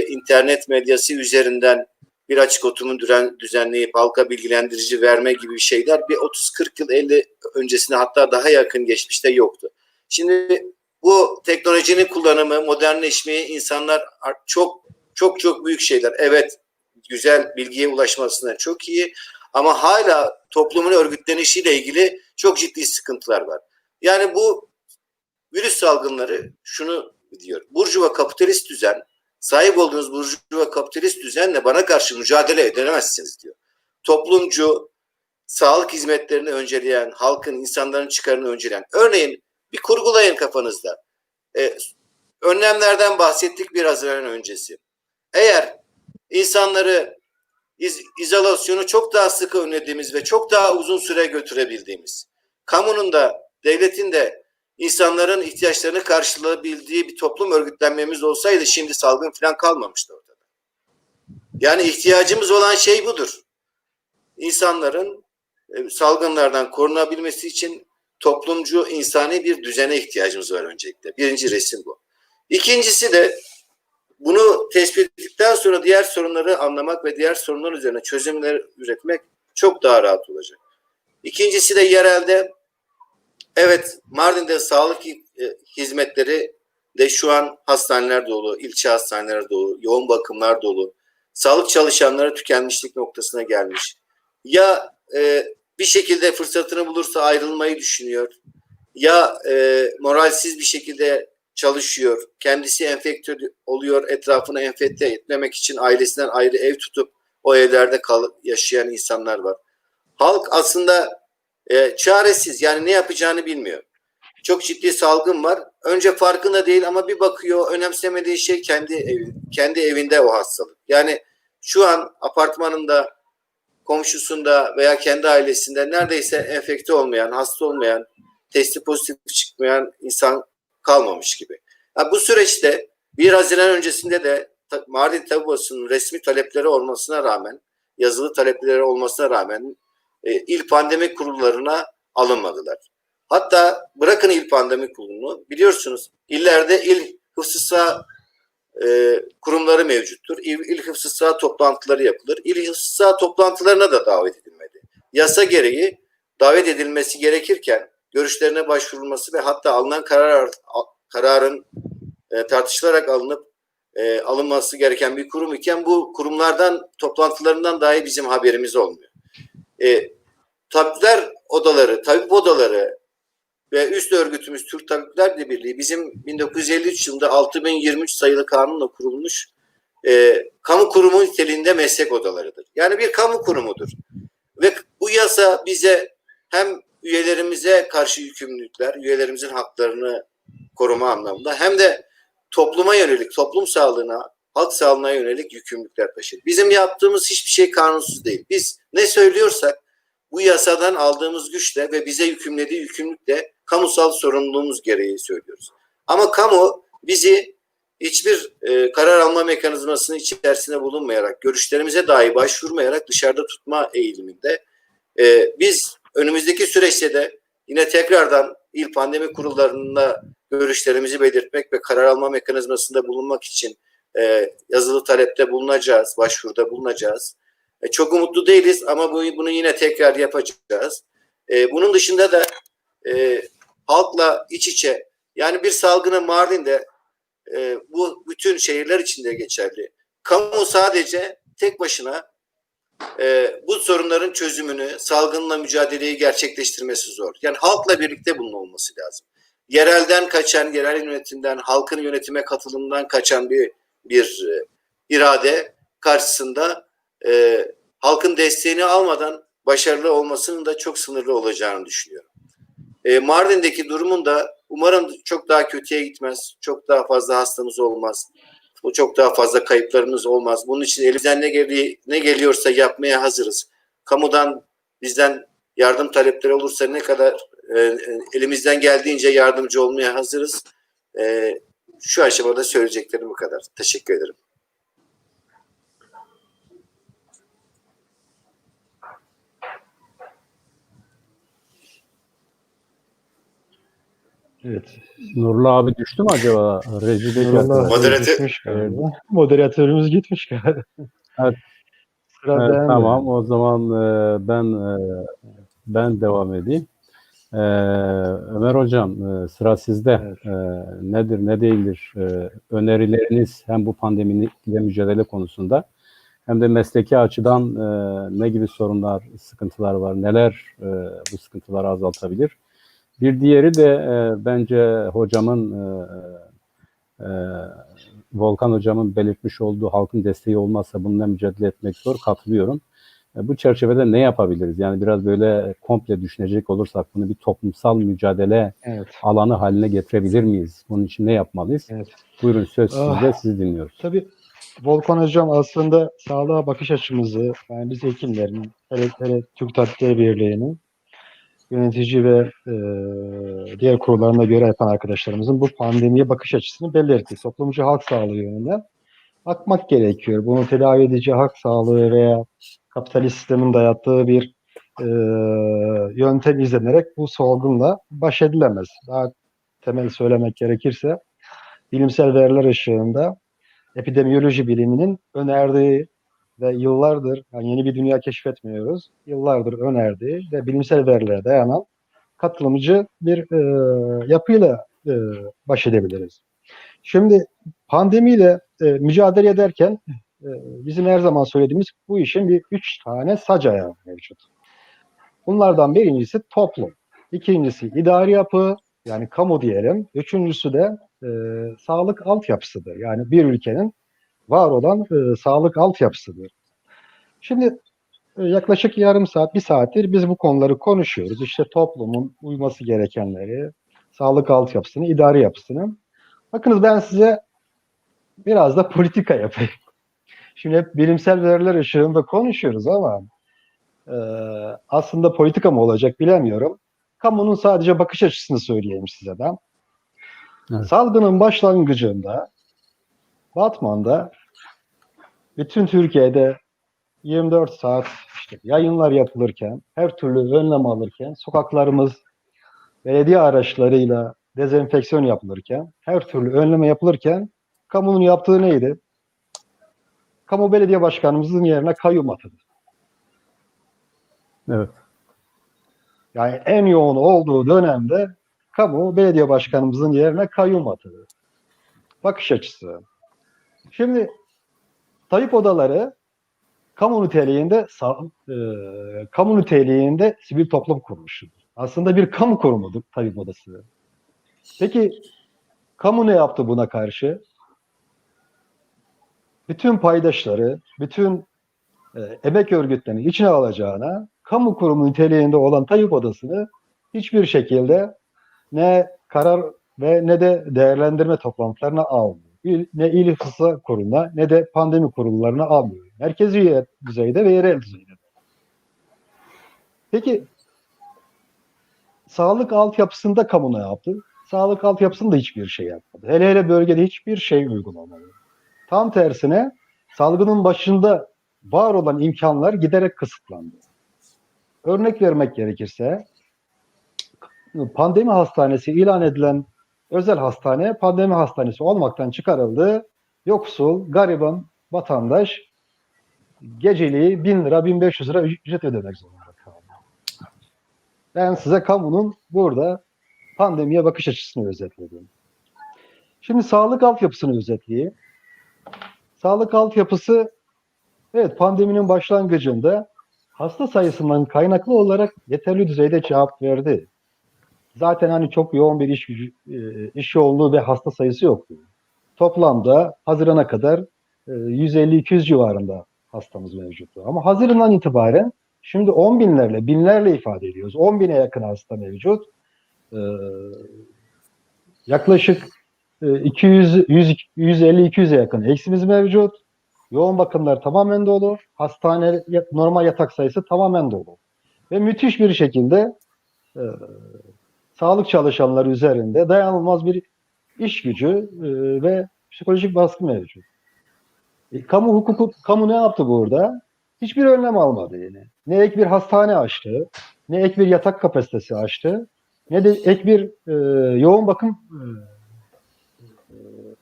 internet medyası üzerinden bir açık oturumu düzenleyip halka bilgilendirici verme gibi şeyler bir 30-40 yıl 50 öncesine, hatta daha yakın geçmişte yoktu. Şimdi bu teknolojinin kullanımı, modernleşmeyi, insanlar çok büyük şeyler. Evet, güzel, bilgiye ulaşmasına çok iyi ama hala toplumun örgütlenişiyle ilgili çok ciddi sıkıntılar var. Yani bu virüs salgınları şunu diyor: burjuva kapitalist düzen, sahip olduğunuz burjuva kapitalist düzenle bana karşı mücadele edemezsiniz diyor. Toplumcu, sağlık hizmetlerini önceleyen, halkın, insanların çıkarını önceleyen. Örneğin bir kurgulayın kafanızda. Önlemlerden bahsettik biraz öncesi. Eğer insanları izolasyonu çok daha sıkı önlediğimiz ve çok daha uzun süre götürebildiğimiz, kamunun da devletin de insanların ihtiyaçlarını karşılayabildiği bir toplum örgütlenmemiz olsaydı şimdi salgın falan kalmamıştı ortada. Yani ihtiyacımız olan şey budur. insanların salgınlardan korunabilmesi için toplumcu, insani bir düzene ihtiyacımız var öncelikle. Birinci resim bu. İkincisi de bunu tespit ettikten sonra diğer sorunları anlamak ve diğer sorunlar üzerine çözümler üretmek çok daha rahat olacak. İkincisi de yerelde, evet, Mardin'de sağlık hizmetleri de şu an hastaneler dolu, ilçe hastaneler dolu, yoğun bakımlar dolu. Sağlık çalışanları tükenmişlik noktasına gelmiş. Ya bir şekilde fırsatını bulursa ayrılmayı düşünüyor. Ya moralsiz bir şekilde çalışıyor. Kendisi enfekte oluyor. Etrafını enfekte etmemek için ailesinden ayrı ev tutup o evlerde yaşayan insanlar var. Halk aslında çaresiz. Yani ne yapacağını bilmiyor. Çok ciddi salgın var. Önce farkında değil ama bir bakıyor, önemsemediği şey kendi evinde o hastalık. Yani şu an apartmanında, komşusunda veya kendi ailesinde neredeyse enfekte olmayan, hasta olmayan, testi pozitif çıkmayan insan kalmamış gibi. Yani bu süreçte 1 Haziran öncesinde de Mardin Tablosu'nun resmi talepleri olmasına rağmen, yazılı talepleri olmasına rağmen il pandemi kurullarına alınmadılar. Hatta bırakın il pandemi kurulunu, biliyorsunuz illerde il hıfzı sıha kurumları mevcuttur. İl hıfzı sıha toplantıları yapılır. İl hıfzı sıha toplantılarına da davet edilmedi. Yasa gereği davet edilmesi gerekirken görüşlerine başvurulması ve hatta alınan kararın tartışılarak alınması gereken bir kurum iken bu kurumlardan, toplantılarından dahi bizim haberimiz olmuyor. Tabipler odaları, tabip odaları ve üst örgütümüz Türk Tabipler Birliği bizim 1953 yılında 6023 sayılı kanunla kurulmuş kamu kurumu niteliğinde meslek odalarıdır. Yani bir kamu kurumudur. Ve bu yasa bize hem üyelerimize karşı yükümlülükler, üyelerimizin haklarını koruma anlamında hem de topluma yönelik, toplum sağlığına, halk sağlığına yönelik yükümlülükler taşır. Bizim yaptığımız hiçbir şey kanunsuz değil. Biz ne söylüyorsak bu yasadan aldığımız güçle ve bize yükümlediği yükümlülükle kamusal sorumluluğumuz gereği söylüyoruz. Ama kamu bizi hiçbir karar alma mekanizmasının içerisinde bulunmayarak, görüşlerimize dahi başvurmayarak dışarıda tutma eğiliminde. Biz önümüzdeki süreçte de yine tekrardan il pandemi kurullarında görüşlerimizi belirtmek ve karar alma mekanizmasında bulunmak için yazılı talepte bulunacağız, başvuruda bulunacağız. Çok umutlu değiliz ama bunu yine tekrar yapacağız. Bunun dışında da halkla iç içe, yani bir salgını Mardin'de bu bütün şehirler içinde geçerli. Kamu sadece tek başına bu sorunların çözümünü, salgınla mücadeleyi gerçekleştirmesi zor. Yani halkla birlikte bunun olması lazım. Yerelden kaçan, yerel yönetimden, halkın yönetime katılımından kaçan bir irade karşısında halkın desteğini almadan başarılı olmasının da çok sınırlı olacağını düşünüyorum. Mardin'deki durumun da umarım çok daha kötüye gitmez, çok daha fazla hastamız olmaz, çok daha fazla kayıplarımız olmaz. Bunun için elimizden ne geliyorsa yapmaya hazırız. Kamudan bizden yardım talepleri olursa ne kadar elimizden geldiğince yardımcı olmaya hazırız. Şu aşamada söyleyeceklerim bu kadar. Teşekkür ederim. Evet. Nurlu abi düştü mü acaba? Rejideki Moderatör gitmiş galiba. Moderatörümüz gitmiş galiba. Evet. Sıra Evet, bende. tamam. O zaman ben devam edeyim. Ömer Hocam, sıra sizde. Evet. Nedir, ne değildir? Önerileriniz hem bu pandemiyle mücadele konusunda hem de mesleki açıdan ne gibi sorunlar, sıkıntılar var, neler bu sıkıntıları azaltabilir? Bir diğeri de bence hocamın, Volkan hocamın belirtmiş olduğu halkın desteği olmazsa bununla mücadele etmek zor, katılıyorum. Bu çerçevede ne yapabiliriz? Yani biraz böyle komple düşünecek olursak bunu bir toplumsal mücadele alanı haline getirebilir miyiz? Bunun için ne yapmalıyız? Evet. Buyurun, söz sizde, sizi dinliyoruz. Tabii Volkan Hocam aslında sağlığa bakış açımızı, yani biz hekimlerin, hele Türk Tabipleri Birliği'nin yönetici ve diğer kurullarına göre yapan arkadaşlarımızın bu pandemiye bakış açısını belirtti. Toplumcu halk sağlığı yönünden bakmak gerekiyor. Bunu tedavi edici halk sağlığı veya kapitalist sistemin dayattığı bir yöntem izlenerek bu salgınla baş edilemez. Daha temel söylemek gerekirse bilimsel veriler ışığında epidemiyoloji biliminin önerdiği ve yıllardır, yani yeni bir dünya keşfetmiyoruz, yıllardır önerdiği ve bilimsel verilere dayanan katılımcı bir yapıyla baş edebiliriz. Şimdi pandemiyle mücadele ederken bizim her zaman söylediğimiz bu işin bir 3 tane sac ayağı mevcut. Bunlardan birincisi toplum, ikincisi idari yapı, yani kamu diyelim, üçüncüsü de sağlık altyapısıdır. Yani bir ülkenin var olan sağlık altyapısıdır. Şimdi yaklaşık yarım saat, bir saattir biz bu konuları konuşuyoruz. İşte toplumun uyması gerekenleri, sağlık altyapısını, idari yapısını. Bakınız ben size biraz da politika yapayım. Şimdi hep bilimsel veriler ışığında konuşuyoruz ama aslında politika mı olacak bilemiyorum. Kamunun sadece bakış açısını söyleyeyim size ben. Evet. Salgının başlangıcında Batman'da bütün Türkiye'de 24 saat işte yayınlar yapılırken, her türlü önlem alırken, sokaklarımız belediye araçlarıyla dezenfeksiyon yapılırken, her türlü önleme yapılırken kamunun yaptığı neydi? Kamu belediye başkanımızın yerine kayyum atadı. Evet. Yani en yoğun olduğu dönemde kamu belediye başkanımızın yerine kayyum atadı. Bakış açısı. Şimdi tabip odaları kamu niteliğinde sivil toplum kuruluşudur. Aslında bir kamu kurumudur tabip odası. Peki kamu ne yaptı buna karşı? Bütün paydaşları, bütün emek örgütlerini içine alacağına kamu kurumu niteliğinde olan tabip odasını hiçbir şekilde ne karar ve ne de değerlendirme toplantılarına almıyor. Ne il ihtisas kuruluna ne de pandemi kurullarına almıyor. Merkezi düzeyde ve yerel düzeyde. Peki sağlık altyapısında kamu ne yaptı? Sağlık altyapısında hiçbir şey yapmadı. Hele hele bölgede hiçbir şey uygulamadı. Tam tersine salgının başında var olan imkanlar giderek kısıtlandı. Örnek vermek gerekirse pandemi hastanesi ilan edilen özel hastane pandemi hastanesi olmaktan çıkarıldı. Yoksul, gariban vatandaş geceliği 1000 lira, 1500 lira ücret ödemek zorunda kaldı. Ben size kamunun burada pandemiye bakış açısını özetledim. Şimdi sağlık altyapısını özetleyeyim. Sağlık altyapısı, evet, pandeminin başlangıcında hasta sayısından kaynaklı olarak yeterli düzeyde cevap verdi. Zaten hani çok yoğun bir iş yoğunluğu ve hasta sayısı yoktu. Toplamda Haziran'a kadar 150-200 civarında hastamız mevcuttu. Ama Haziran'dan itibaren şimdi 10 binlerle, binlerle ifade ediyoruz. 10 bine yakın hasta mevcut. Yaklaşık 150-200'e yakın eksimiz mevcut. Yoğun bakımlar tamamen dolu. Hastane normal yatak sayısı tamamen dolu. Ve müthiş bir şekilde sağlık çalışanları üzerinde dayanılmaz bir iş gücü ve psikolojik baskı mevcut. Kamu ne yaptı burada? Hiçbir önlem almadı yine. Ne ek bir hastane açtı, ne ek bir yatak kapasitesi açtı, ne de ek bir yoğun bakım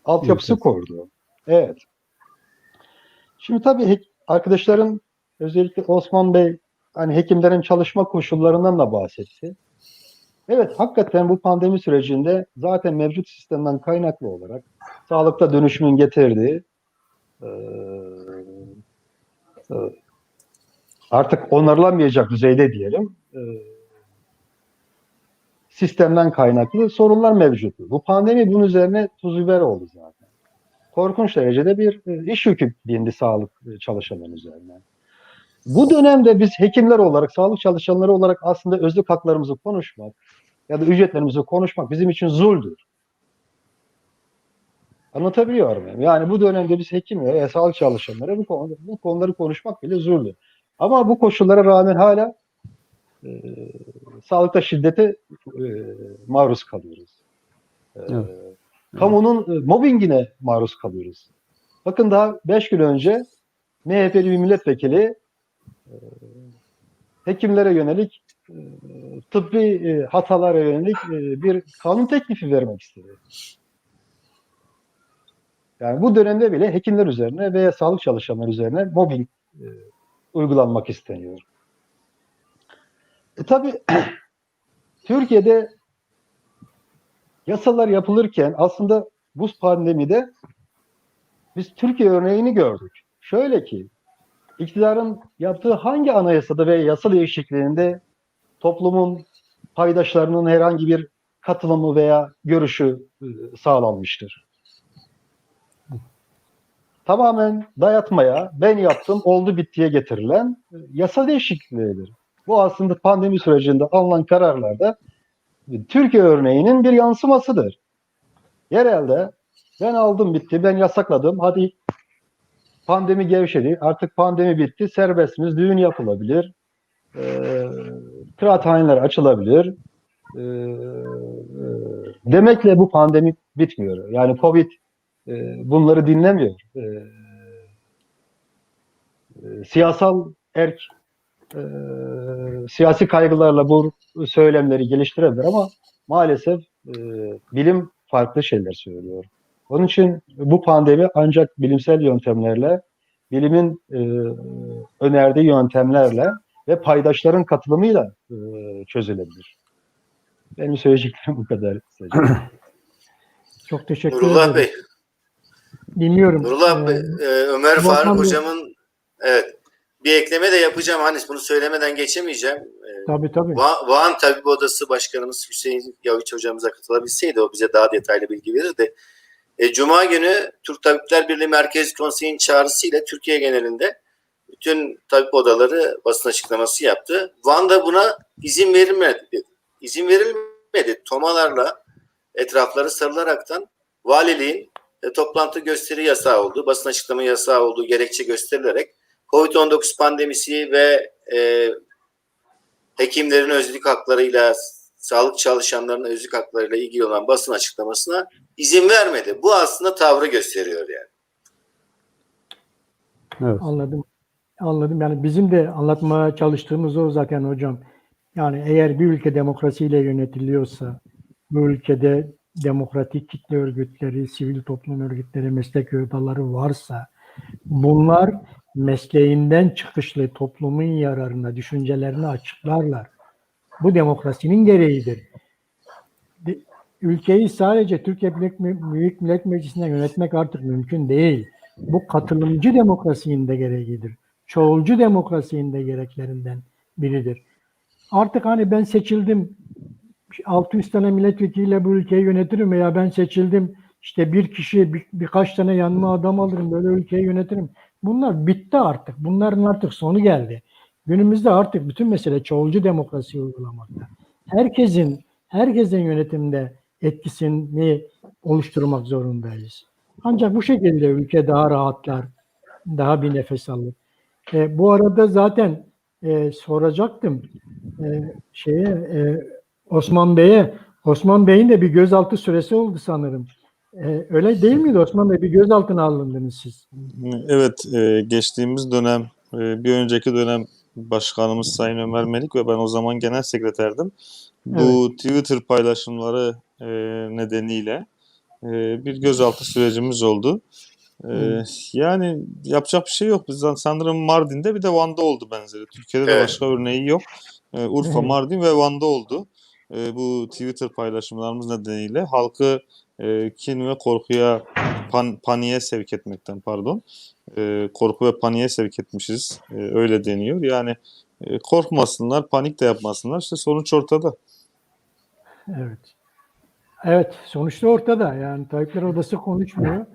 altyapısı kurdu. Evet. Şimdi tabii arkadaşların, özellikle Osman Bey, hani hekimlerin çalışma koşullarından da bahsetti. Evet, hakikaten bu pandemi sürecinde zaten mevcut sistemden kaynaklı olarak sağlıkta dönüşümün getirdiği artık onarılamayacak düzeyde diyelim sistemden kaynaklı sorunlar mevcuttu. Bu pandemi bunun üzerine tuz biber oldu zaten. Korkunç derecede bir iş yükü bindi sağlık çalışanların üzerine. Bu dönemde biz hekimler olarak, sağlık çalışanları olarak aslında özlük haklarımızı konuşmak ya da ücretlerimizi konuşmak bizim için zuldür. Anlatabiliyor muyum? Yani bu dönemde biz hekimler ve sağlık çalışanları bu konuları konuşmak bile zuldür. Ama bu koşullara rağmen hala sağlıkta şiddete maruz kalıyoruz. Evet. Kamunun mobbingine maruz kalıyoruz. Bakın daha 5 gün önce MHP'li bir milletvekili hekimlere yönelik tıbbi hatalara yönelik bir kanun teklifi vermek istedi. Yani bu dönemde bile hekimler üzerine veya sağlık çalışanları üzerine mobbing uygulanmak isteniyor. Tabii Türkiye'de yasalar yapılırken aslında bu pandemide biz Türkiye örneğini gördük. Şöyle ki, iktidarın yaptığı hangi anayasada ve yasa değişikliğinde toplumun paydaşlarının herhangi bir katılımı veya görüşü sağlanmıştır? Tamamen dayatmaya, ben yaptım, oldu bittiye getirilen yasa değişikliğidir. Bu aslında pandemi sürecinde alınan kararlarda Türkiye örneğinin bir yansımasıdır. Yerelde ben aldım bitti, ben yasakladım, hadi pandemi gevşedi, artık pandemi bitti, serbestsiniz, düğün yapılabilir, kıraathaneler açılabilir. Demekle bu pandemi bitmiyor. Yani Covid bunları dinlemiyor. Siyasal siyasi kaygılarla bu söylemleri geliştirebilir ama maalesef bilim farklı şeyler söylüyor. Onun için bu pandemi ancak bilimsel yöntemlerle, bilimin önerdiği yöntemlerle ve paydaşların katılımıyla çözülebilir. Benim söyleyeceklerim bu kadar kısaca. Çok teşekkür Nurullah ederim. Bey, Dinliyorum. Nurullah Bey, Ömer Volkan Faruk Bey. hocamın evet bir ekleme de yapacağım. Hani bunu söylemeden geçemeyeceğim. Tabii tabii. Van Tabip Odası Başkanımız Hüseyin Yavuç hocamıza katılabilseydi o bize daha detaylı bilgi verirdi. Cuma günü Türk Tabipler Birliği Merkez Konseyi'nin çağrısıyla Türkiye genelinde bütün tabip odaları basın açıklaması yaptı. Van'da buna izin verilmedi. İzin verilmedi. Tomalarla etrafları sarılaraktan valiliğin toplantı gösteri yasağı olduğu, basın açıklama yasağı olduğu gerekçe gösterilerek COVID-19 pandemisi ve hekimlerin özlük haklarıyla, sağlık çalışanlarının özlük haklarıyla ilgili olan basın açıklamasına izin vermedi. Bu aslında tavrı gösteriyor yani. Evet. Anladım. Anladım. Yani bizim de anlatmaya çalıştığımız o zaten hocam. Yani eğer bir ülke demokrasiyle yönetiliyorsa, bu ülkede demokratik kitle örgütleri, sivil toplum örgütleri, meslek odaları varsa, bunlar mesleğinden çıkışlı toplumun yararına, düşüncelerini açıklarlar. Bu demokrasinin gereğidir. Ülkeyi sadece Türkiye Büyük Millet Meclisi'nden yönetmek artık mümkün değil. Bu katılımcı demokrasinin de gereğidir. Çoğulcu demokrasinin de gereklerinden biridir. Artık hani ben seçildim, 600 tane milletvekiliyle bu ülkeyi yönetirim veya ben seçildim, işte bir kişi birkaç tane yanıma adam alırım, böyle ülkeyi yönetirim. Bunlar bitti artık. Bunların artık sonu geldi. Günümüzde artık bütün mesele çoğulcu demokrasi uygulamakta. Herkesin yönetimde etkisini oluşturmak zorundayız. Ancak bu şekilde ülke daha rahatlar, daha bir nefes alır. Bu arada zaten soracaktım Osman Bey'e. Osman Bey'in de bir gözaltı süresi oldu sanırım. Öyle değil miydi Osman Bey? Bir gözaltına alındınız siz. Evet, geçtiğimiz dönem, bir önceki dönem Başkanımız Sayın Ömer Melik ve ben o zaman Genel Sekreterdim. Bu Twitter paylaşımları nedeniyle bir gözaltı sürecimiz oldu. Yani yapacak bir şey yok. Biz sanırım Mardin'de bir de Van'da oldu benzeri. Türkiye'de de Evet. başka örneği yok. Urfa, Mardin ve Van'da oldu. Bu Twitter paylaşımlarımız nedeniyle halkı kin ve korkuya, paniğe sevk etmekten korku ve paniğe sevk etmişiz. Öyle deniyor. Yani korkmasınlar, panik de yapmasınlar. İşte sonuç ortada. Evet. Evet, sonuçta ortada. Yani Tayyipler Odası konuşmuyor.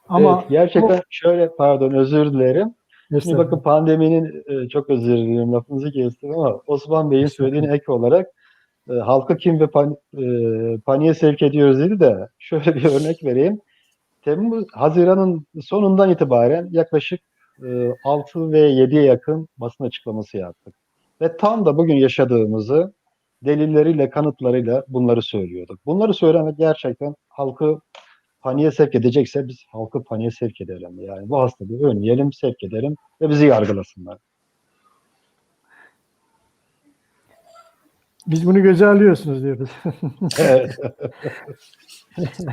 Ama Evet, gerçekten şöyle, pardon, özür dilerim. Şimdi Estağfurullah. bakın pandeminin, çok özür diliyorum lafınızı kestim ama Osman Bey'in söylediğine ek olarak halkı kim ve paniğe sevk ediyoruz dedi de şöyle bir örnek vereyim. Haziran'ın sonundan itibaren yaklaşık 6 ve 7'ye yakın basın açıklaması yaptık. Ve tam da bugün yaşadığımızı delilleriyle, kanıtlarıyla bunları söylüyorduk. Bunları söylemek gerçekten halkı paniğe sevk edecekse biz halkı paniğe sevk edelim. Yani bu hastalığı önleyelim, sevk edelim ve bizi yargılasınlar. Biz bunu göze alıyorsunuz diyoruz. Evet.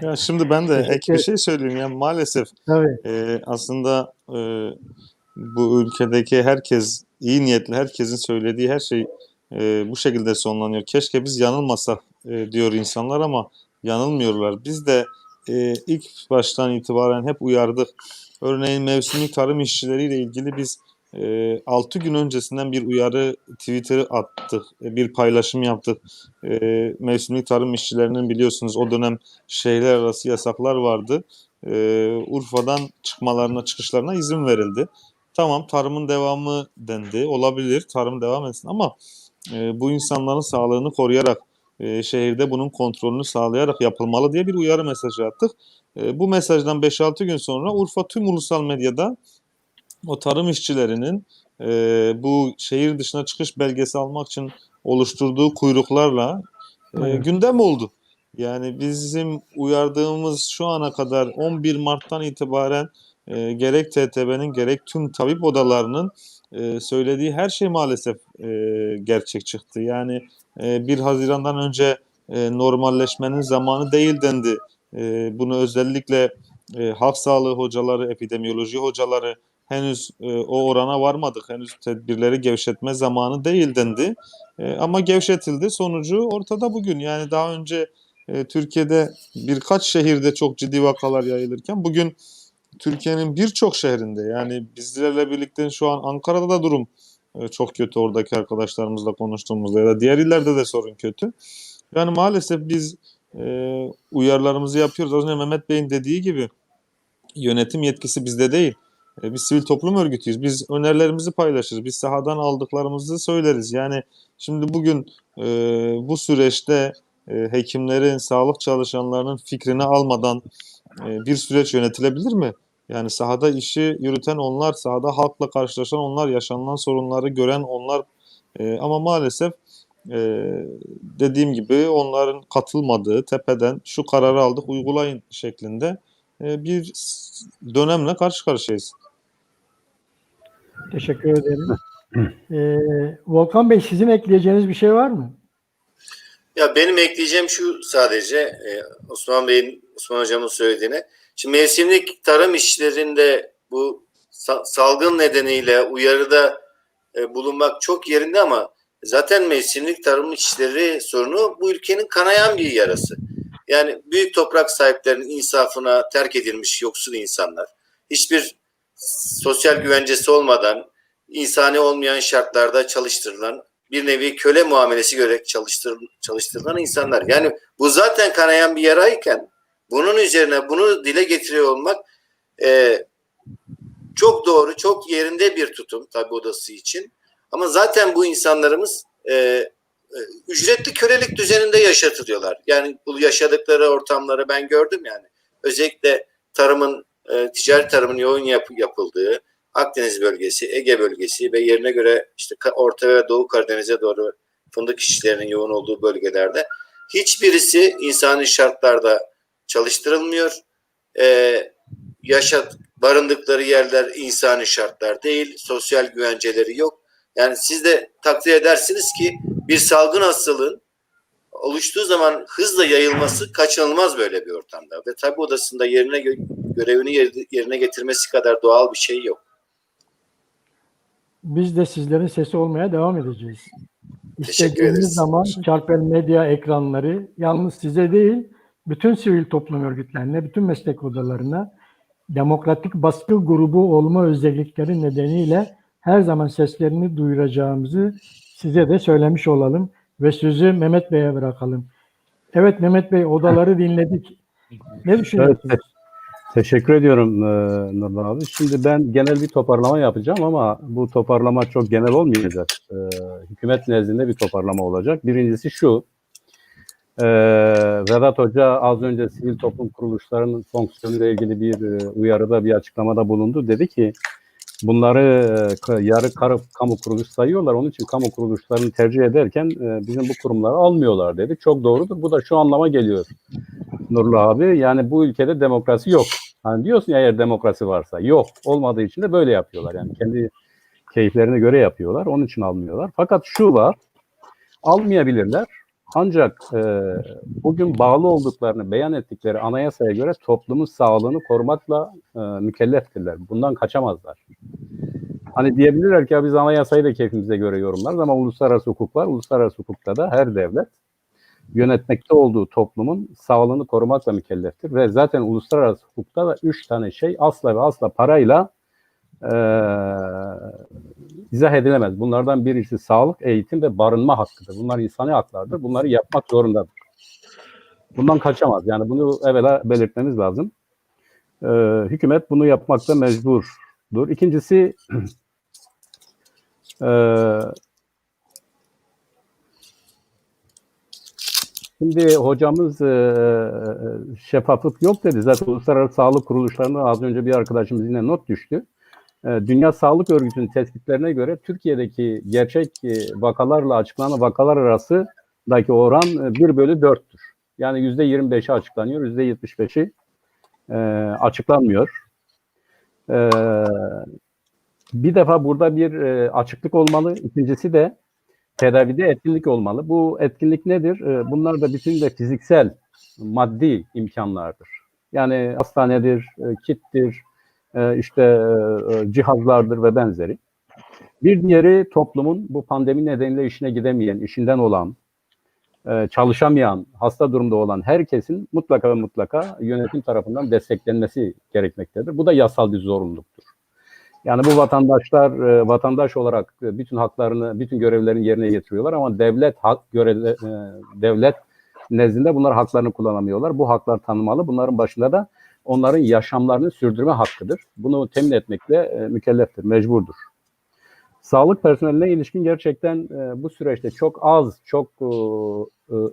Ya şimdi ben de ek bir şey söyleyeyim. Yani maalesef Tabii. aslında bu ülkedeki herkes iyi niyetli, herkesin söylediği her şey bu şekilde sonlanıyor. Keşke biz yanılmasak diyor insanlar ama yanılmıyorlar. Biz de ilk baştan itibaren hep uyardık. Örneğin mevsimlik tarım işçileriyle ilgili biz 6 gün öncesinden bir uyarı Twitter'ı attık, bir paylaşım yaptık. Mevsimlik tarım işçilerinin biliyorsunuz o dönem şehirler arası yasaklar vardı. Urfa'dan çıkışlarına izin verildi. Tamam, tarımın devamı dendi. Olabilir, tarım devam etsin ama bu insanların sağlığını koruyarak, şehirde bunun kontrolünü sağlayarak yapılmalı diye bir uyarı mesajı attık. Bu mesajdan 5-6 gün sonra Urfa tüm ulusal medyada o tarım işçilerinin bu şehir dışına çıkış belgesi almak için oluşturduğu kuyruklarla Evet. gündem oldu. Yani bizim uyardığımız şu ana kadar 11 Mart'tan itibaren gerek TTB'nin gerek tüm tabip odalarının söylediği her şey maalesef gerçek çıktı. Yani 1 Haziran'dan önce normalleşmenin zamanı değil dendi. Bunu özellikle halk sağlığı hocaları, epidemiyoloji hocaları henüz o orana varmadık. Henüz tedbirleri gevşetme zamanı değil dendi. Ama gevşetildi. Sonucu ortada bugün. Yani daha önce Türkiye'de birkaç şehirde çok ciddi vakalar yayılırken bugün Türkiye'nin birçok şehrinde, yani bizlerle birlikte şu an Ankara'da da durum çok kötü, oradaki arkadaşlarımızla konuştuğumuzda ya da diğer illerde de sorun kötü. Yani maalesef biz uyarılarımızı yapıyoruz. Az önce Mehmet Bey'in dediği gibi yönetim yetkisi bizde değil. Biz sivil toplum örgütüyüz. Biz önerilerimizi paylaşırız. Biz sahadan aldıklarımızı söyleriz. Yani şimdi bugün bu süreçte hekimlerin, sağlık çalışanlarının fikrini almadan bir süreç yönetilebilir mi? Yani sahada işi yürüten onlar, sahada halkla karşılaşan onlar, yaşanılan sorunları gören onlar. Ama maalesef dediğim gibi onların katılmadığı, tepeden şu kararı aldık uygulayın şeklinde bir dönemle karşı karşıyayız. Teşekkür ederim. Volkan Bey, sizin ekleyeceğiniz bir şey var mı? Ya benim ekleyeceğim şu sadece Osman Hocam'ın söylediğine. Şimdi mevsimlik tarım işlerinde bu salgın nedeniyle uyarıda bulunmak çok yerinde ama zaten mevsimlik tarım işleri sorunu bu ülkenin kanayan bir yarası. Yani büyük toprak sahiplerinin insafına terk edilmiş yoksul insanlar, hiçbir sosyal güvencesi olmadan insani olmayan şartlarda çalıştırılan, bir nevi köle muamelesi görerek çalıştırılan insanlar. Yani bu zaten kanayan bir yarayken bunun üzerine bunu dile getiriyor olmak çok doğru, çok yerinde bir tutum tabi odası için. Ama zaten bu insanlarımız ücretli kölelik düzeninde yaşatılıyorlar. Yani bu yaşadıkları ortamları ben gördüm yani. Özellikle ticari tarımın yoğun yapıldığı Akdeniz bölgesi, Ege bölgesi ve yerine göre işte Orta ve Doğu Karadeniz'e doğru fındık işçilerinin yoğun olduğu bölgelerde hiçbirisi insani şartlarda çalıştırılmıyor. Barındıkları yerler insani şartlar değil, sosyal güvenceleri yok. Yani siz de takdir edersiniz ki bir salgın hastalığın oluştuğu zaman hızla yayılması kaçınılmaz böyle bir ortamda. Ve tabi odasında görevini yerine getirmesi kadar doğal bir şey yok. Biz de sizlerin sesi olmaya devam edeceğiz. Teşekkür İstediğiniz ederiz. zaman Çarpel Medya ekranları yalnız size değil, bütün sivil toplum örgütlerine, bütün meslek odalarına demokratik baskı grubu olma özellikleri nedeniyle her zaman seslerini duyuracağımızı size de söylemiş olalım ve sözü Mehmet Bey'e bırakalım. Evet Mehmet Bey, odaları dinledik. Ne düşünüyorsunuz? Evet, teşekkür ediyorum Nurdan abi. Şimdi ben genel bir toparlama yapacağım ama bu toparlama çok genel olmayacak. Hükümet nezdinde bir toparlama olacak. Birincisi şu, Vedat Hoca az önce sivil toplum kuruluşlarının fonksiyonuyla ilgili bir uyarıda, bir açıklamada bulundu. Dedi ki bunları yarı kamu kuruluş sayıyorlar. Onun için kamu kuruluşlarını tercih ederken bizim bu kurumları almıyorlar dedi. Çok doğrudur. Bu da şu anlama geliyor Nurullah abi. Yani bu ülkede demokrasi yok. Hani diyorsun ya, eğer demokrasi varsa yok. Olmadığı için de böyle yapıyorlar. Yani kendi keyiflerine göre yapıyorlar. Onun için almıyorlar. Fakat şu var. Almayabilirler. Ancak bugün bağlı olduklarını beyan ettikleri anayasaya göre toplumun sağlığını korumakla mükelleftirler. Bundan kaçamazlar. Hani diyebilirler ki ya biz anayasayı da keyfimize göre yorumlarız ama uluslararası hukuk var. Uluslararası hukukta da her devlet yönetmekte olduğu toplumun sağlığını korumakla mükelleftir. Ve zaten uluslararası hukukta da 3 tane şey asla ve asla parayla izah edilemez. Bunlardan birisi sağlık, eğitim ve barınma hakkıdır. Bunlar insani haklardır. Bunları yapmak zorundadır. Bundan kaçamaz. Yani bunu evvela belirtmemiz lazım. Hükümet bunu yapmakta mecburdur. İkincisi şimdi hocamız şeffaflık yok dedi. Zaten uluslararası sağlık kuruluşlarından az önce bir arkadaşımız yine not düştü. Dünya Sağlık Örgütü'nün tespitlerine göre Türkiye'deki gerçek vakalarla açıklanan vakalar arasındaki oran 1/4'tür. Yani %25'i açıklanıyor, %75'i açıklanmıyor. Bir defa burada bir açıklık olmalı. İkincisi de tedavide etkinlik olmalı. Bu etkinlik nedir? Bunlar da bütün de fiziksel, maddi imkanlardır. Yani hastanedir, kittir, işte cihazlardır ve benzeri. Bir diğeri toplumun bu pandemi nedeniyle işine gidemeyen, işinden olan, çalışamayan, hasta durumda olan herkesin mutlaka ve mutlaka yönetim tarafından desteklenmesi gerekmektedir. Bu da yasal bir zorunluluktur. Yani bu vatandaşlar vatandaş olarak bütün haklarını, bütün görevlerini yerine getiriyorlar ama devlet nezdinde bunlar haklarını kullanamıyorlar. Bu haklar tanımalı. Bunların başında da onların yaşamlarını sürdürme hakkıdır. Bunu temin etmekle mükelleftir, mecburdur. Sağlık personeline ilişkin gerçekten bu süreçte çok az, çok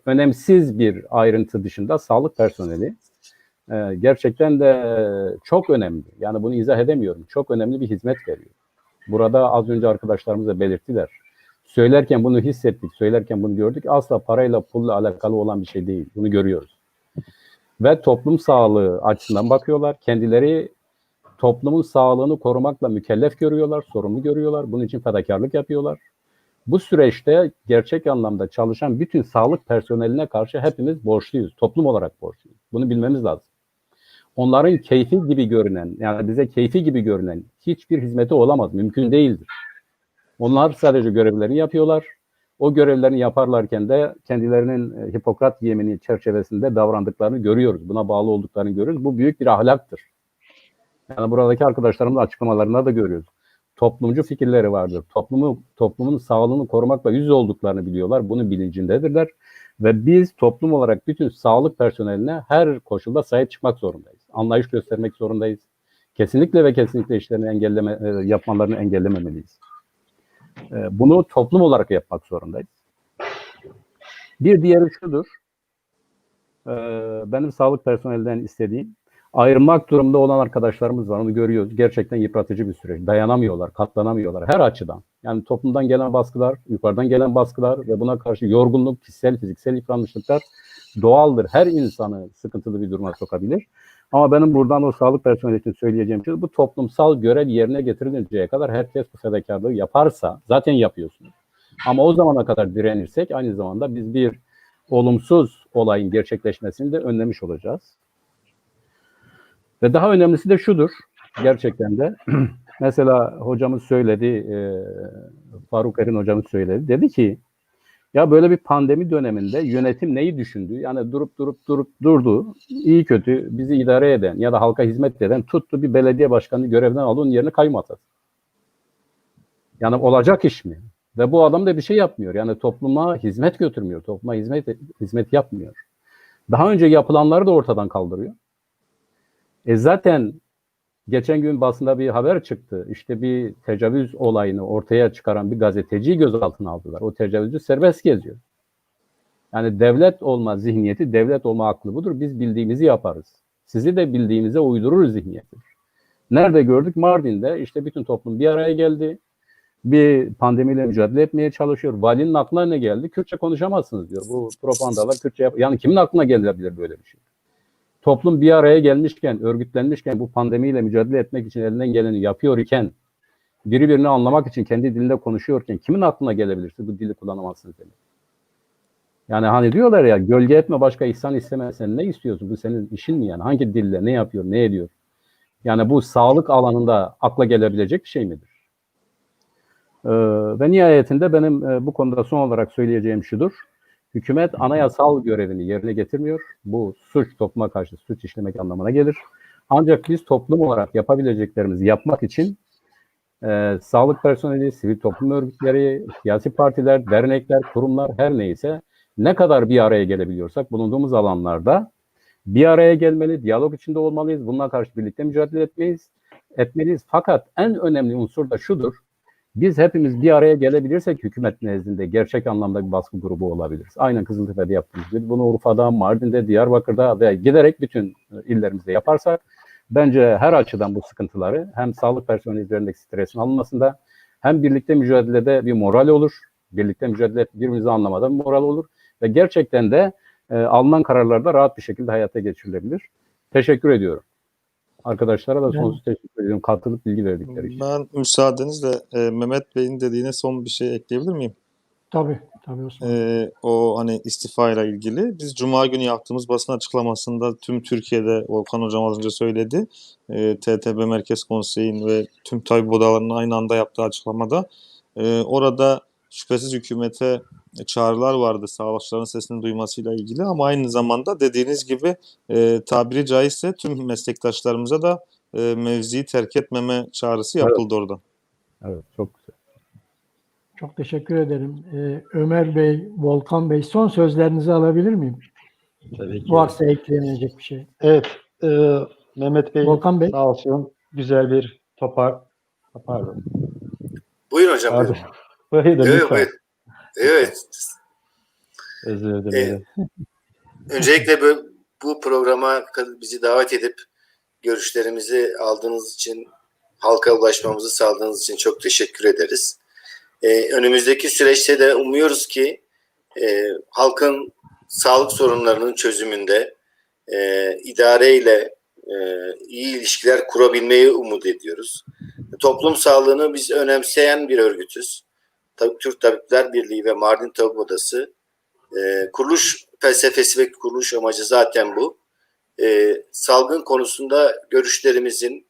önemsiz bir ayrıntı dışında sağlık personeli gerçekten de çok önemli. Yani bunu izah edemiyorum. Çok önemli bir hizmet veriyor. Burada az önce arkadaşlarımız da belirttiler. Söylerken bunu hissettik, söylerken bunu gördük. Asla parayla, pulla alakalı olan bir şey değil. Bunu görüyoruz. Ve toplum sağlığı açısından bakıyorlar. Kendileri toplumun sağlığını korumakla mükellef görüyorlar, sorumlu görüyorlar. Bunun için fedakarlık yapıyorlar. Bu süreçte gerçek anlamda çalışan bütün sağlık personeline karşı hepimiz borçluyuz. Toplum olarak borçluyuz. Bunu bilmemiz lazım. Onların keyfi gibi görünen, yani bize keyfi gibi görünen hiçbir hizmeti olamaz, mümkün değildir. Onlar sadece görevlerini yapıyorlar. O görevlerini yaparlarken de kendilerinin Hipokrat yemini çerçevesinde davrandıklarını görüyoruz. Buna bağlı olduklarını görüyoruz. Bu büyük bir ahlaktır. Yani buradaki arkadaşlarımın açıklamalarında da görüyoruz. Toplumcu fikirleri vardır. Toplumun sağlığını korumakla yüz olduklarını biliyorlar. Bunun bilincindedirler. Ve biz toplum olarak bütün sağlık personeline her koşulda sahip çıkmak zorundayız. Anlayış göstermek zorundayız. Kesinlikle ve kesinlikle işlerini yapmalarını engellememeliyiz. Bunu toplum olarak yapmak zorundayız. Bir diğeri şudur. Benim sağlık personelinden istediğim, ayrılmak durumunda olan arkadaşlarımız var. Onu görüyoruz. Gerçekten yıpratıcı bir süreç. Dayanamıyorlar, katlanamıyorlar her açıdan. Yani toplumdan gelen baskılar, yukarıdan gelen baskılar ve buna karşı yorgunluk, kişisel, fiziksel yıpranmışlıklar doğaldır. Her insanı sıkıntılı bir duruma sokabilir. Ama benim buradan o sağlık personeli için söyleyeceğim şey, bu toplumsal görev yerine getirilinceye kadar herkes bu fedakarlığı yaparsa, zaten yapıyorsunuz. Ama o zamana kadar direnirsek aynı zamanda biz bir olumsuz olayın gerçekleşmesini de önlemiş olacağız. Ve daha önemlisi de şudur, gerçekten de mesela hocamız söyledi, Faruk Erin hocamız söyledi, dedi ki ya böyle bir pandemi döneminde yönetim neyi düşündü? Yani durdu, iyi kötü bizi idare eden ya da halka hizmet eden tuttu bir belediye başkanı görevden aldı, onun yerine kayyum atadı. Yani olacak iş mi? Ve bu adam da bir şey yapmıyor. Yani topluma hizmet götürmüyor, topluma hizmet yapmıyor. Daha önce yapılanları da ortadan kaldırıyor. Zaten geçen gün basında bir haber çıktı. İşte bir tecavüz olayını ortaya çıkaran bir gazeteciyi gözaltına aldılar. O tecavüzcü serbest geziyor. Yani devlet olma zihniyeti, devlet olma aklı budur. Biz bildiğimizi yaparız. Sizi de bildiğimize uydurur zihniyeti. Nerede gördük? Mardin'de işte bütün toplum bir araya geldi. Bir pandemiyle mücadele etmeye çalışıyor. Valinin aklına ne geldi? Kürtçe konuşamazsınız diyor. Bu propagandalar Kürtçe yani kimin aklına gelebilir böyle bir şey? Toplum bir araya gelmişken, örgütlenmişken, bu pandemiyle mücadele etmek için elinden geleni yapıyor iken, birini anlamak için kendi dilinde konuşuyorken kimin aklına gelebilirse bu dili kullanamazsınız demek. Yani hani diyorlar ya, gölge etme başka ihsan isteme. Sen ne istiyorsun? Bu senin işin mi yani? Hangi dille ne yapıyor, ne ediyor? Yani bu sağlık alanında akla gelebilecek bir şey midir? Ve nihayetinde benim bu konuda son olarak söyleyeceğim şudur. Hükümet anayasal görevini yerine getirmiyor. Bu suç, topluma karşı suç işlemek anlamına gelir. Ancak biz toplum olarak yapabileceklerimizi yapmak için sağlık personeli, sivil toplum örgütleri, siyasi partiler, dernekler, kurumlar, her neyse, ne kadar bir araya gelebiliyorsak bulunduğumuz alanlarda bir araya gelmeli, diyalog içinde olmalıyız. Bununla karşı birlikte mücadele etmeliyiz. Fakat en önemli unsur da şudur. Biz hepimiz bir araya gelebilirsek hükümet nezdinde gerçek anlamda bir baskı grubu olabiliriz. Aynen Kızıltepe'de yaptığımız gibi bunu Urfa'da, Mardin'de, Diyarbakır'da ve giderek bütün illerimizde yaparsak bence her açıdan bu sıkıntıları, hem sağlık personeli üzerindeki stresin alınmasında, hem birlikte mücadelede bir moral olur. Birlikte mücadele, birbirimizi anlamada bir moral olur. Ve gerçekten de alınan kararlarda rahat bir şekilde hayata geçirilebilir. Teşekkür ediyorum. Arkadaşlara da sonsuz teşekkür ediyorum katılıp bilgi verdikleri için. Ben müsaadenizle Mehmet Bey'in dediğine son bir şey ekleyebilir miyim? Tabii Osman. O hani istifa ile ilgili. Biz Cuma günü yaptığımız basın açıklamasında tüm Türkiye'de, Volkan Hocam az önce söyledi, TTB Merkez Konseyi'nin ve tüm tabip odalarının aynı anda yaptığı açıklamada orada şüphesiz hükümete çağrılar vardı sağlıkçıların sesini duymasıyla ilgili, ama aynı zamanda dediğiniz gibi tabiri caizse tüm meslektaşlarımıza da mevziyi terk etmeme çağrısı yapıldı orada. Evet, çok güzel. Çok teşekkür ederim. Ömer Bey, Volkan Bey, son sözlerinizi alabilir miyim? Tabii ki. Varsa eklenecek bir şey. Evet, Mehmet Bey Volkan Bey. sağ olsun güzel bir pardon. Buyurun hocam. Pardon. Buyurun. Buyurun Evet, lütfen. buyurun. Evet. Özür dilerim. Öncelikle bu programa bizi davet edip görüşlerimizi aldığınız için, halka ulaşmamızı sağladığınız için çok teşekkür ederiz. Önümüzdeki süreçte de umuyoruz ki halkın sağlık sorunlarının çözümünde idareyle iyi ilişkiler kurabilmeyi umut ediyoruz. Toplum sağlığını biz önemseyen bir örgütüz. Türk Tabipler Birliği ve Mardin Tabip Odası kuruluş felsefesi ve kuruluş amacı zaten bu. Salgın konusunda görüşlerimizin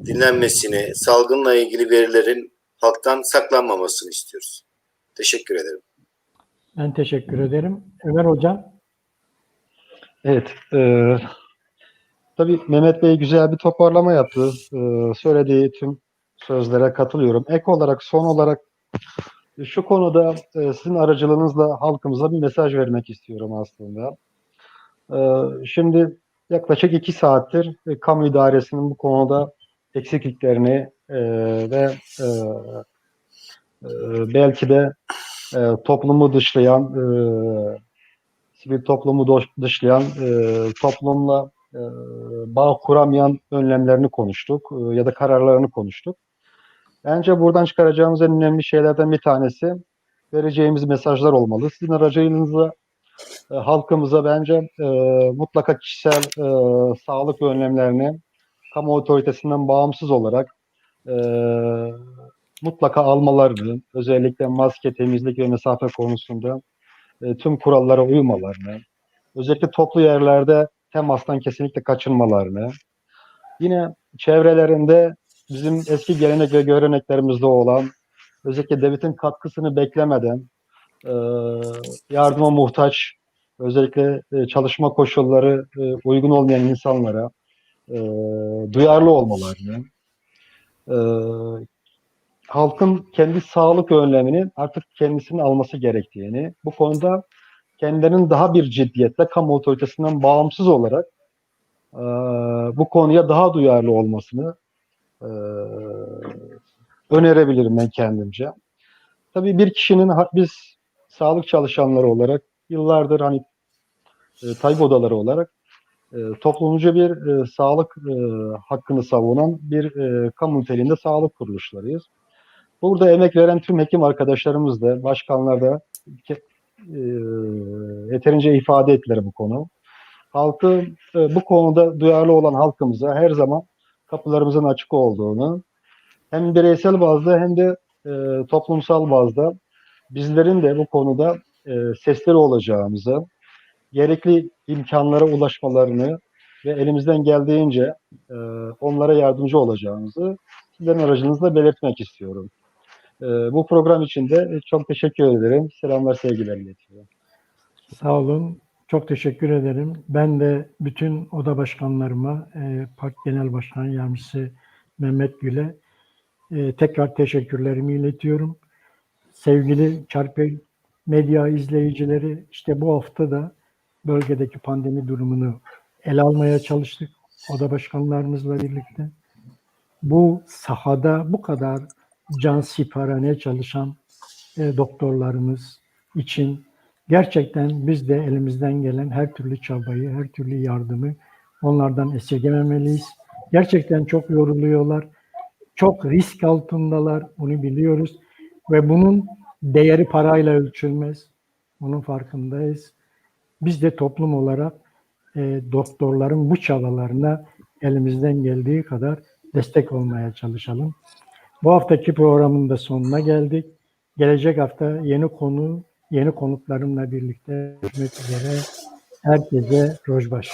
dinlenmesini, salgınla ilgili verilerin halktan saklanmamasını istiyoruz. Teşekkür ederim. Ben teşekkür ederim. Ömer Hocam. Evet, tabii Mehmet Bey güzel bir toparlama yaptı. Söylediği tüm sözlere katılıyorum. Ek olarak, son olarak şu konuda sizin aracılığınızla halkımıza bir mesaj vermek istiyorum aslında. Şimdi yaklaşık 2 saattir kamu idaresinin bu konuda eksikliklerini ve belki de toplumu dışlayan, sivil toplumu dışlayan, toplumla bağ kuramayan önlemlerini konuştuk ya da kararlarını konuştuk. Bence buradan çıkaracağımız en önemli şeylerden bir tanesi vereceğimiz mesajlar olmalı. Sizin aracılığınızla halkımıza bence mutlaka kişisel sağlık önlemlerini kamu otoritesinden bağımsız olarak mutlaka almalarını, özellikle maske, temizlik ve mesafe konusunda tüm kurallara uymalarını, özellikle toplu yerlerde temastan kesinlikle kaçınmalarını, yine çevrelerinde bizim eski gelenek ve göreneklerimizde olan, özellikle devletin katkısını beklemeden yardıma muhtaç, özellikle çalışma koşulları uygun olmayan insanlara duyarlı olmalarını, halkın kendi sağlık önlemini artık kendisinin alması gerektiğini, bu konuda kendilerinin daha bir ciddiyetle kamu otoritesinden bağımsız olarak bu konuya daha duyarlı olmasını önerebilirim ben kendimce. Tabii bir kişinin, biz sağlık çalışanları olarak yıllardır hani tabip odaları olarak toplumcu bir sağlık hakkını savunan bir kamu niteliğinde sağlık kuruluşlarıyız. Burada emek veren tüm hekim arkadaşlarımız da, başkanlar da yeterince ifade ettiler bu konu. Halkı bu konuda duyarlı olan halkımıza her zaman kapılarımızın açık olduğunu, hem bireysel bazda hem de toplumsal bazda bizlerin de bu konuda sesleri olacağımızı, gerekli imkanlara ulaşmalarını ve elimizden geldiğince onlara yardımcı olacağımızı sizlerin aracınızla belirtmek istiyorum. Bu program için de çok teşekkür ederim. Selamlar, sevgiler iletiyorum. Sağ olun. Çok teşekkür ederim. Ben de bütün oda başkanlarıma, PAK Genel Başkan Yardımcısı Mehmet Gül'e tekrar teşekkürlerimi iletiyorum. Sevgili Çarpı Medya izleyicileri, işte bu hafta da bölgedeki pandemi durumunu ele almaya çalıştık oda başkanlarımızla birlikte. Bu sahada bu kadar cansiperane çalışan doktorlarımız için gerçekten biz de elimizden gelen her türlü çabayı, her türlü yardımı onlardan esirgememeliyiz. Gerçekten çok yoruluyorlar. Çok risk altındalar. Bunu biliyoruz. Ve bunun değeri parayla ölçülmez. Bunun farkındayız. Biz de toplum olarak doktorların bu çabalarına elimizden geldiği kadar destek olmaya çalışalım. Bu haftaki programın da sonuna geldik. Gelecek hafta yeni konuklarımla birlikte görüşmek üzere. Herkese rojbaş.